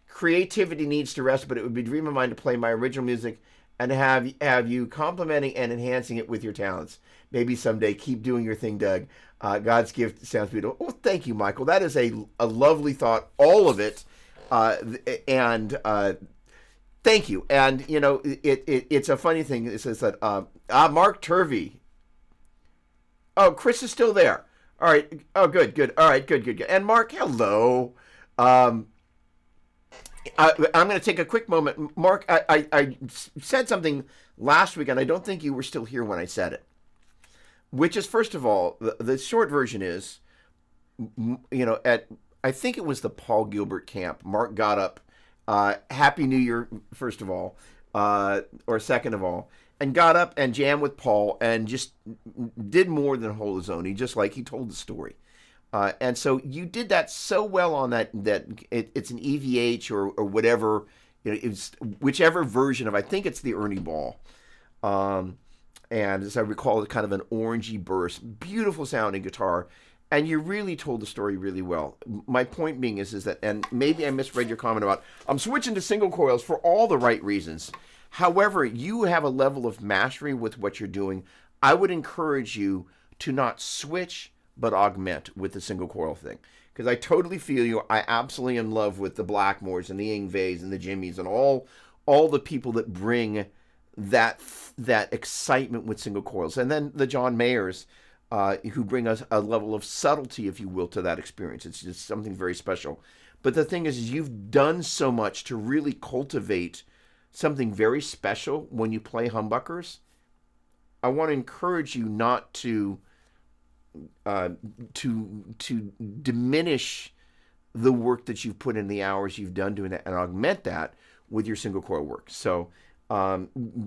Creativity needs to rest, but it would be a dream of mine to play my original music and have you complementing and enhancing it with your talents. Maybe someday. Keep doing your thing, Doug. God's gift sounds beautiful. Oh, thank you, Michael. That is a lovely thought, all of it. And thank you. And, you know, it's a funny thing. It says that Mark Turvey. Oh, Chris is still there. All right. Oh, good. All right, good. And Mark, hello. I'm going to take a quick moment. Mark, I said something last week, and I don't think you were still here when I said it. Which is, first of all, the short version is, you know, I think it was the Paul Gilbert camp. Mark got up, Happy New Year, first of all, or second of all, and got up and jammed with Paul and just did more than hold his own. He told the story. And so you did that so well on that it's an EVH or whatever, you know, it's whichever version of, I think it's the Ernie Ball. And as I recall, it's kind of an orangey burst, beautiful sounding guitar. And you really told the story really well. My point being is that, and maybe I misread your comment about, I'm switching to single coils for all the right reasons. However, you have a level of mastery with what you're doing. I would encourage you to not switch, but augment with the single coil thing. Because I totally feel you. I absolutely am in love with the Blackmores and the Yngwies and the Jimmies and all the people that bring that excitement with single coils. And then the John Mayers, who bring us a level of subtlety, if you will, to that experience. It's just something very special. But the thing is you've done so much to really cultivate something very special when you play humbuckers. I want to encourage you not to diminish the work that you've put in, the hours you've done doing that, and augment that with your single coil work. So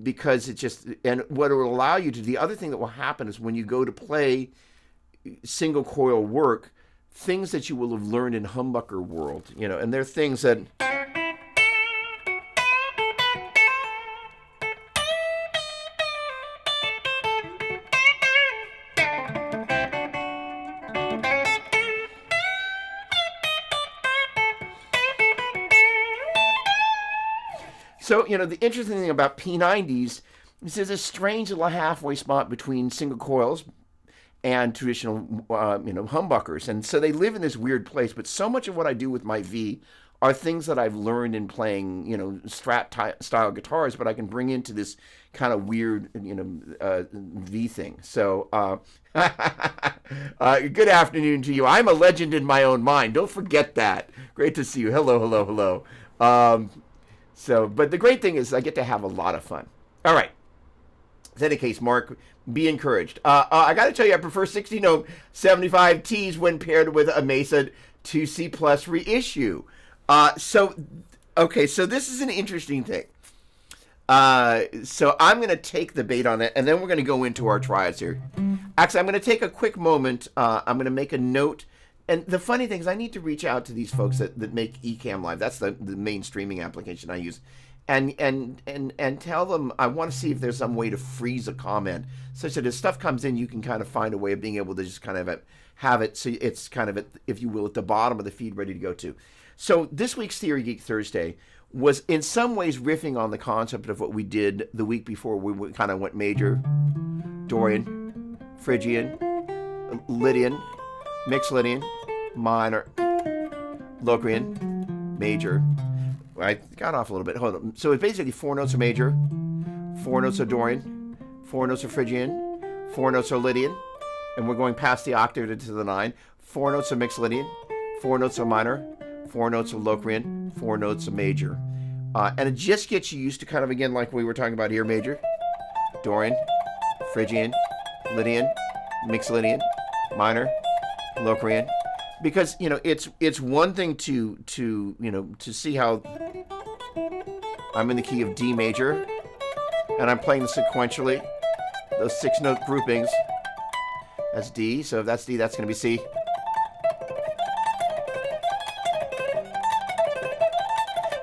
because it just, and what it will allow you to, the other thing that will happen is when you go to play single coil work, things that you will have learned in humbucker world, you know, and they're things that, so, you know, the interesting thing about P90s is there's a strange little halfway spot between single coils and traditional, humbuckers. And so they live in this weird place. But so much of what I do with my V are things that I've learned in playing, you know, Strat style guitars, but I can bring into this kind of weird, V thing. So, good afternoon to you. I'm a legend in my own mind. Don't forget that. Great to see you. Hello. So, but the great thing is I get to have a lot of fun. All right. In any case, Mark, be encouraged. I got to tell you, I prefer 16 ohm 75Ts when paired with a Mesa 2C Plus reissue. So this is an interesting thing. So I'm going to take the bait on it, and then we're going to go into our tries here. Actually, I'm going to take a quick moment. I'm going to make a note. And the funny thing is I need to reach out to these folks that make Ecamm Live. That's the main streaming application I use. And tell them I want to see if there's some way to freeze a comment such that as stuff comes in, you can kind of find a way of being able to just kind of have it so it's kind of, if you will, at the bottom of the feed ready to go to. So this week's Theory Geek Thursday was in some ways riffing on the concept of what we did the week before. We kind of went major, Dorian, Phrygian, Lydian, mixed Lydian, minor, Locrian, major. I got off a little bit. Hold on. So it's basically 4 notes of major, 4 notes of Dorian, 4 notes of Phrygian, 4 notes of Lydian, and we're going past the octave into the 9. 4 notes of mixed Lydian, 4 notes of minor, 4 notes of Locrian, 4 notes of major. And it just gets you used to kind of, again, like we were talking about here, major, Dorian, Phrygian, Lydian, mixed Lydian, minor, Locrian. Because, you know, it's one thing to see how I'm in the key of D major, and I'm playing sequentially, those 6-note groupings. That's D, so if that's D, that's going to be C.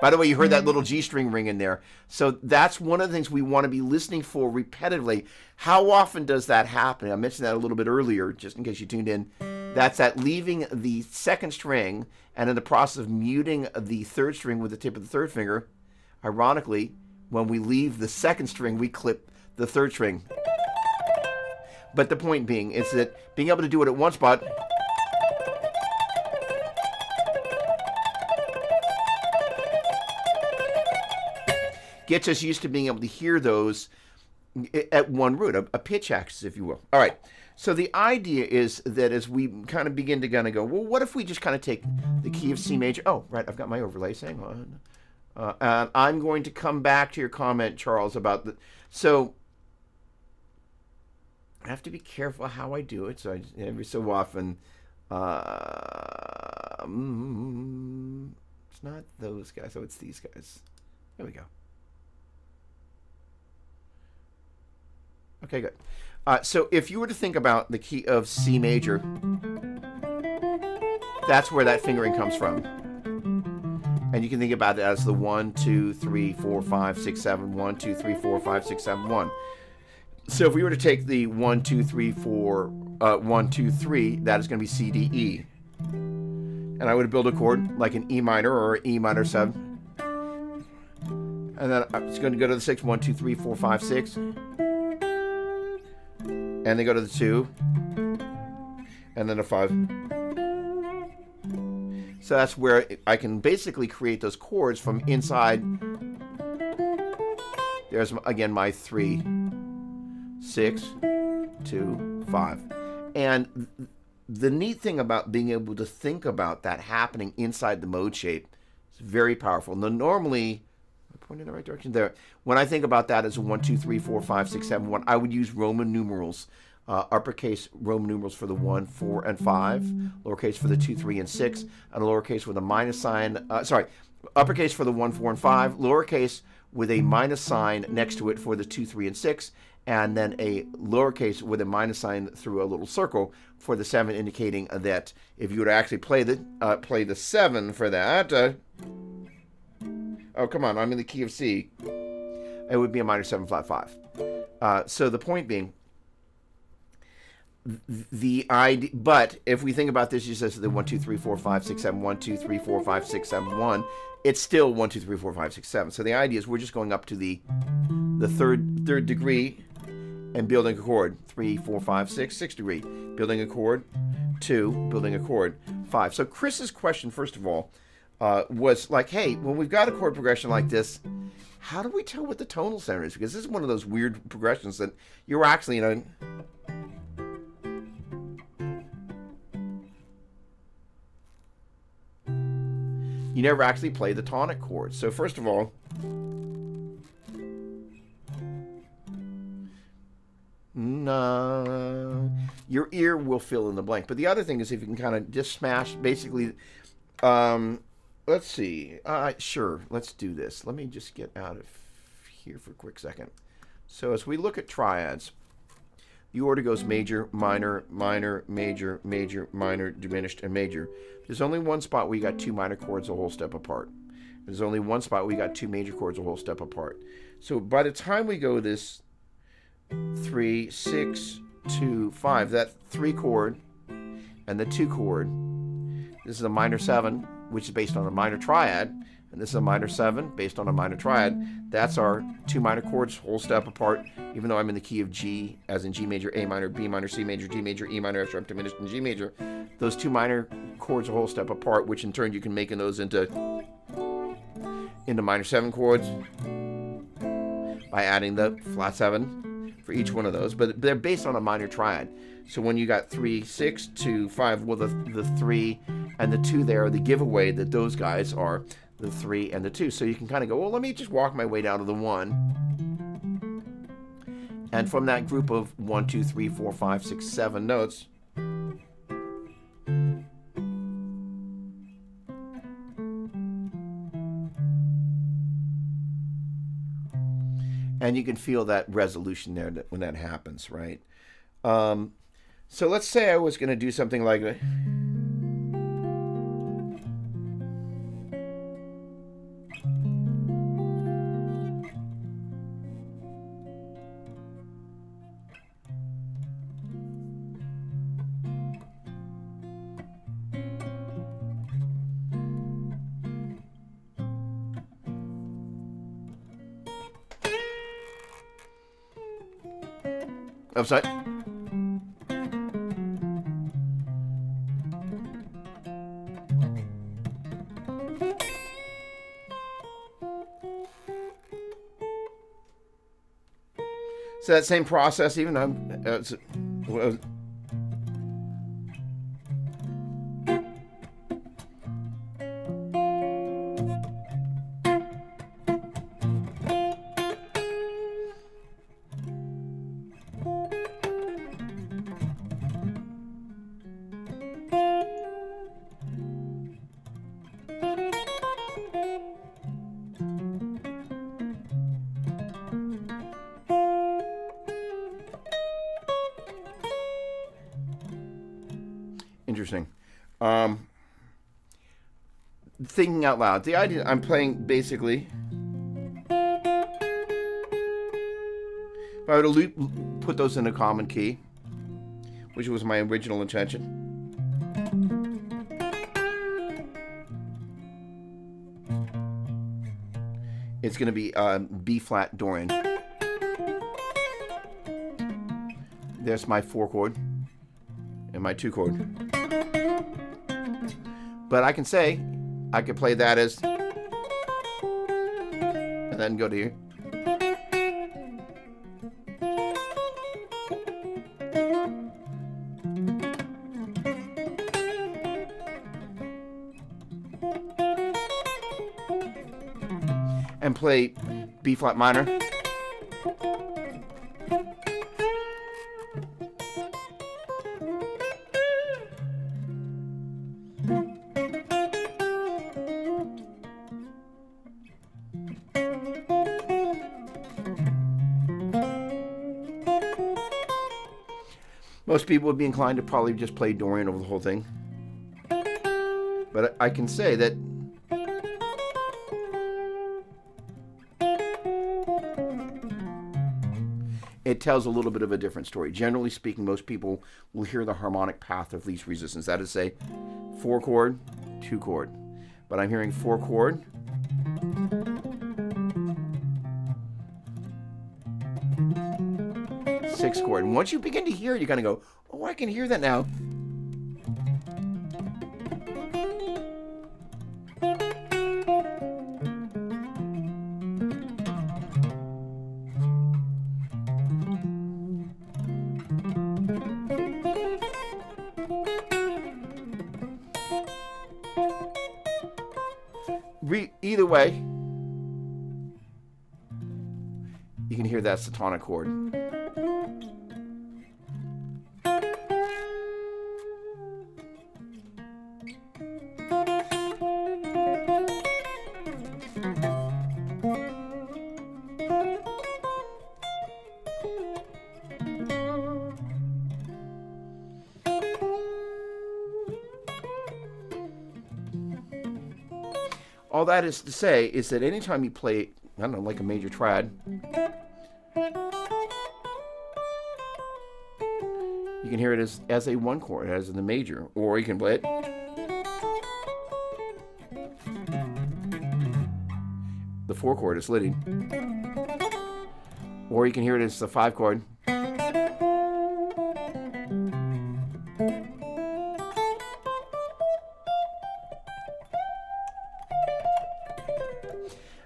By the way, you heard that little G string ring in there. So that's one of the things we want to be listening for repetitively. How often does that happen? I mentioned that a little bit earlier, just in case you tuned in. That's that leaving the second string and in the process of muting the third string with the tip of the third finger. Ironically, when we leave the second string, we clip the third string. But the point being is that being able to do it at one spot gets us used to being able to hear those at one root, a pitch axis, if you will. All right. So the idea is that as we kind of begin to kind of go, well, what if we just kind of take the key of C major? Oh, right. I've got my overlay. Hang on. And I'm going to come back to your comment, Charles, about the. So I have to be careful how I do it. So every so often, it's not those guys. So it's these guys. There we go. Okay, good. So if you were to think about the key of C major, that's where that fingering comes from. And you can think about it as the 1, 2, 3, 4, 5, 6, 7, 1, 2, 3, 4, 5, 6, 7, 1. So if we were to take the 1, 2, 3, 4, 1, 2, 3, that is going to be C, D, E. And I would build a chord like an E minor or E minor 7. And then I'm just going to go to the 6, 1, 2, 3, 4, 5, 6. And then go to the 2, and then a 5. So that's where I can basically create those chords from inside. There's, again, my 3, 6, 2, 5. And the neat thing about being able to think about that happening inside the mode shape is very powerful. Now, normally, in the right direction there. When I think about that as a 1, 2, 3, 4, 5, 6, 7, 1, I would use Roman numerals, uppercase Roman numerals for the 1, 4, and 5, lowercase for the 2, 3, and 6, and a lowercase with a minus sign. Uppercase for the 1, 4, and 5, lowercase with a minus sign next to it for the 2, 3, and 6, and then a lowercase with a minus sign through a little circle for the 7, indicating that if you were to actually play the 7 for that. Oh, come on, I'm in the key of C. It would be a minor 7 flat 5. So the point being, the idea, but if we think about this, you says the 1, 2, 3, 4, 5, 6, 7, 1, 2, 3, 4, 5, 6, 7, 1. It's still 1, 2, 3, 4, 5, 6, 7. So the idea is we're just going up to the third degree and building a chord. 3, 4, 5, 6, 6 degree. Building a chord. 2, building a chord. 5. So Chris's question, first of all, was like, hey, when we've got a chord progression like this, how do we tell what the tonal center is? Because this is one of those weird progressions that you're actually, you never actually play the tonic chord. So first of all, no, your ear will fill in the blank. But the other thing is if you can kind of just smash, basically, let's see. Sure, let's do this. Let me just get out of here for a quick second. So as we look at triads, the order goes major, minor, minor, major, major, minor, diminished, and major. There's only one spot where you got 2 minor chords a whole step apart. There's only one spot where you got 2 major chords a whole step apart. So by the time we go this 3, 6, 2, 5, that 3 chord and the 2 chord, this is a minor 7, which is based on a minor triad, and this is a minor 7 based on a minor triad. That's our 2 minor chords whole step apart, even though I'm in the key of G, as in G major, A minor, B minor, C major, D major, E minor, F sharp, diminished, and G major. Those 2 minor chords a whole step apart, which in turn you can make those into minor 7 chords by adding the flat 7 for each one of those, but they're based on a minor triad. So when you got 3, 6, 2, 5, well, the 3 and the 2 there are the giveaway that those guys are the 3 and the 2. So you can kind of go, well, let me just walk my way down to the 1. And from that group of 1, 2, 3, 4, 5, 6, 7 notes, and you can feel that resolution there when that happens, right? So let's say I was going to do something like a, upside. So that same process, even though interesting. Thinking out loud. The idea I'm playing basically. If I were to put those in a common key, which was my original intention. It's going to be B flat Dorian. There's my 4 chord and my 2 chord. But I can say, I could play that as, and then go to here. And play B flat minor. Most people would be inclined to probably just play Dorian over the whole thing. But I can say that it tells a little bit of a different story. Generally speaking, most people will hear the harmonic path of least resistance. That is, say, 4 chord, 2 chord. But I'm hearing 4 chord, six chord. And once you begin to hear it, you kind of go, oh, I can hear that now. Either way, you can hear that's the tonic chord. All that is to say is that anytime you play, I don't know, like a major triad, you can hear it as a 1 chord, as in the major, or you can play it the 4 chord is leading, or you can hear it as the 5 chord.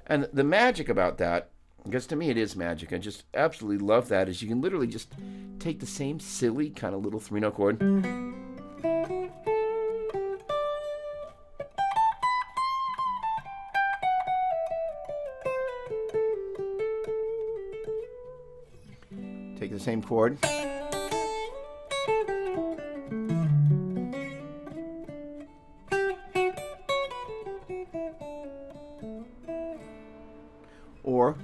And the magic about that, because to me it is magic, I just absolutely love that, is you can literally just take the same silly kind of little 3-note chord, Take the same chord. Or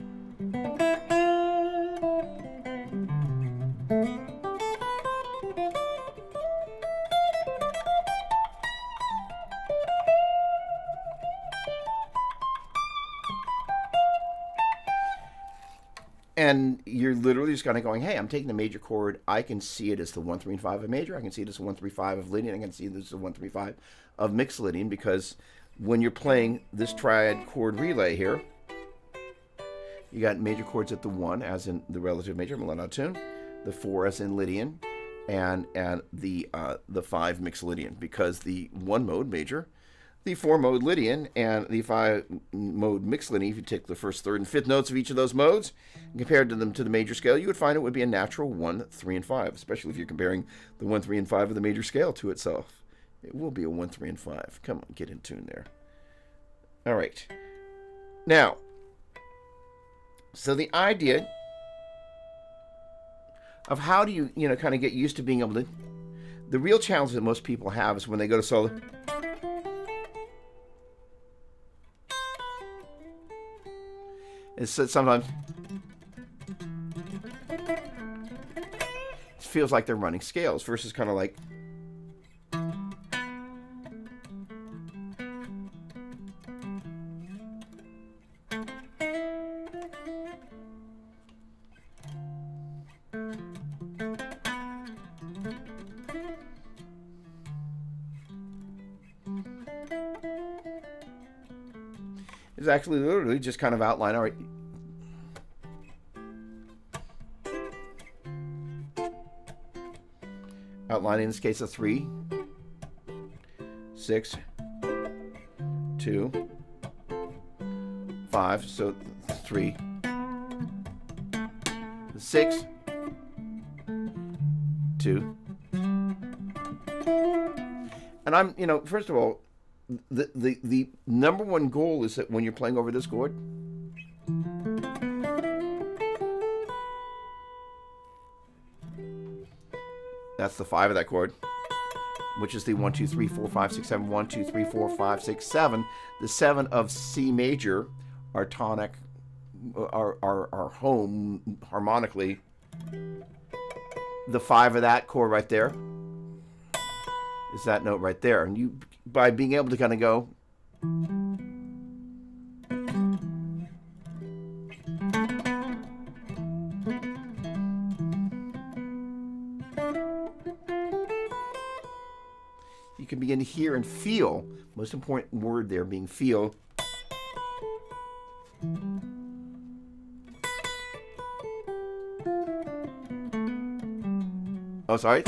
and you're literally just kind of going, hey, I'm taking the major chord. I can see it as the 1, 3, and 5 of major. I can see it as the 1, 3, 5 of Lydian. I can see this as the 1, 3, 5 of mixed Lydian, because when you're playing this triad chord relay here, you got major chords at the 1, as in the relative major monotone, the 4 as in Lydian, and the 5 mixed Lydian, because the 1 mode major, the 4 mode Lydian, and the 5 mode mixed Lydian, if you take the first, third, and fifth notes of each of those modes and compared to them to the major scale, you would find it would be a natural 1, 3, and 5, especially if you're comparing the 1, 3, and 5 of the major scale to itself. It will be a 1, 3, and 5. Come on, get in tune there. All right. Now, so the idea of how do you, kind of get used to being able to, the real challenge that most people have is when they go to solo. It's that sometimes it feels like they're running scales versus kind of like. Is actually literally just kind of outline. All right. Outlining in this case a 3, 6, 2, 5. So 3, 6, 2. And I'm, first of all, the number one goal is that when you're playing over this chord, that's the 5 of that chord, which is the 1, 2, 3, 4, 5, 6, 7, 1, 2, 3, 4, 5, 6, 7. The 7 of C major, our tonic, our home harmonically. The 5 of that chord right there is that note right there. And you, by being able to kind of go, you can begin to hear and feel, most important word there being feel. Oh, sorry.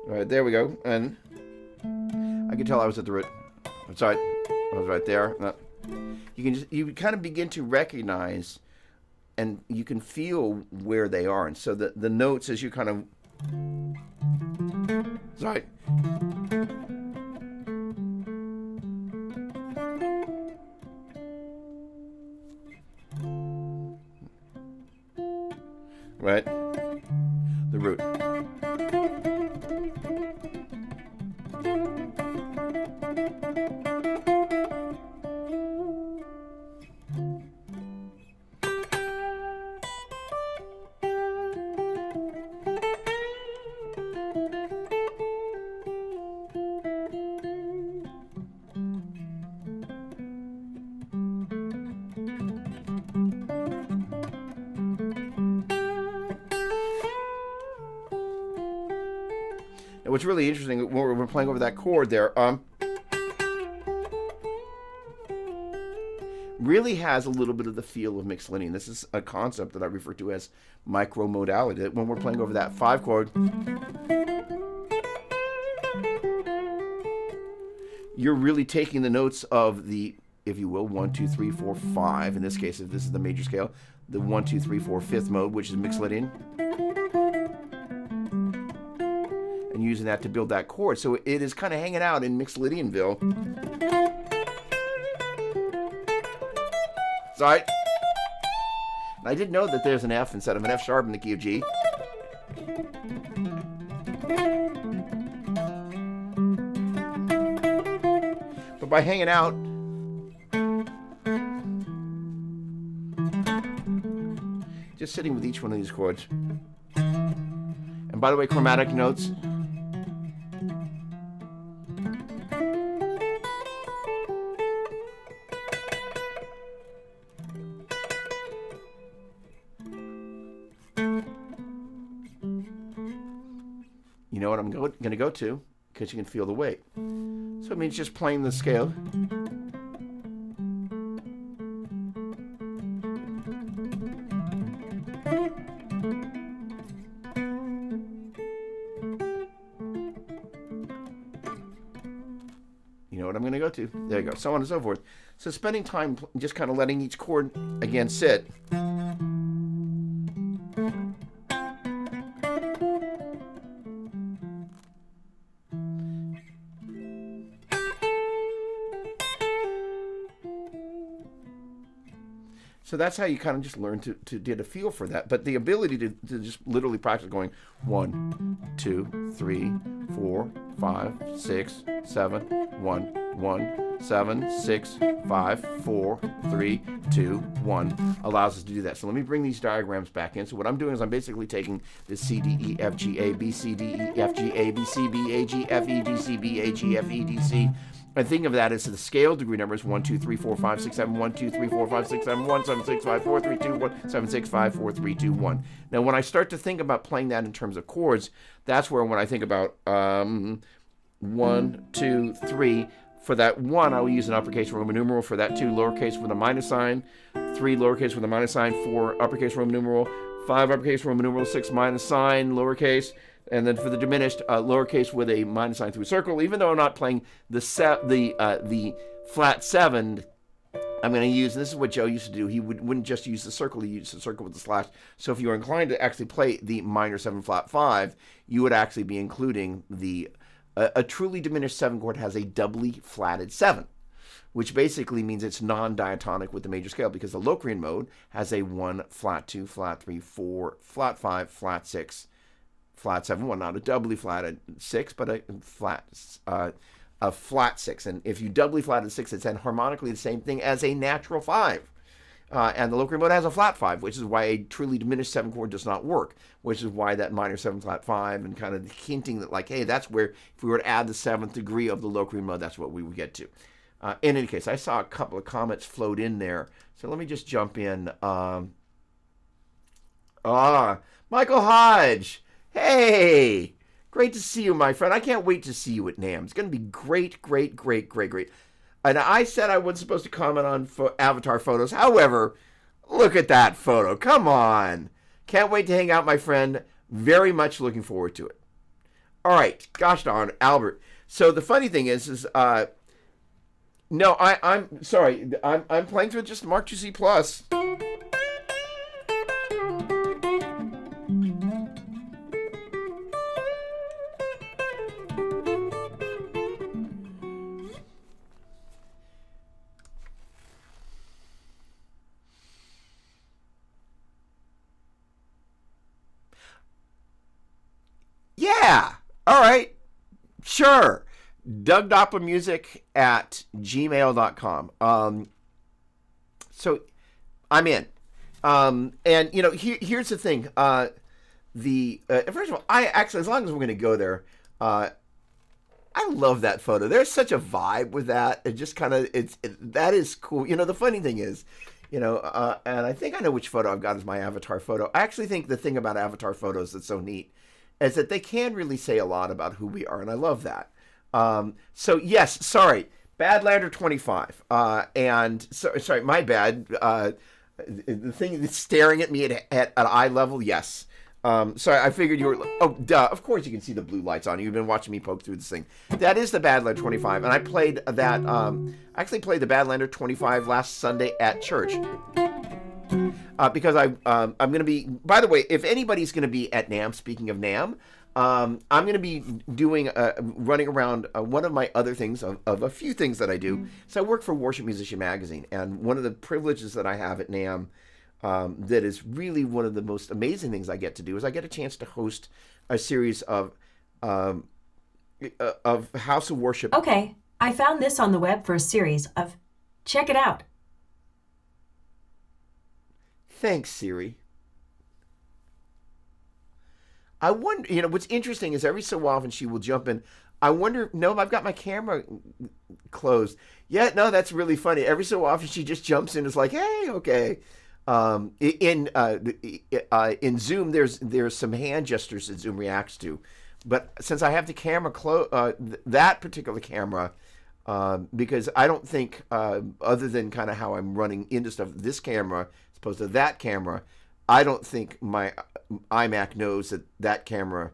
All right, there we go. And I can tell I was at the root. I'm sorry. I was right there. No. You kind of begin to recognize and you can feel where they are. And so the notes as you kind of, sorry. Right? The root. What's really interesting when we're playing over that chord there, really has a little bit of the feel of mixed Lydian. This is a concept that I refer to as micromodality. That when we're playing over that 5 chord, you're really taking the notes of the, if you will, 1, 2, 3, 4, 5. In this case, if this is the major scale, the 1, 2, 3, 4, fifth mode, which is Mixolydian, and using that to build that chord. So it is kind of hanging out in Mixolydianville. Sorry. And I didn't know that there's an F instead of an F sharp in the key of G. But by hanging out, just sitting with each one of these chords. And by the way, chromatic notes. You know what I'm going to go to, because you can feel the weight. So it means just playing the scale. You know what I'm going to go to. There you go. So on and so forth. So spending time just kind of letting each chord again sit. So that's how you kind of just learn to get a feel for that. But the ability to just literally practice going 1, 2, 3, 4, 5, 6, 7, 1, 1, 7, 6, 5, 4, 3, 2, 1 allows us to do that. So let me bring these diagrams back in. So what I'm doing is I'm basically taking this C, D, E, F, G, A, B, C, D, E, F, G, A, B, C, B, A, G, F, E, D, C, B, A, G, F, E, D, C. And think of that as the scale degree numbers 1, 2, 3, 4, 5, 6, 7, 1, 2, 3, 4, 5, 6, 7, 1, 7, 6, 5, 4, 3, 2, 1, 7, 6, 5, 4, 3, 2, 1. Now, when I start to think about playing that in terms of chords, that's where when I think about 1, 2, 3, for that 1, I will use an uppercase Roman numeral. For that 2, lowercase with a minus sign. 3, lowercase with a minus sign. 4, uppercase Roman numeral. 5, uppercase Roman numeral. 6, minus sign, lowercase. And then for the diminished, lowercase with a minus sign through a circle. Even though I'm not playing the flat 7, I'm going to use, and this is what Joe used to do, he wouldn't just use the circle, he used the circle with the slash. So if you were inclined to actually play the minor 7 flat 5, you would actually be including a truly diminished 7 chord has a doubly flatted 7, which basically means it's non-diatonic with the major scale, because the Locrian mode has a 1, flat 2, flat 3, 4, flat 5, flat 6, flat 7, well, not a doubly flatted 6, but a flat 6. And if you doubly flatted 6, it's then harmonically the same thing as a natural 5. And the Locrian mode has a flat 5, which is why a truly diminished 7 chord does not work, which is why that minor 7 flat 5, and kind of hinting that, like, hey, that's where, if we were to add the 7th degree of the Locrian mode, that's what we would get to. In any case, I saw a couple of comments float in there, so let me just jump in. Michael Hodge. Hey, great to see you, my friend. I can't wait to see you at NAMM. It's going to be great, great, great, great, great. And I said I wasn't supposed to comment on avatar photos. However, look at that photo. Come on. Can't wait to hang out, my friend. Very much looking forward to it. All right. Gosh darn, Albert. So the funny thing is no, I'm sorry. I'm playing through just Mark IIc Plus. Yeah. All right. Sure. DougDopplerMusic@gmail.com. So I'm in. And you know, here's the thing. First of all, I actually, as long as we're going to go there, I love that photo. There's such a vibe with that. It just kind of, that is cool. You know, the funny thing is, you know, and I think I know which photo I've got as my avatar photo. I actually think the thing about avatar photos that's so neat is that they can really say a lot about who we are, and I love that. So yes, sorry, Badlander 25, and sorry, my bad. The thing that's staring at me at eye level, yes, So I figured you were. Oh, duh! Of course you can see the blue lights on. You've been watching me poke through this thing. That is the Badlander 25, and I played that. I actually played the Badlander 25 last Sunday at church. Because I'm going to be. By the way, if anybody's going to be at NAMM, speaking of NAMM, I'm going to be doing running around one of my other things of a few things that I do. So I work for Worship Musician Magazine, and one of the privileges that I have at NAMM that is really one of the most amazing things I get to do is I get a chance to host a series of House of Worship. Okay, I found this on the web for a series of. Check it out. Thanks, Siri. I wonder, what's interesting is every so often she will jump in. I wonder, no, I've got my camera closed. Yeah, no, that's really funny. Every so often she just jumps in and is like, hey, okay. In Zoom, there's some hand gestures that Zoom reacts to. But since I have the camera that particular camera, because I don't think, other than kind of how I'm running into stuff, this camera, as opposed to that camera, I don't think my iMac knows that that camera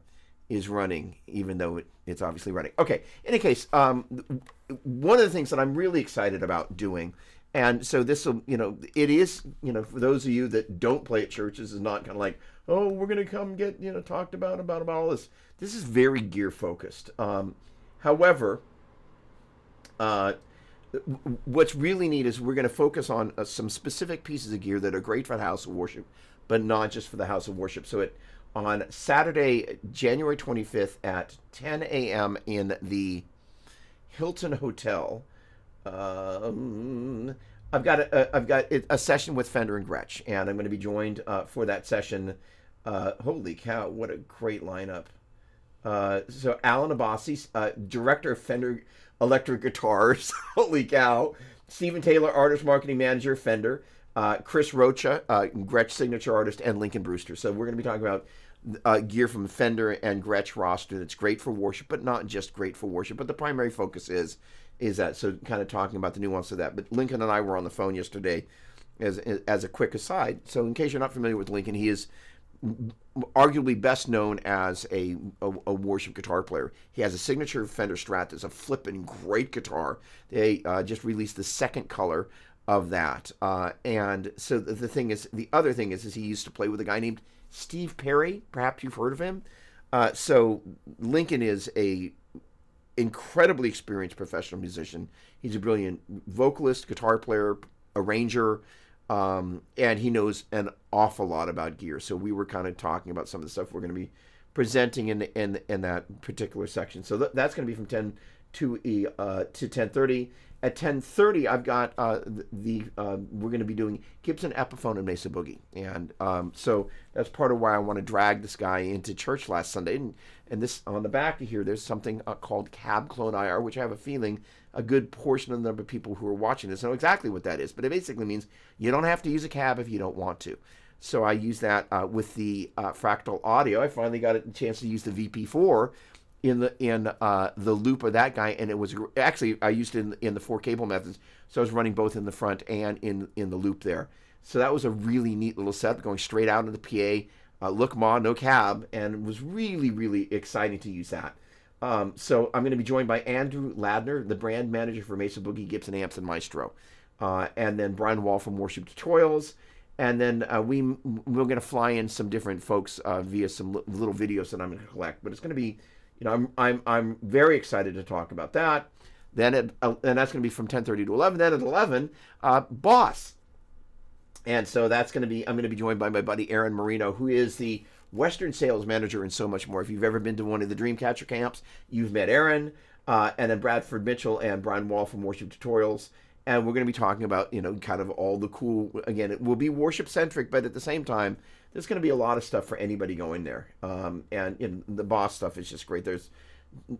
is running, even though it's obviously running. Okay, in any case, one of the things that I'm really excited about doing, and so this will, it is, for those of you that don't play at churches, is not kind of like, oh, we're going to come get, talked about all this. This is very gear focused. However, what's really neat is we're going to focus on some specific pieces of gear that are great for the house of worship, but not just for the house of worship. So on Saturday, January 25th at 10 a.m. in the Hilton Hotel, I've got a session with Fender and Gretsch, and I'm going to be joined for that session. Holy cow, what a great lineup. So Alan Abbasi, director of Fender electric guitars. Holy cow. Stephen Taylor, artist marketing manager, Fender. Chris Rocha, Gretsch signature artist, and Lincoln Brewster. So we're going to be talking about gear from Fender and Gretsch roster that's great for worship, but not just great for worship. But the primary focus is that. So kind of talking about the nuance of that. But Lincoln and I were on the phone yesterday as a quick aside. So in case you're not familiar with Lincoln, he is arguably best known as a worship guitar player. He has a signature Fender Strat that's a flippin' great guitar. They just released the second color of that. And so the other thing is he used to play with a guy named Steve Perry. Perhaps you've heard of him. So Lincoln is a incredibly experienced professional musician. He's a brilliant vocalist, guitar player, arranger, and he knows an awful lot about gear. So we were kind of talking about some of the stuff we're going to be presenting in that particular section. So that's going to be from 10 to 10:30. At 10:30, I've got we're going to be doing Gibson Epiphone and Mesa Boogie, and so that's part of why I want to drag this guy into church last Sunday. And this on the back of here, there's something called Cab Clone IR, which I have a feeling a good portion of the number of people who are watching this know exactly what that is. But it basically means you don't have to use a cab if you don't want to. So I use that with the Fractal Audio. I finally got a chance to use the VP4 in the loop of that guy, and it was actually I used it in the 4 cable methods, so I was running both in the front and in the loop there. So that was a really neat little set going straight out into the PA. Look Ma, no cab, and it was really, really exciting to use that. So I'm going to be joined by Andrew Ladner, the brand manager for Mesa Boogie, Gibson Amps, and Maestro, and then Brian Wall from Worship Tutorials. And then we're going to fly in some different folks via some little videos that I'm going to collect. But it's going to be, I'm very excited to talk about that. Then and that's going to be from 10:30 to 11. Then at 11, Boss. And so I'm going to be joined by my buddy Aaron Marino, who is the Western sales manager and so much more. If you've ever been to one of the Dreamcatcher camps, you've met Aaron, and then Bradford Mitchell and Brian Wall from Worship Tutorials. And we're going to be talking about, kind of all the cool, again, it will be worship centric, but at the same time, there's going to be a lot of stuff for anybody going there. And the Boss stuff is just great. There's,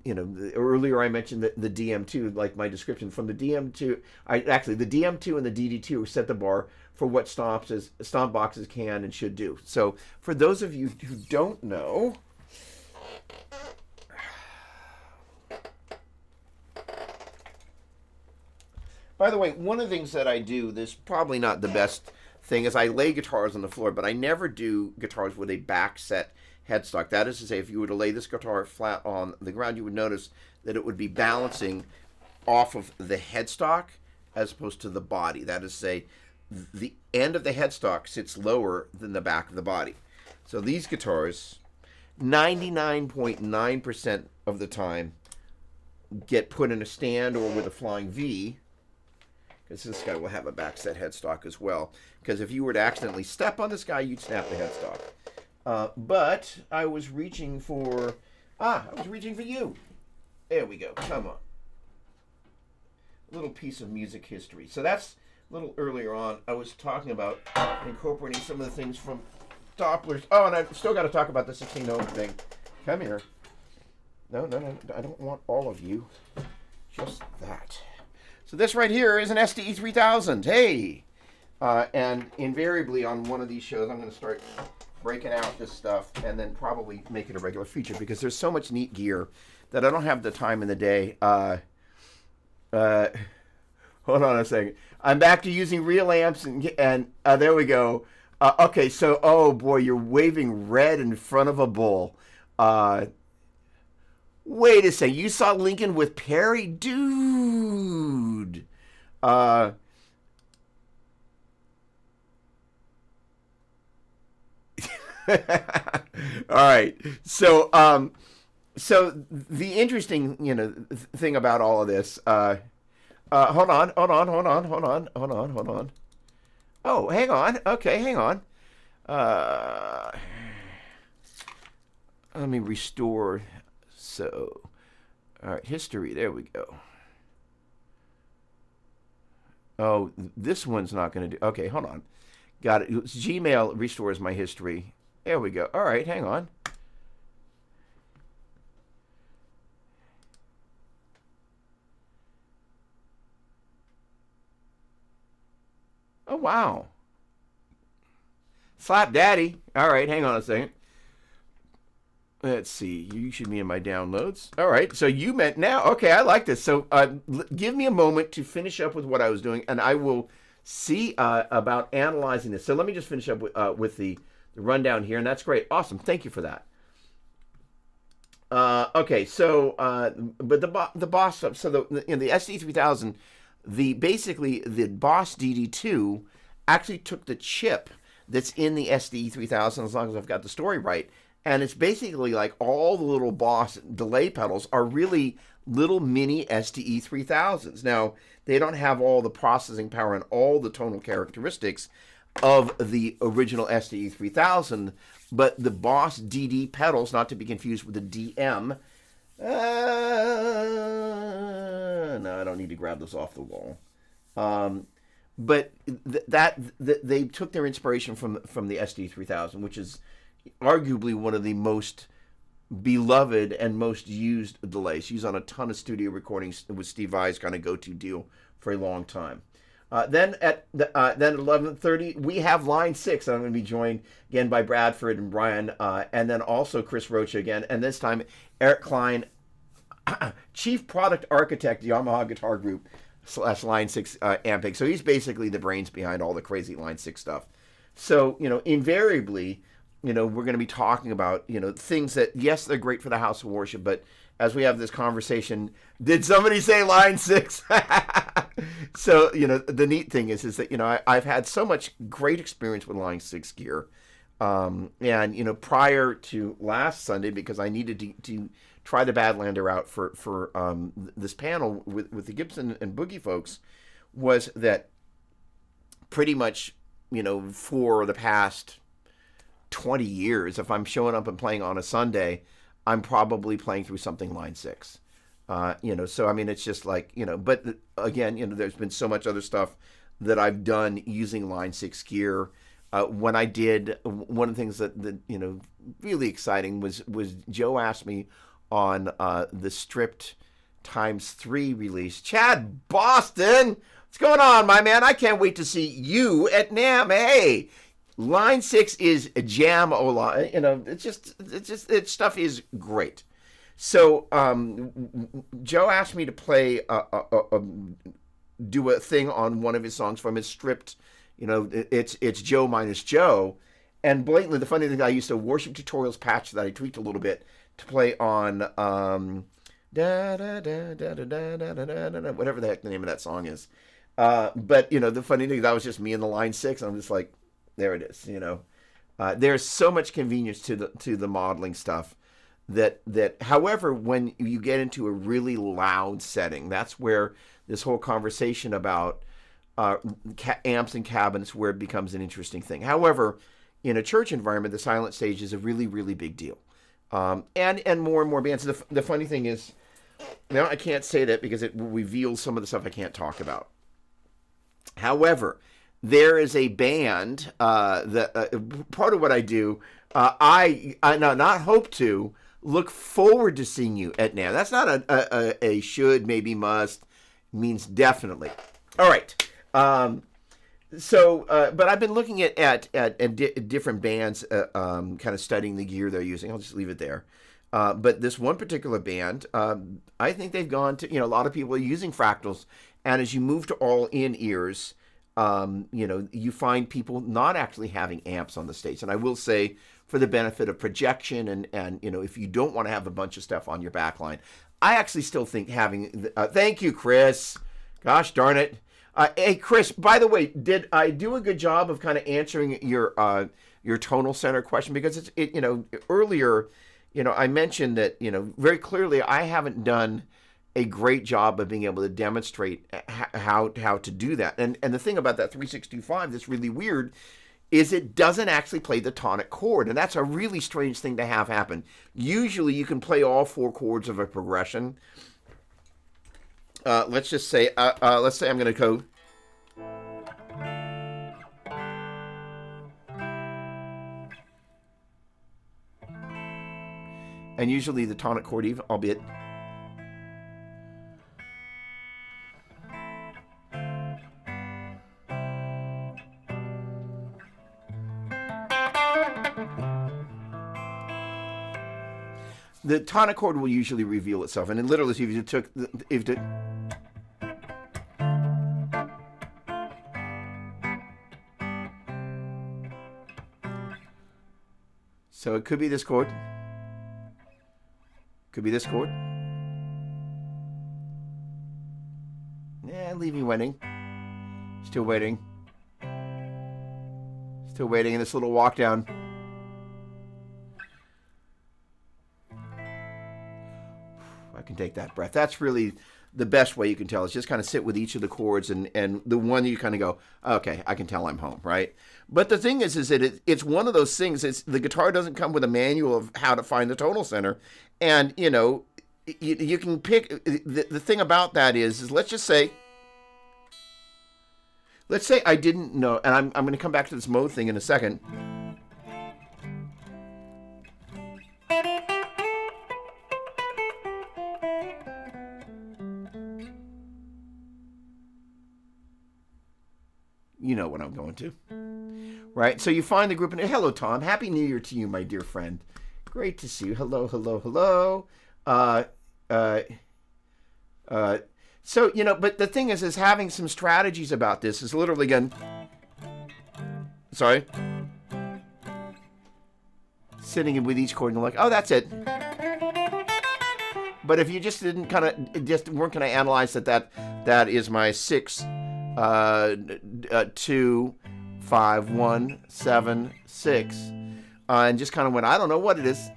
earlier I mentioned the DM2, like my description from the DM2, the DM2 and the DD2 set the bar for what stomp boxes can and should do. So for those of you who don't know, by the way, one of the things that I do, this is probably not the best thing, is I lay guitars on the floor, but I never do guitars with a back set headstock. That is to say, if you were to lay this guitar flat on the ground, you would notice that it would be balancing off of the headstock as opposed to the body. That is to say, the end of the headstock sits lower than the back of the body. So these guitars, 99.9% of the time, get put in a stand or with a flying V, because this guy will have a backset headstock as well. Because if you were to accidentally step on this guy, you'd snap the headstock. But I was reaching for you. There we go. Come on. A little piece of music history. So that's a little earlier on. I was talking about incorporating some of the things from Doppler's. Oh, and I still got to talk about the 16 ohm thing. Come here. No. I don't want all of you. Just that. So this right here is an SDE 3000. Hey! And invariably on one of these shows, I'm going to start breaking out this stuff and then probably make it a regular feature because there's so much neat gear that I don't have the time in the day. Hold on a second. I'm back to using real amps and there we go. Okay, so, oh boy, you're waving red in front of a bull. Wait a second, you saw Lincoln with Perry? Dude. All right. So the interesting, thing about all of this, hold on. Oh, hang on. Okay, hang on. Let me restore. So, all right, history. There we go. Oh, this one's not going to do. Okay, hold on. Got it. Gmail restores my history. There we go. All right, hang on. Oh, wow. Slap Daddy. All right, hang on a second. Let's see. You should be in my downloads. All right, so you meant now. Okay, I like this. So give me a moment to finish up with what I was doing, and I will see about analyzing this. So let me just finish up with the rundown here, and that's great. Awesome. Thank you for that. Okay, so but the Boss, so the SD 3000, basically the Boss DD2 actually took the chip that's in the SD 3000, as long as I've got the story right, and it's basically like all the little Boss delay pedals are really little mini SDE 3000s. Now, they don't have all the processing power and all the tonal characteristics of the original SDE 3000, but the Boss DD pedals, not to be confused with the DM. No, I don't need to grab this off the wall. But they took their inspiration from the SD 3000, which is arguably one of the most beloved and most used delays. Used on a ton of studio recordings with Steve Vai's kind of go-to deal for a long time. Then at 11:30 we have line 6. I'm going to be joined again by Bradford and Brian, and then also Chris Rocha again, and this time Eric Klein, Chief Product Architect, Yamaha Guitar Group / Line 6 Ampeg. So he's basically the brains behind all the crazy Line 6 stuff. So invariably, we're going to be talking about things that, yes, they're great for the house of worship, but as we have this conversation, did somebody say Line 6? So, the neat thing is that, I've had so much great experience with Line 6 gear. And, prior to last Sunday, because I needed to try the Badlander out for this panel with the Gibson and Boogie folks, was that pretty much, for the past 20 years, if I'm showing up and playing on a Sunday, I'm probably playing through something Line 6. So I mean, it's just like, but again, there's been so much other stuff that I've done using Line 6 gear. When I did, one of the things that really exciting was Joe asked me on the stripped ×3 release. Chad Boston, what's going on, my man? I can't wait to see you at NAMM. Hey, Line 6 is a jam. It's stuff is great. So Joe asked me to play do a thing on one of his songs from his stripped. It's Joe minus Joe, And blatantly, the funny thing, I used a worship tutorials patch that I tweaked a little bit to play on da da da da da da da da da, whatever the heck the name of that song is. But the funny thing, that was just me in the line 6, and I'm just like, there it is. There's so much convenience to the modeling stuff that however, when you get into a really loud setting, that's where this whole conversation about amps and cabinets, where it becomes an interesting thing. However, in a church environment, the silent stage is a really, really big deal. And more bands. The funny thing is, now I can't say that because it reveals some of the stuff I can't talk about. However, there is a band that part of what I do, I not hope to, look forward to seeing you at NAMM. That's not a should, maybe, must, means definitely. All right. But I've been looking at different bands, kind of studying the gear they're using. I'll just leave it there. But this one particular band, I think they've gone to, a lot of people are using fractals. And as you move to all-in ears, you find people not actually having amps on the stage. And I will say, for the benefit of projection and if you don't want to have a bunch of stuff on your backline, I actually still think having, thank you, Chris. Gosh darn it. Hey, Chris, by the way, did I do a good job of kind of answering your tonal center question? Because earlier, I mentioned that, very clearly I haven't done a great job of being able to demonstrate how to do that. And the thing about that 3625 that's really weird is it doesn't actually play the tonic chord. And that's a really strange thing to have happen. Usually you can play all 4 chords of a progression. Let's say I'm going to go. And usually the tonic chord, even, albeit. The tonic chord will usually reveal itself, and literally, if you took, so it could be this chord, could be this chord. Yeah, leave me waiting. Still waiting. Still waiting in this little walk down. I can take that breath. That's really the best way you can tell. Is just kind of sit with each of the chords and the one you kind of go, okay, I can tell I'm home, right? But the thing is that it's one of those things. The guitar doesn't come with a manual of how to find the tonal center, and you can pick. The thing about that is let's say I didn't know, and I'm going to come back to this mode thing in a second. You know what I'm going to, right? So you find the group, and hello, Tom. Happy New Year to you, my dear friend. Great to see you. Hello, hello, hello. So, but the thing is having some strategies about this is literally again, sorry, sitting with each chord and like, oh, that's it. But if you just weren't going to analyze that is my 6, 2, 5, 1, 7, 6, and just kind of went, I don't know what it is.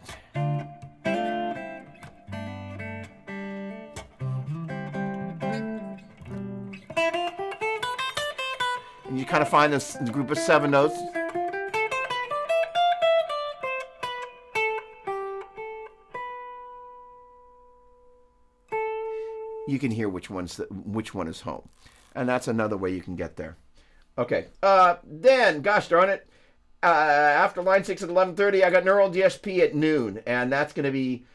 And you kind of find this group of 7 notes. You can hear which one is home. And that's another way you can get there. Okay. Then, gosh darn it, after line 6 at 11:30, I got Neural DSP at noon. And that's going to be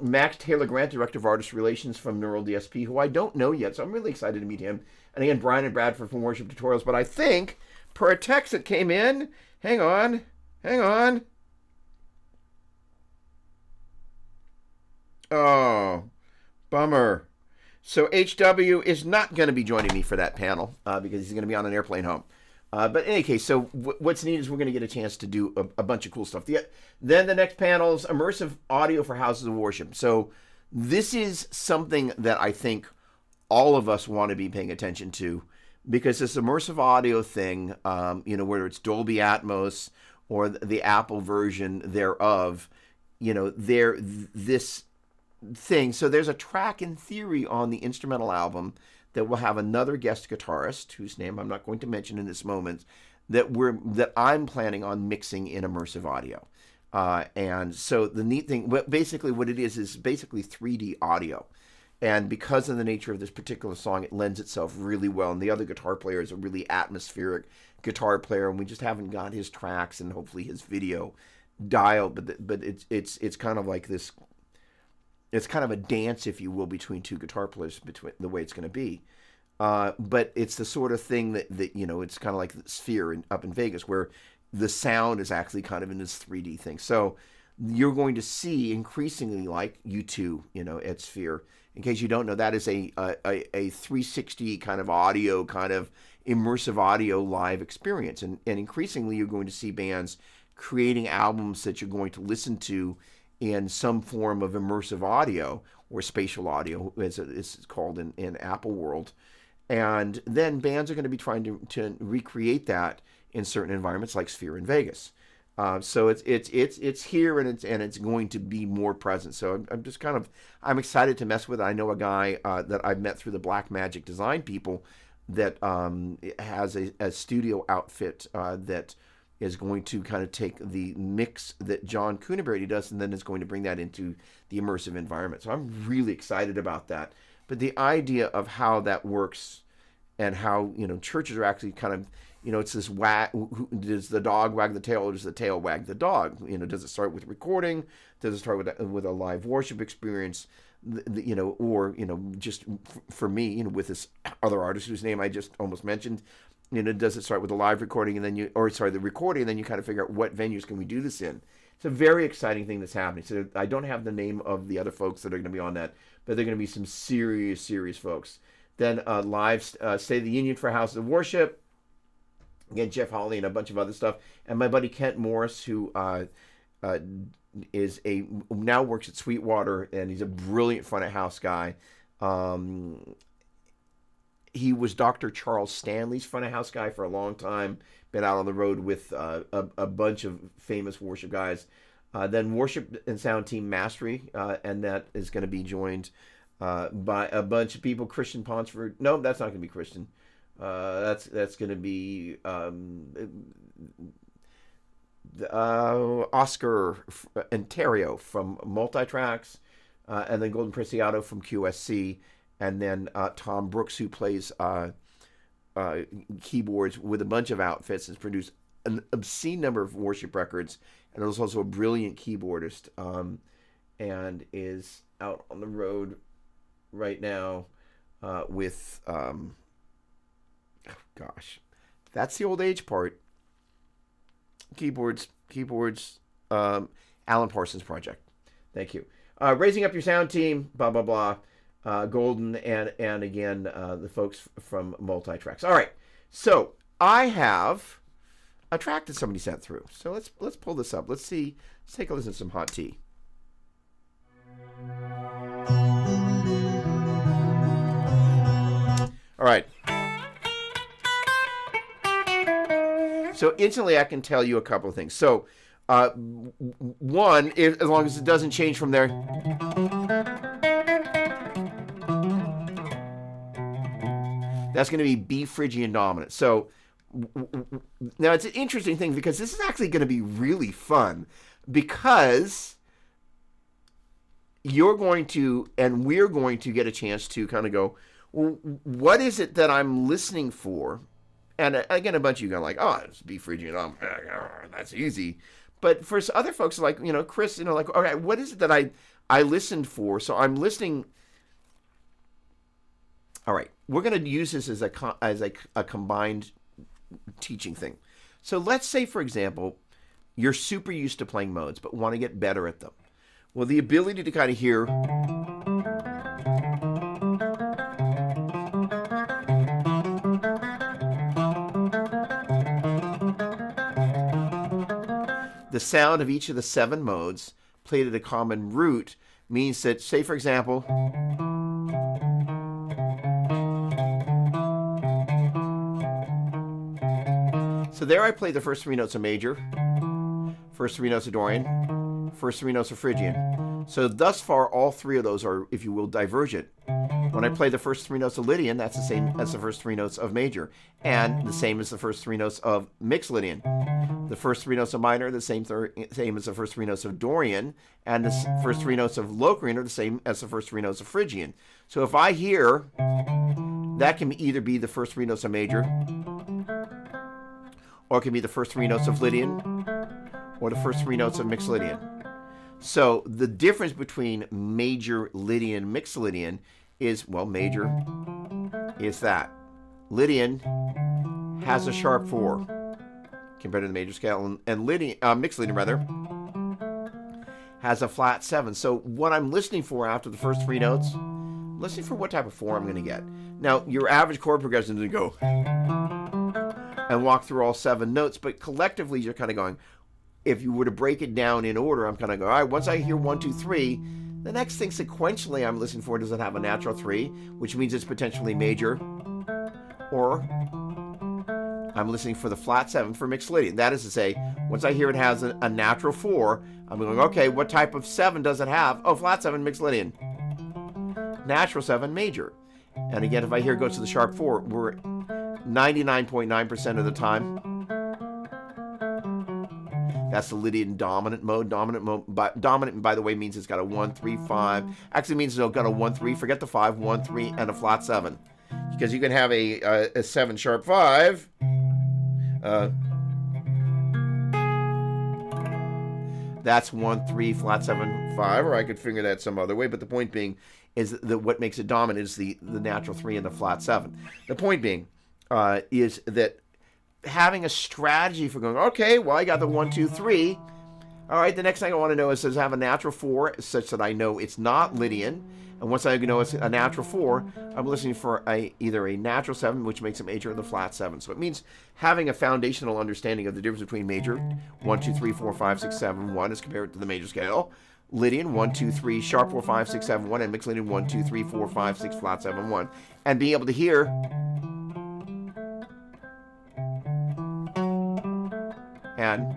Max Taylor Grant, Director of Artist Relations from Neural DSP, who I don't know yet. So I'm really excited to meet him. And again, Brian and Bradford from Worship Tutorials. But I think, per a text that came in, hang on. Oh, bummer. So HW is not going to be joining me for that panel because he's going to be on an airplane home. But in any case, so what's neat is we're going to get a chance to do a bunch of cool stuff. Then the next panel is immersive audio for houses of worship. So this is something that I think all of us want to be paying attention to, because this immersive audio thing, whether it's Dolby Atmos or the Apple version thereof, this thing. So there's a track in theory on the instrumental album that will have another guest guitarist, whose name I'm not going to mention in this moment, that I'm planning on mixing in immersive audio. And so the neat thing, basically what it is basically 3D audio. And because of the nature of this particular song, it lends itself really well. And the other guitar player is a really atmospheric guitar player, and we just haven't got his tracks and hopefully his video dialed. But it's kind of like this. It's kind of a dance, if you will, between two guitar players, between the way it's going to be. But it's the sort of thing that it's kind of like the Sphere up in Vegas, where the sound is actually kind of in this 3D thing. So you're going to see increasingly like U2, at Sphere. In case you don't know, that is a 360 kind of audio, kind of immersive audio live experience. And increasingly you're going to see bands creating albums that you're going to listen to in some form of immersive audio, or spatial audio, as it's called in Apple world. And then bands are going to be trying to recreate that in certain environments like Sphere in Vegas. So it's here, and it's going to be more present. So I'm excited to mess with it. I know a guy that I've met through the Black Magic Design people that has a studio outfit that is going to kind of take the mix that John Coonabrady does, and then is going to bring that into the immersive environment. So I'm really excited about that. But the idea of how that works, and how churches are actually kind of it's this does the dog wag the tail, or does the tail wag the dog? Does it start with recording? Does it start with a live worship experience? Or just for me, with this other artist whose name I just almost mentioned. Does it start with the live recording, and then the recording, and then you kind of figure out what venues can we do this in? It's a very exciting thing that's happening. So I don't have the name of the other folks that are going to be on that, but they're going to be some serious folks. Then live State of the Union for House of Worship. Again, Jeff Hawley and a bunch of other stuff. And my buddy Kent Morris, who now works at Sweetwater, and he's a brilliant front of house guy. He was Dr. Charles Stanley's front of house guy for a long time. Been out on the road with a bunch of famous worship guys. Then Worship and Sound Team Mastery, and that is going to be joined by a bunch of people. Christian Ponsford. No, that's not going to be Christian. That's going to be Oscar Ontario from Multitracks, and then Golden Preciado from QSC. And then Tom Brooks, who plays keyboards with a bunch of outfits, has produced an obscene number of worship records, and is also a brilliant keyboardist, and is out on the road right now with, that's the old age part. Keyboards, Alan Parsons Project. Thank you. Raising Up Your Sound Team, blah, blah, blah. Golden, and again, the folks from Multitracks. All right, so I have a track that somebody sent through. So let's pull this up. Let's take a listen to some Hot Tea. All right. So instantly I can tell you a couple of things. So one, as long as it doesn't change from there. That's going to be B Phrygian dominant. So now it's an interesting thing, because this is actually going to be really fun, because you're going to, and we're going to get a chance to kind of go, well, what is it that I'm listening for? And again, a bunch of you go like, oh, it's B Phrygian dominant. That's easy. But for other folks like, Chris, like, okay, what is it that I listened for? So I'm listening. All right, we're going to use this as a combined teaching thing. So let's say, for example, you're super used to playing modes, but want to get better at them. Well, the ability to kind of hear the sound of each of the 7 modes played at a common root means that, say for example, so there I play the first 3 notes of major, first 3 notes of Dorian, first 3 notes of Phrygian. So thus far, all 3 of those are, if you will, divergent. When I play the first 3 notes of Lydian, that's the same as the first 3 notes of major, and the same as the first 3 notes of mixed Lydian. The first 3 notes of minor are the same as the first 3 notes of Dorian, and the first 3 notes of Locrian are the same as the first 3 notes of Phrygian. So if I hear, that can either be the first 3 notes of major, or it can be the first 3 notes of Lydian, or the first 3 notes of mixed Lydian. So the difference between major Lydian and mixed Lydian is, well, major is that. Lydian has a sharp 4 compared to the major scale, and Lydian, mixed Lydian rather, has a flat 7. So what I'm listening for after the first 3 notes, I'm listening for what type of 4 I'm going to get. Now, your average chord progression is going to go and walk through all 7 notes, but collectively you're kind of going, if you were to break it down in order, I'm kind of going, all right, once I hear 1, 2, 3, the next thing sequentially I'm listening for, does it have a natural 3, which means it's potentially major, or I'm listening for the flat 7 for mixed Lydian. That is to say, once I hear it has a natural 4, I'm going, okay, what type of 7 does it have? Oh, flat 7, mixed Lydian. Natural 7, major. And again, if I hear it goes to the sharp 4, we're 99.9% of the time, that's the Lydian dominant mode. Dominant, by the way, means it's got a 1, 3, 5. Actually means it's got a 1, 3. Forget the 5, 1, 3, and a flat 7. Because you can have a 7 sharp 5. That's 1, 3, flat 7, 5. Or I could figure that some other way. But the point being is that what makes it dominant is the natural 3 and the flat 7. The point being is that having a strategy for going, okay, well, I got the 1, 2, 3. All right, the next thing I want to know is, does it have a natural 4 such that I know it's not Lydian? And once I know it's a natural 4, I'm listening for either a natural 7, which makes it major, or the flat 7. So it means having a foundational understanding of the difference between major, 1, 2, 3, 4, 5, 6, 7, 1 as compared to the major scale. Lydian, 1, 2, 3, sharp 4, 5, 6, 7, 1, and mixed Lydian, 1, 2, 3, 4, 5, 6, flat 7, 1. And being able to hear, and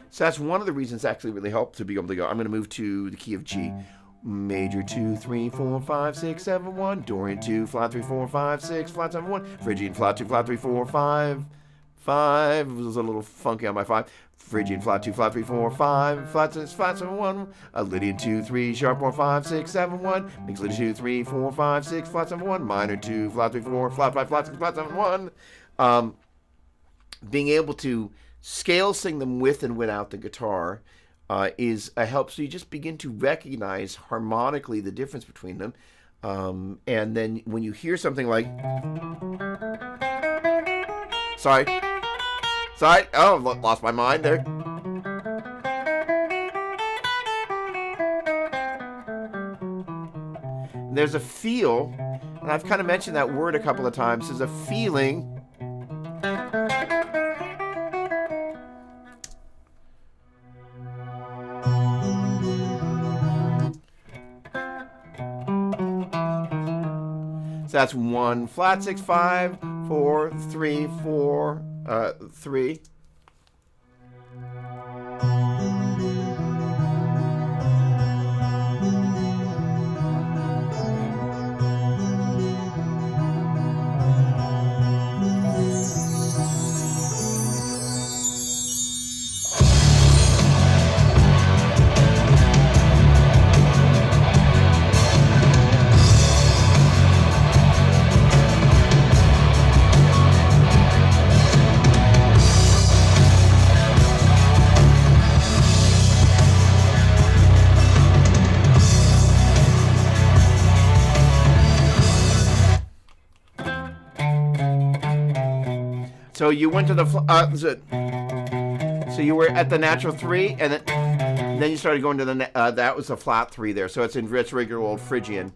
so that's one of the reasons actually really helped to be able to go, I'm going to move to the key of G. Major 2, 3, 4, 5, 6, 7, 1. Dorian 2, flat 3, 4, 5, 6, flat 7, 1. Phrygian flat 2, flat 3, 4, 5. 5 was a little funky on my 5. Phrygian flat 2, flat 3, 4, 5. Flat 6, flat 7, 1. Lydian 2, 3, sharp 4, 5, 6, 7, 1. Mixed Lydian 2, 3, 4, 5, 6, flat 7, 1. Minor 2, flat 3, 4, flat 5, flat 6, flat 7, 1. Being able to scale sing them with and without the guitar is a help. So you just begin to recognize harmonically the difference between them. And then when you hear something like, sorry, oh, lost my mind there. There's a feel, and I've kind of mentioned that word a couple of times, there's a feeling. So that's 1, flat 6, 5, 4, 3, 4, 3. So you went to the, so you were at the natural 3, and then you started going to the, that was a flat 3 there. So it's in its regular old Phrygian.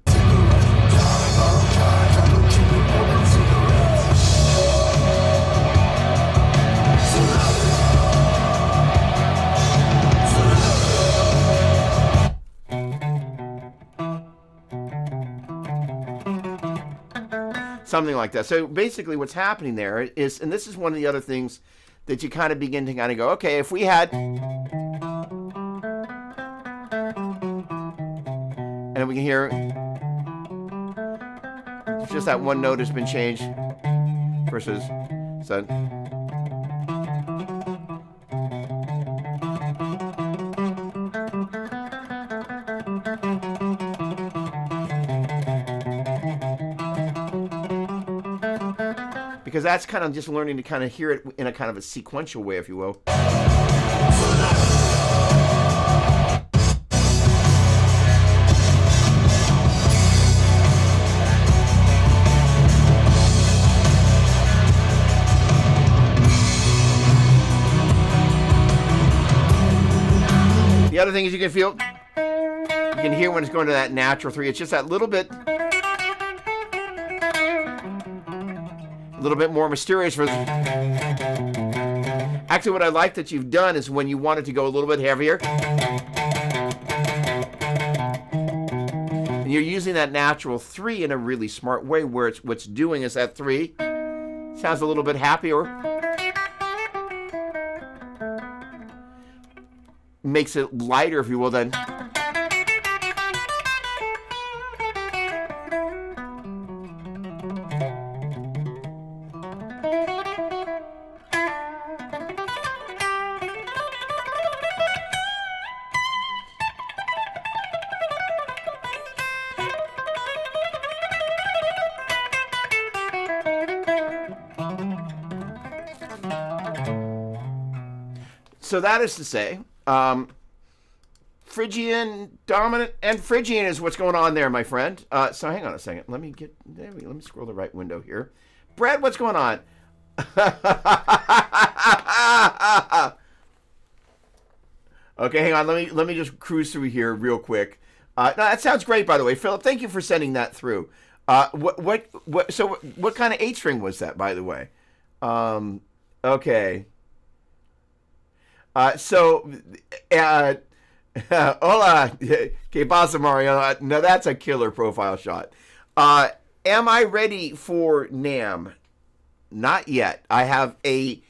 Something like that. So basically what's happening there is, and this is one of the other things that you kind of begin to kind of go, okay, if we had, and we can hear just that one note has been changed versus, so. Because that's kind of just learning to kind of hear it in a kind of a sequential way, if you will. The other thing is you can feel, you can hear when it's going to that natural 3. It's just that little bit more mysterious. Actually, what I like that you've done is when you want it to go a little bit heavier, and you're using that natural 3 in a really smart way, where it's what's doing is that 3 sounds a little bit happier, makes it lighter, if you will, then. So that is to say, Phrygian, dominant, and Phrygian is what's going on there, my friend. So hang on a second. Let me scroll the right window here. Brad, what's going on? Okay, hang on. Let me just cruise through here real quick. No, that sounds great, by the way, Philip. Thank you for sending that through. What kind of 8-string was that, by the way? Okay. Hola, que pasa, Mario? No, that's a killer profile shot. Am I ready for NAMM? Not yet. I have a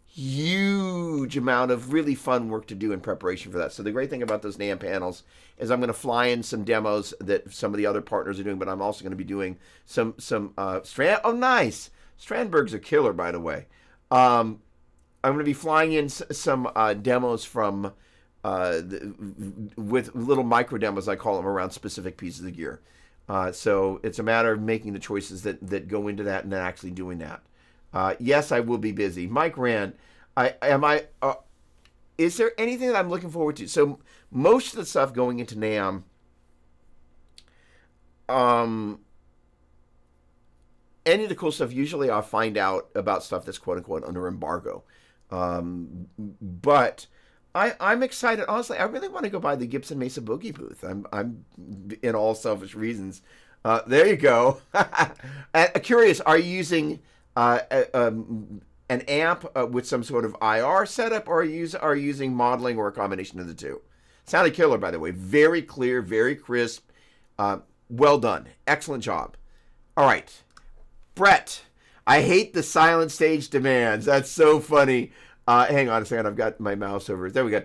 huge amount of really fun work to do in preparation for that. So the great thing about those NAMM panels is I'm going to fly in some demos that some of the other partners are doing, but I'm also going to be doing some Strand. Oh, nice. Strandberg's a killer, by the way. I'm going to be flying in some demos from with little micro demos, I call them, around specific pieces of gear. So it's a matter of making the choices that go into that and then actually doing that. Yes, I will be busy. Mike Rand, is there anything that I'm looking forward to? So most of the stuff going into NAMM, any of the cool stuff, usually I'll find out about stuff that's quote unquote under embargo. But I'm excited. Honestly, I really want to go by the Gibson Mesa Boogie booth. I'm in all selfish reasons. There you go. Curious, are you using an amp with some sort of IR setup, or are you using modeling, or a combination of the two? Sounded killer, by the way. Very clear, very crisp. Well done. Excellent job. All right. Brett, I hate the silent stage demands. That's so funny. Hang on a second. I've got my mouse over it. There we go.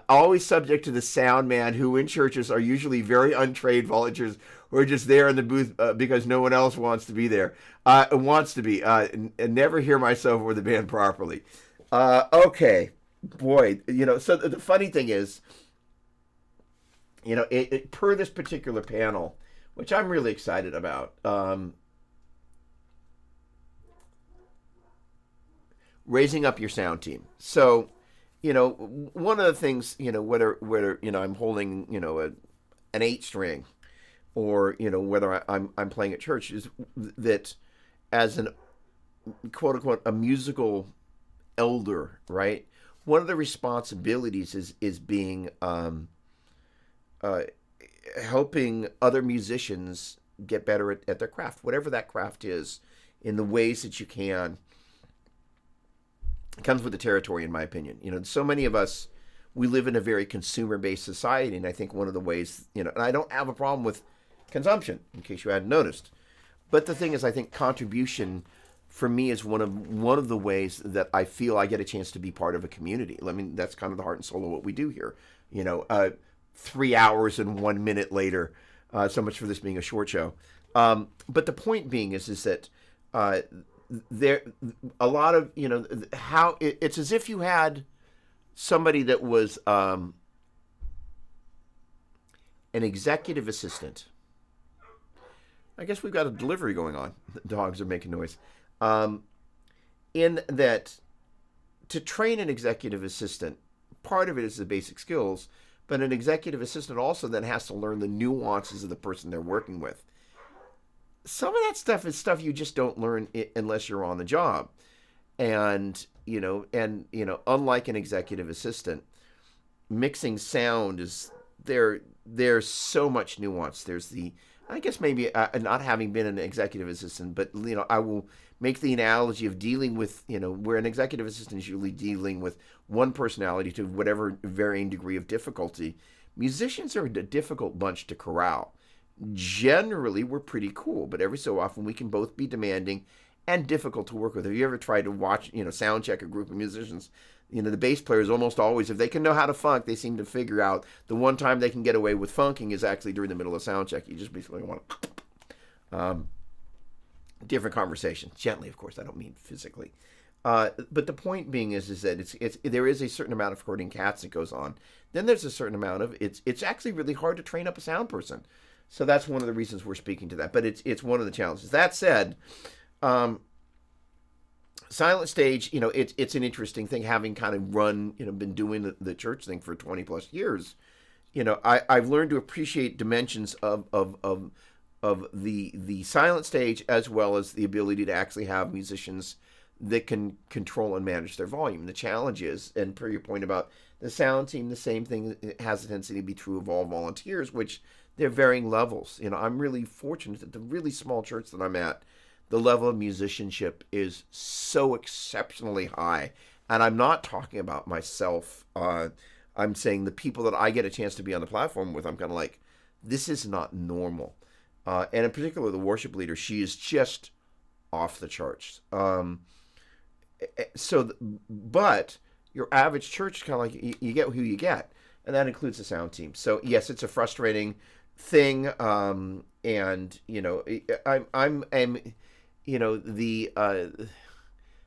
Always subject to the sound man, who in churches are usually very untrained volunteers who are just there in the booth because no one else wants to be there. And never hear myself or the band properly. Okay. Boy, so the funny thing is, per this particular panel, which I'm really excited about, raising up your sound team. So, one of the things, whether I'm holding, an 8-string, or whether I'm playing at church, is that as an quote unquote a musical elder, right? One of the responsibilities is being helping other musicians get better at their craft, whatever that craft is, in the ways that you can. It comes with the territory, in my opinion. So many of us, we live in a very consumer-based society, and I think one of the ways, and I don't have a problem with consumption, in case you hadn't noticed, But the thing is, I think contribution for me is one of the ways that I feel I get a chance to be part of a community. I mean, that's kind of the heart and soul of what we do here. 3 hours and 1 minute later. So much for this being a short show. But the point being is that there a lot of how it's as if you had somebody that was an executive assistant. I guess we've got a delivery going on. The dogs are making noise. In that, to train an executive assistant, part of it is the basic skills, but an executive assistant also then has to learn the nuances of the person they're working with. Some of that stuff is stuff you just don't learn unless you're on the job. And unlike an executive assistant, mixing sound is there's so much nuance. There's I guess maybe not having been an executive assistant, but I will make the analogy of dealing with where an executive assistant is usually dealing with one personality to whatever varying degree of difficulty. Musicians are a difficult bunch to corral. Generally, we're pretty cool, but every so often we can both be demanding and difficult to work with. Have you ever tried to watch, sound check a group of musicians? The bass players almost always, if they can know how to funk, they seem to figure out the one time they can get away with funking is actually during the middle of sound check. You just basically want to... different conversation. Gently, of course. I don't mean physically. But the point being is that there is a certain amount of herding cats that goes on. Then there's a certain amount of... It's actually really hard to train up a sound person. So that's one of the reasons we're speaking to that. But it's one of the challenges. That said... silent stage, it's an interesting thing, having kind of been doing the church thing for 20 plus years. I've learned to appreciate dimensions of the silent stage, as well as the ability to actually have musicians that can control and manage their volume. The challenge is, and per your point about the sound team, the same thing has a tendency to be true of all volunteers, which they're varying levels. I'm really fortunate that the really small church that I'm at, the level of musicianship is so exceptionally high. And I'm not talking about myself. I'm saying the people that I get a chance to be on the platform with, I'm kind of like, this is not normal. And in particular, the worship leader, she is just off the charts. But your average church is kind of like, you get who you get. And that includes the sound team. So yes, it's a frustrating thing. I'm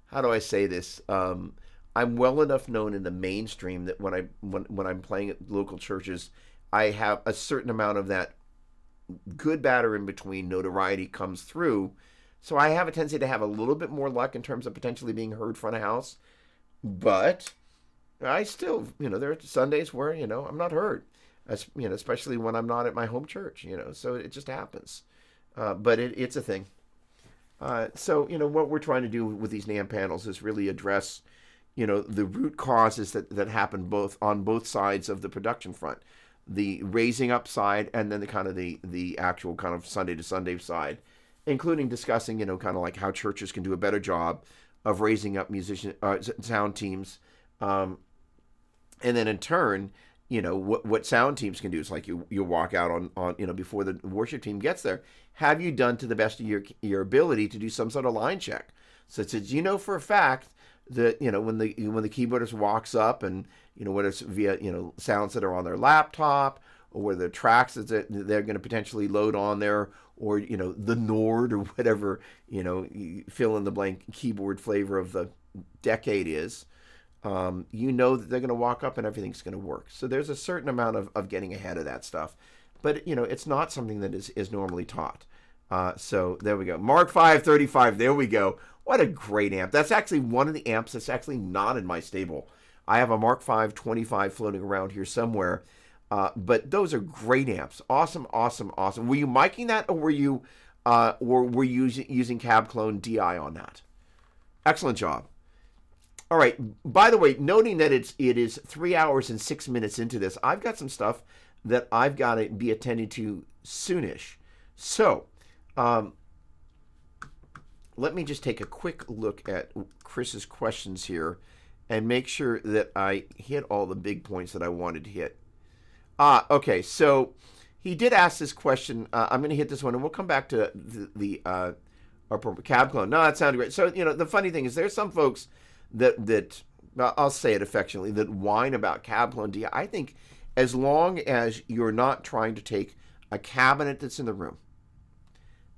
how do I say this? I'm well enough known in the mainstream that when I'm playing at local churches, I have a certain amount of that good, bad, or in between notoriety comes through. So I have a tendency to have a little bit more luck in terms of potentially being heard front of house. But I still, there are Sundays where, I'm not heard, especially when I'm not at my home church, so it just happens. But it's a thing. So what we're trying to do with these NAMM panels is really address, the root causes that happen on both sides of the production front, the raising up side, and then the kind of the actual kind of Sunday to Sunday side, including discussing, kind of like how churches can do a better job of raising up sound teams, and then in turn, what sound teams can do is like you walk out on before the worship team gets there. Have you done to the best of your ability to do some sort of line check? So it says, for a fact that, when the keyboardist walks up and, whether it's via, sounds that are on their laptop or whether the tracks that they're going to potentially load on there, or, the Nord or whatever, you fill in the blank keyboard flavor of the decade is, that they're going to walk up and everything's going to work. So there's a certain amount of getting ahead of that stuff. But, it's not something that is normally taught. So there we go. Mark 535, there we go. What a great amp. That's actually one of the amps that's actually not in my stable. I have a Mark 525 floating around here somewhere. But those are great amps. Awesome, awesome, awesome. Were you miking that, or were you using Cab Clone DI on that? Excellent job. All right. By the way, noting that it is 3 hours and 6 minutes into this, I've got some stuff that I've got to be attending to soonish. So, let me just take a quick look at Chris's questions here and make sure that I hit all the big points that I wanted to hit. Okay. So he did ask this question. I'm going to hit this one, and we'll come back to the cab clone. No, that sounded great. So, the funny thing is there's some folks that I'll say it affectionately, that whine about cab clone DI. I think as long as you're not trying to take a cabinet that's in the room,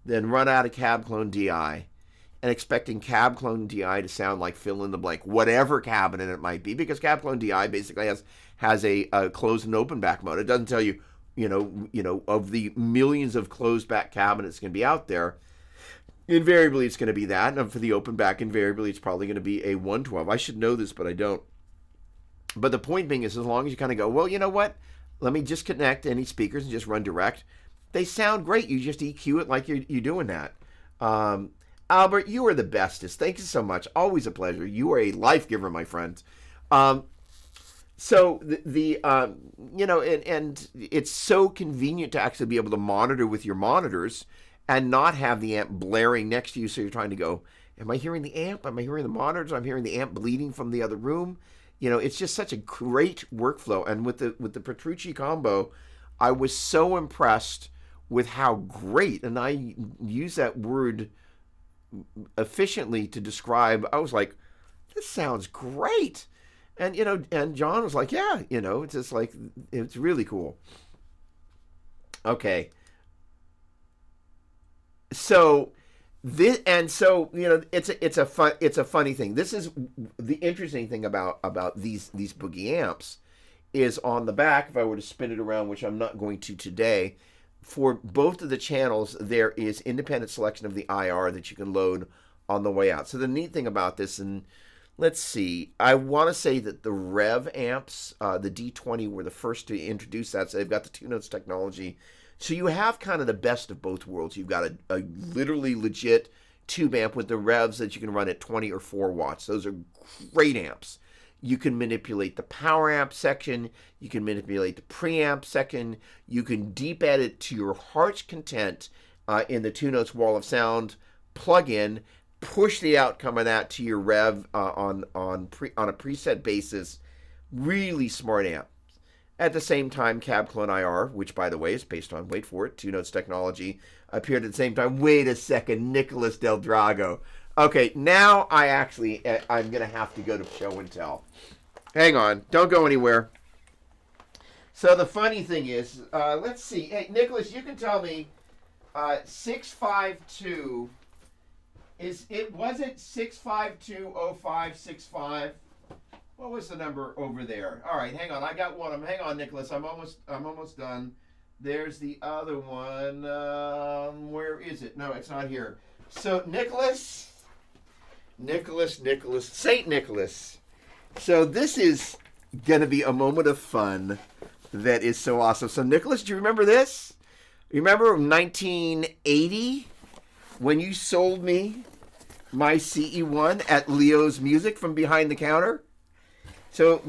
then run out of cab clone DI and expecting cab clone DI to sound like fill in the blank, whatever cabinet it might be, because cab clone DI basically has a closed and open back mode. It doesn't tell you, of the millions of closed back cabinets going to be out there, invariably it's going to be that. And for the open back, invariably it's probably going to be a 112. I should know this, but I don't. But the point being is, as long as you kind of go, well, you know what? Let me just connect any speakers and just run direct. They sound great. You just EQ it like you're doing that. Albert, you are the bestest. Thank you so much. Always a pleasure. You are a life giver, my friend. So and it's so convenient to actually be able to monitor with your monitors and not have the amp blaring next to you. So you're trying to go, am I hearing the amp? Am I hearing the monitors? I'm hearing the amp bleeding from the other room. It's just such a great workflow. And with the Petrucci combo, I was so impressed with how great, and I use that word efficiently to describe, I was like, this sounds great. And, and John was like, yeah, it's just like, it's really cool. Okay. So this, and so, it's a funny thing. This is the interesting thing about these Boogie amps is on the back, if I were to spin it around, which I'm not going to today, for both of the channels, there is independent selection of the IR that you can load on the way out. So the neat thing about this, and let's see, I want to say that the Rev amps, the D20 were the first to introduce that. So they've got the 2-notes technology. So you have kind of the best of both worlds. You've got a literally legit tube amp with the Revs that you can run at 20 or 4 watts. Those are great amps. You can manipulate the power amp section. You can manipulate the preamp section. You can deep edit to your heart's content in the 2-notes wall of sound plugin. Push the outcome of that to your Rev on a preset basis. Really smart amp. At the same time, Cab Clone IR, which by the way is based on, wait for it, 2-notes technology, appeared at the same time. Wait a second, Nicholas Del Drago. Okay, now I'm going to have to go to show and tell. Hang on. Don't go anywhere. So the funny thing is, let's see. Hey, Nicholas, you can tell me, 652, was it 6520565? What was the number over there? All right, hang on. I got one. Hang on, Nicholas. I'm almost done. There's the other one. Where is it? No, it's not here. So Nicholas, St. Nicholas. So this is going to be a moment of fun that is so awesome. So Nicholas, do you remember this? Remember 1980 when you sold me my CE1 at Leo's Music from behind the counter? So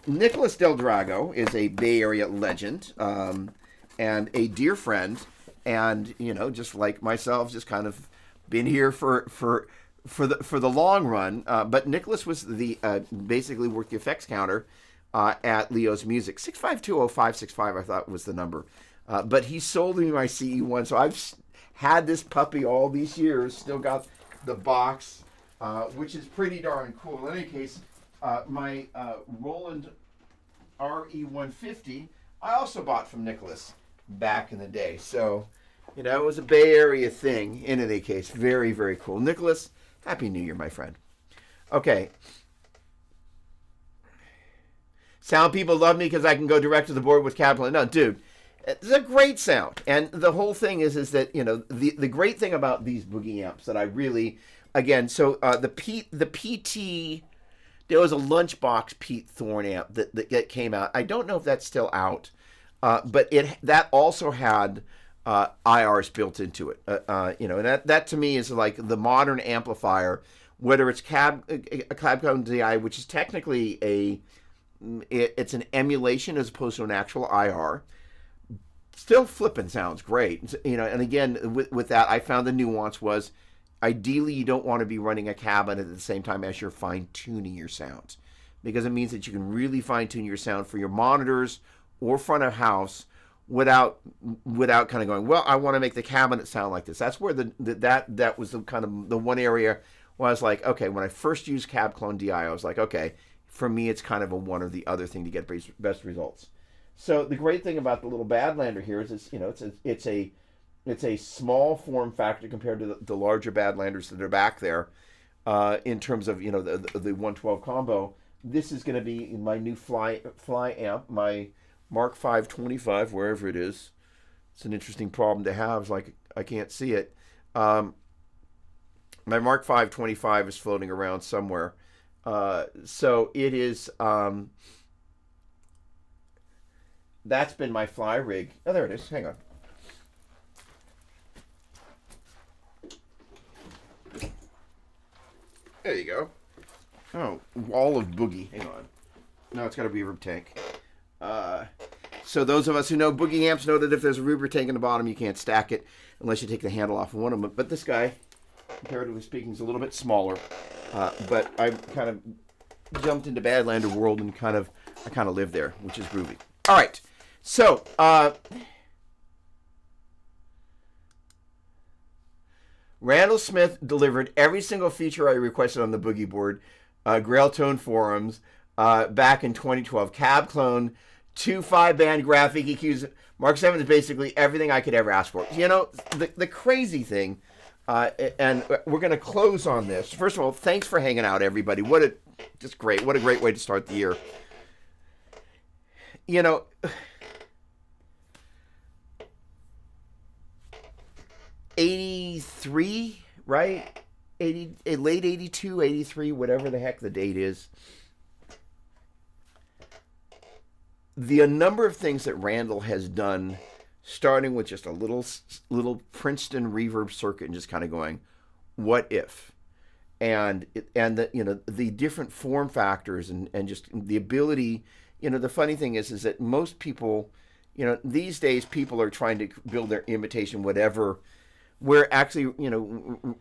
Nicholas Del Drago is a Bay Area legend and a dear friend, and just like myself, just kind of been here for the long run. But Nicholas was the basically worked the effects counter at Leo's Music. 6520565 I thought was the number, but he sold me my CE1, so I've had this puppy all these years. Still got the box, which is pretty darn cool. In any case. My Roland RE150, I also bought from Nicholas back in the day. So, it was a Bay Area thing. In any case, very, very cool. Nicholas, Happy New Year, my friend. Okay. Sound people love me because I can go direct to the board with Kaplan. No, dude, it's a great sound. And the whole thing is that, the great thing about these Boogie amps that I really, again, so the PT... There was a Lunchbox Pete Thorne amp that came out. I don't know if that's still out, but that also had IRs built into it. And that to me is like the modern amplifier, whether it's Cab DI, which is technically it's an emulation as opposed to an actual IR. Still flipping sounds great, And again, with that, I found the nuance was. Ideally, you don't want to be running a cabinet at the same time as you're fine-tuning your sounds, because it means that you can really fine-tune your sound for your monitors or front of house without kind of going, well, I want to make the cabinet sound like this. That's where that was the kind of the one area where I was like, okay, when I first used Cab Clone DI, I was like, okay, for me, it's kind of a one or the other thing to get best results. So the great thing about the little Badlander here is it's a small form factor compared to the larger Badlanders that are back there. In terms of the 112 combo, this is going to be my new fly amp, my Mark 525, wherever it is. It's an interesting problem to have. It's like I can't see it. My Mark 525 is floating around somewhere. So it is. That's been my fly rig. Oh, there it is. Hang on. There you go. Oh, wall of boogie. Hang on. No, it's got a reverb tank. So those of us who know boogie amps know that if there's a reverb tank in the bottom, you can't stack it unless you take the handle off of one of them. But this guy, comparatively speaking, is a little bit smaller. But I kind of jumped into Badlander world and I kind of live there, which is groovy. All right. So, Randall Smith delivered every single feature I requested on the Boogie Board, Grail Tone forums, back in 2012. Cab Clone, 2 5-band graphic EQs. Mark 7 is basically everything I could ever ask for. The crazy thing, and we're going to close on this. First of all, thanks for hanging out, everybody. What a great way to start the year. 83, right? Late 82, 83, whatever the heck the date is. The number of things that Randall has done, starting with just a little Princeton reverb circuit and just kind of going, what if? And the different form factors and just the ability, the funny thing is that most people, these days people are trying to build their imitation whatever. Where actually,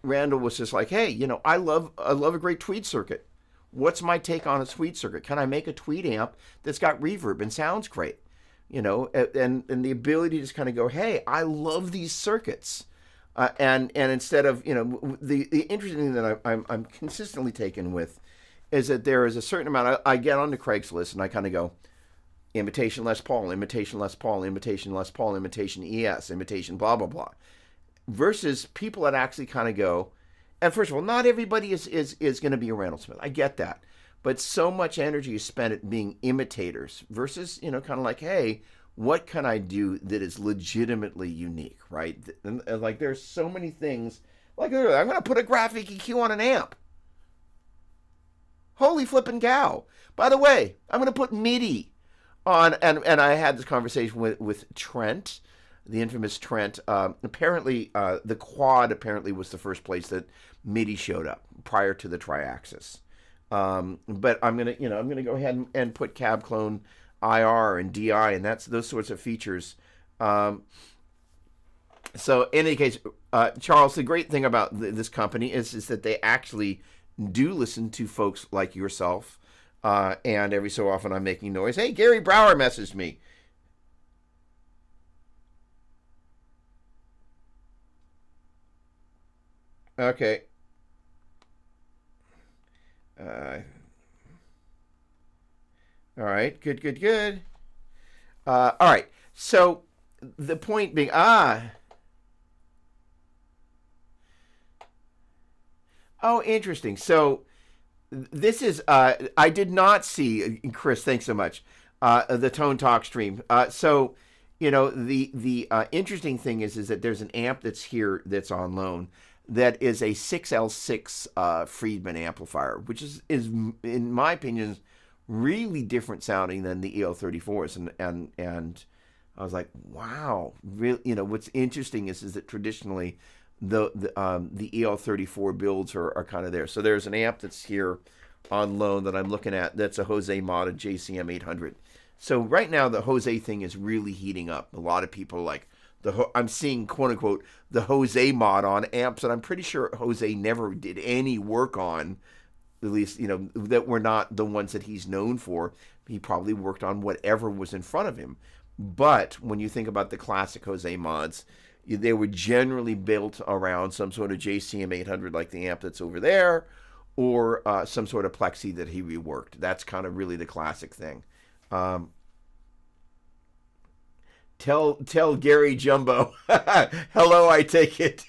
Randall was just like, hey, I love a great tweed circuit. What's my take on a tweed circuit? Can I make a tweed amp that's got reverb and sounds great? And the ability to just kind of go, hey, I love these circuits. And instead of, the interesting thing that I'm consistently taken with is that there is a certain amount, I get onto Craigslist and I kind of go, imitation Les Paul, imitation Les Paul, imitation Les Paul, imitation ES, imitation blah, blah, blah. Versus people that actually kind of go, and first of all, not everybody is going to be a Randall Smith. I get that. But so much energy is spent at being imitators versus, kind of like, hey, what can I do that is legitimately unique, right? And like there's so many things, like I'm going to put a graphic EQ on an amp. Holy flippin' cow. By the way, I'm going to put MIDI on, and I had this conversation with Trent, the infamous Trent. Apparently, the Quad apparently was the first place that MIDI showed up prior to the Triaxis. But I'm gonna go ahead and put Cab Clone IR and DI and those sorts of features. So in any case, Charles, the great thing about this company is that they actually do listen to folks like yourself. And every so often I'm making noise. Hey, Gary Brower messaged me. Okay. All right. Good. All right. So the point being, oh, interesting. So this is, I did not see, Chris, thanks so much, the Tone Talk stream. So, the interesting thing is that there's an amp that's here that's on loan that is a 6L6 Friedman amplifier, which is in my opinion really different sounding than the EL34s, and I was like, wow, really. What's interesting is that traditionally the EL34 builds are kind of there. So there's an amp that's here on loan that I'm looking at. That's a Jose modded JCM 800. So right now the Jose thing is really heating up. A lot of people are like, I'm seeing, quote unquote, the Jose mod on amps, and I'm pretty sure Jose never did any work on, at least, that were not the ones that he's known for. He probably worked on whatever was in front of him. But when you think about the classic Jose mods, they were generally built around some sort of JCM 800 like the amp that's over there, or some sort of plexi that he reworked. That's kind of really the classic thing. Tell Gary Jumbo, hello, I take it.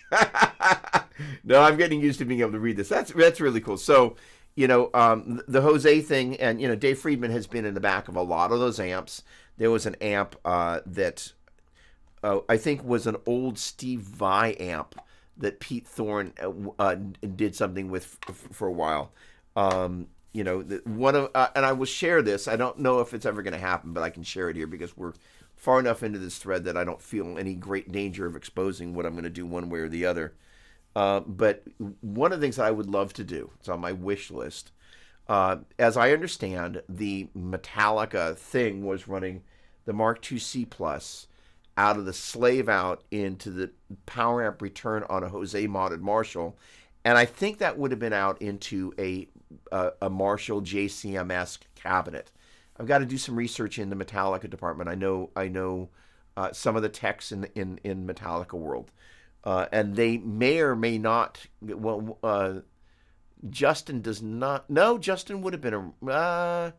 No, I'm getting used to being able to read this. That's really cool. So, the Jose thing, and Dave Friedman has been in the back of a lot of those amps. There was an amp that I think was an old Steve Vai amp that Pete Thorne did something with for a while. One of and I will share this. I don't know if it's ever going to happen, but I can share it here because we're far enough into this thread that I don't feel any great danger of exposing what I'm going to do one way or the other. But one of the things that I would love to do, it's on my wish list. As I understand, the Metallica thing was running the Mark II C Plus out of the slave out into the power amp return on a Jose modded Marshall, and I think that would have been out into a Marshall JCM-esque cabinet. I've got to do some research in the Metallica department. I know some of the techs in Metallica world, and they may or may not. Well, Justin does not. No, Justin would have been a.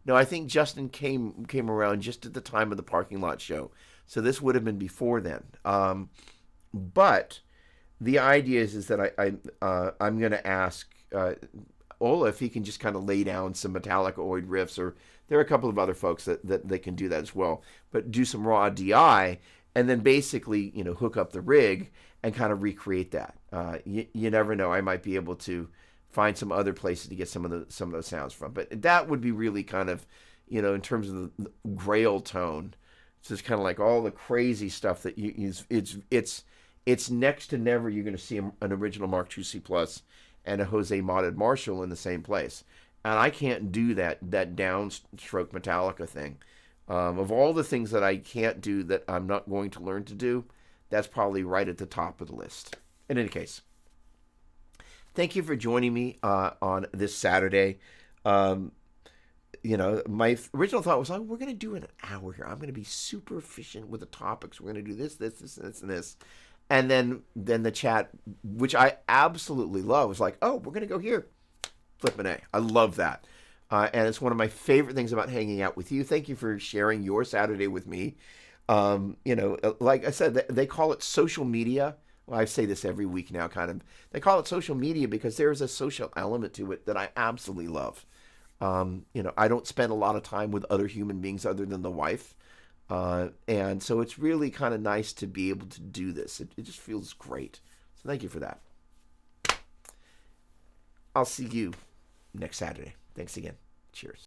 No, I think Justin came around just at the time of the parking lot show, so this would have been before then. But the idea is that I'm going to ask Ola if he can just kind of lay down some Metallica-oid riffs, or there are a couple of other folks that they can do that as well, but do some raw DI and then basically hook up the rig and kind of recreate that. You never know, I might be able to find some other places to get some of those sounds from, but that would be really kind of in terms of the Grail tone. It's just kind of like all the crazy stuff that you use. It's next to never you're going to see an original Mark II C Plus and a Jose modded Marshall in the same place. And I can't do that downstroke Metallica thing. Of all the things that I can't do that I'm not going to learn to do, that's probably right at the top of the list. In any case, thank you for joining me on this Saturday. My original thought was, we're going to do an hour here. I'm going to be super efficient with the topics. We're going to do this, and this. And then the chat, which I absolutely love, was like, oh, we're going to go here. Flippin' A. I love that. And it's one of my favorite things about hanging out with you. Thank you for sharing your Saturday with me. Like I said, they call it social media. Well, I say this every week now, kind of. They call it social media because there is a social element to it that I absolutely love. I don't spend a lot of time with other human beings other than the wife. And so it's really kind of nice to be able to do this. It just feels great. So thank you for that. I'll see you next Saturday. Thanks again. Cheers.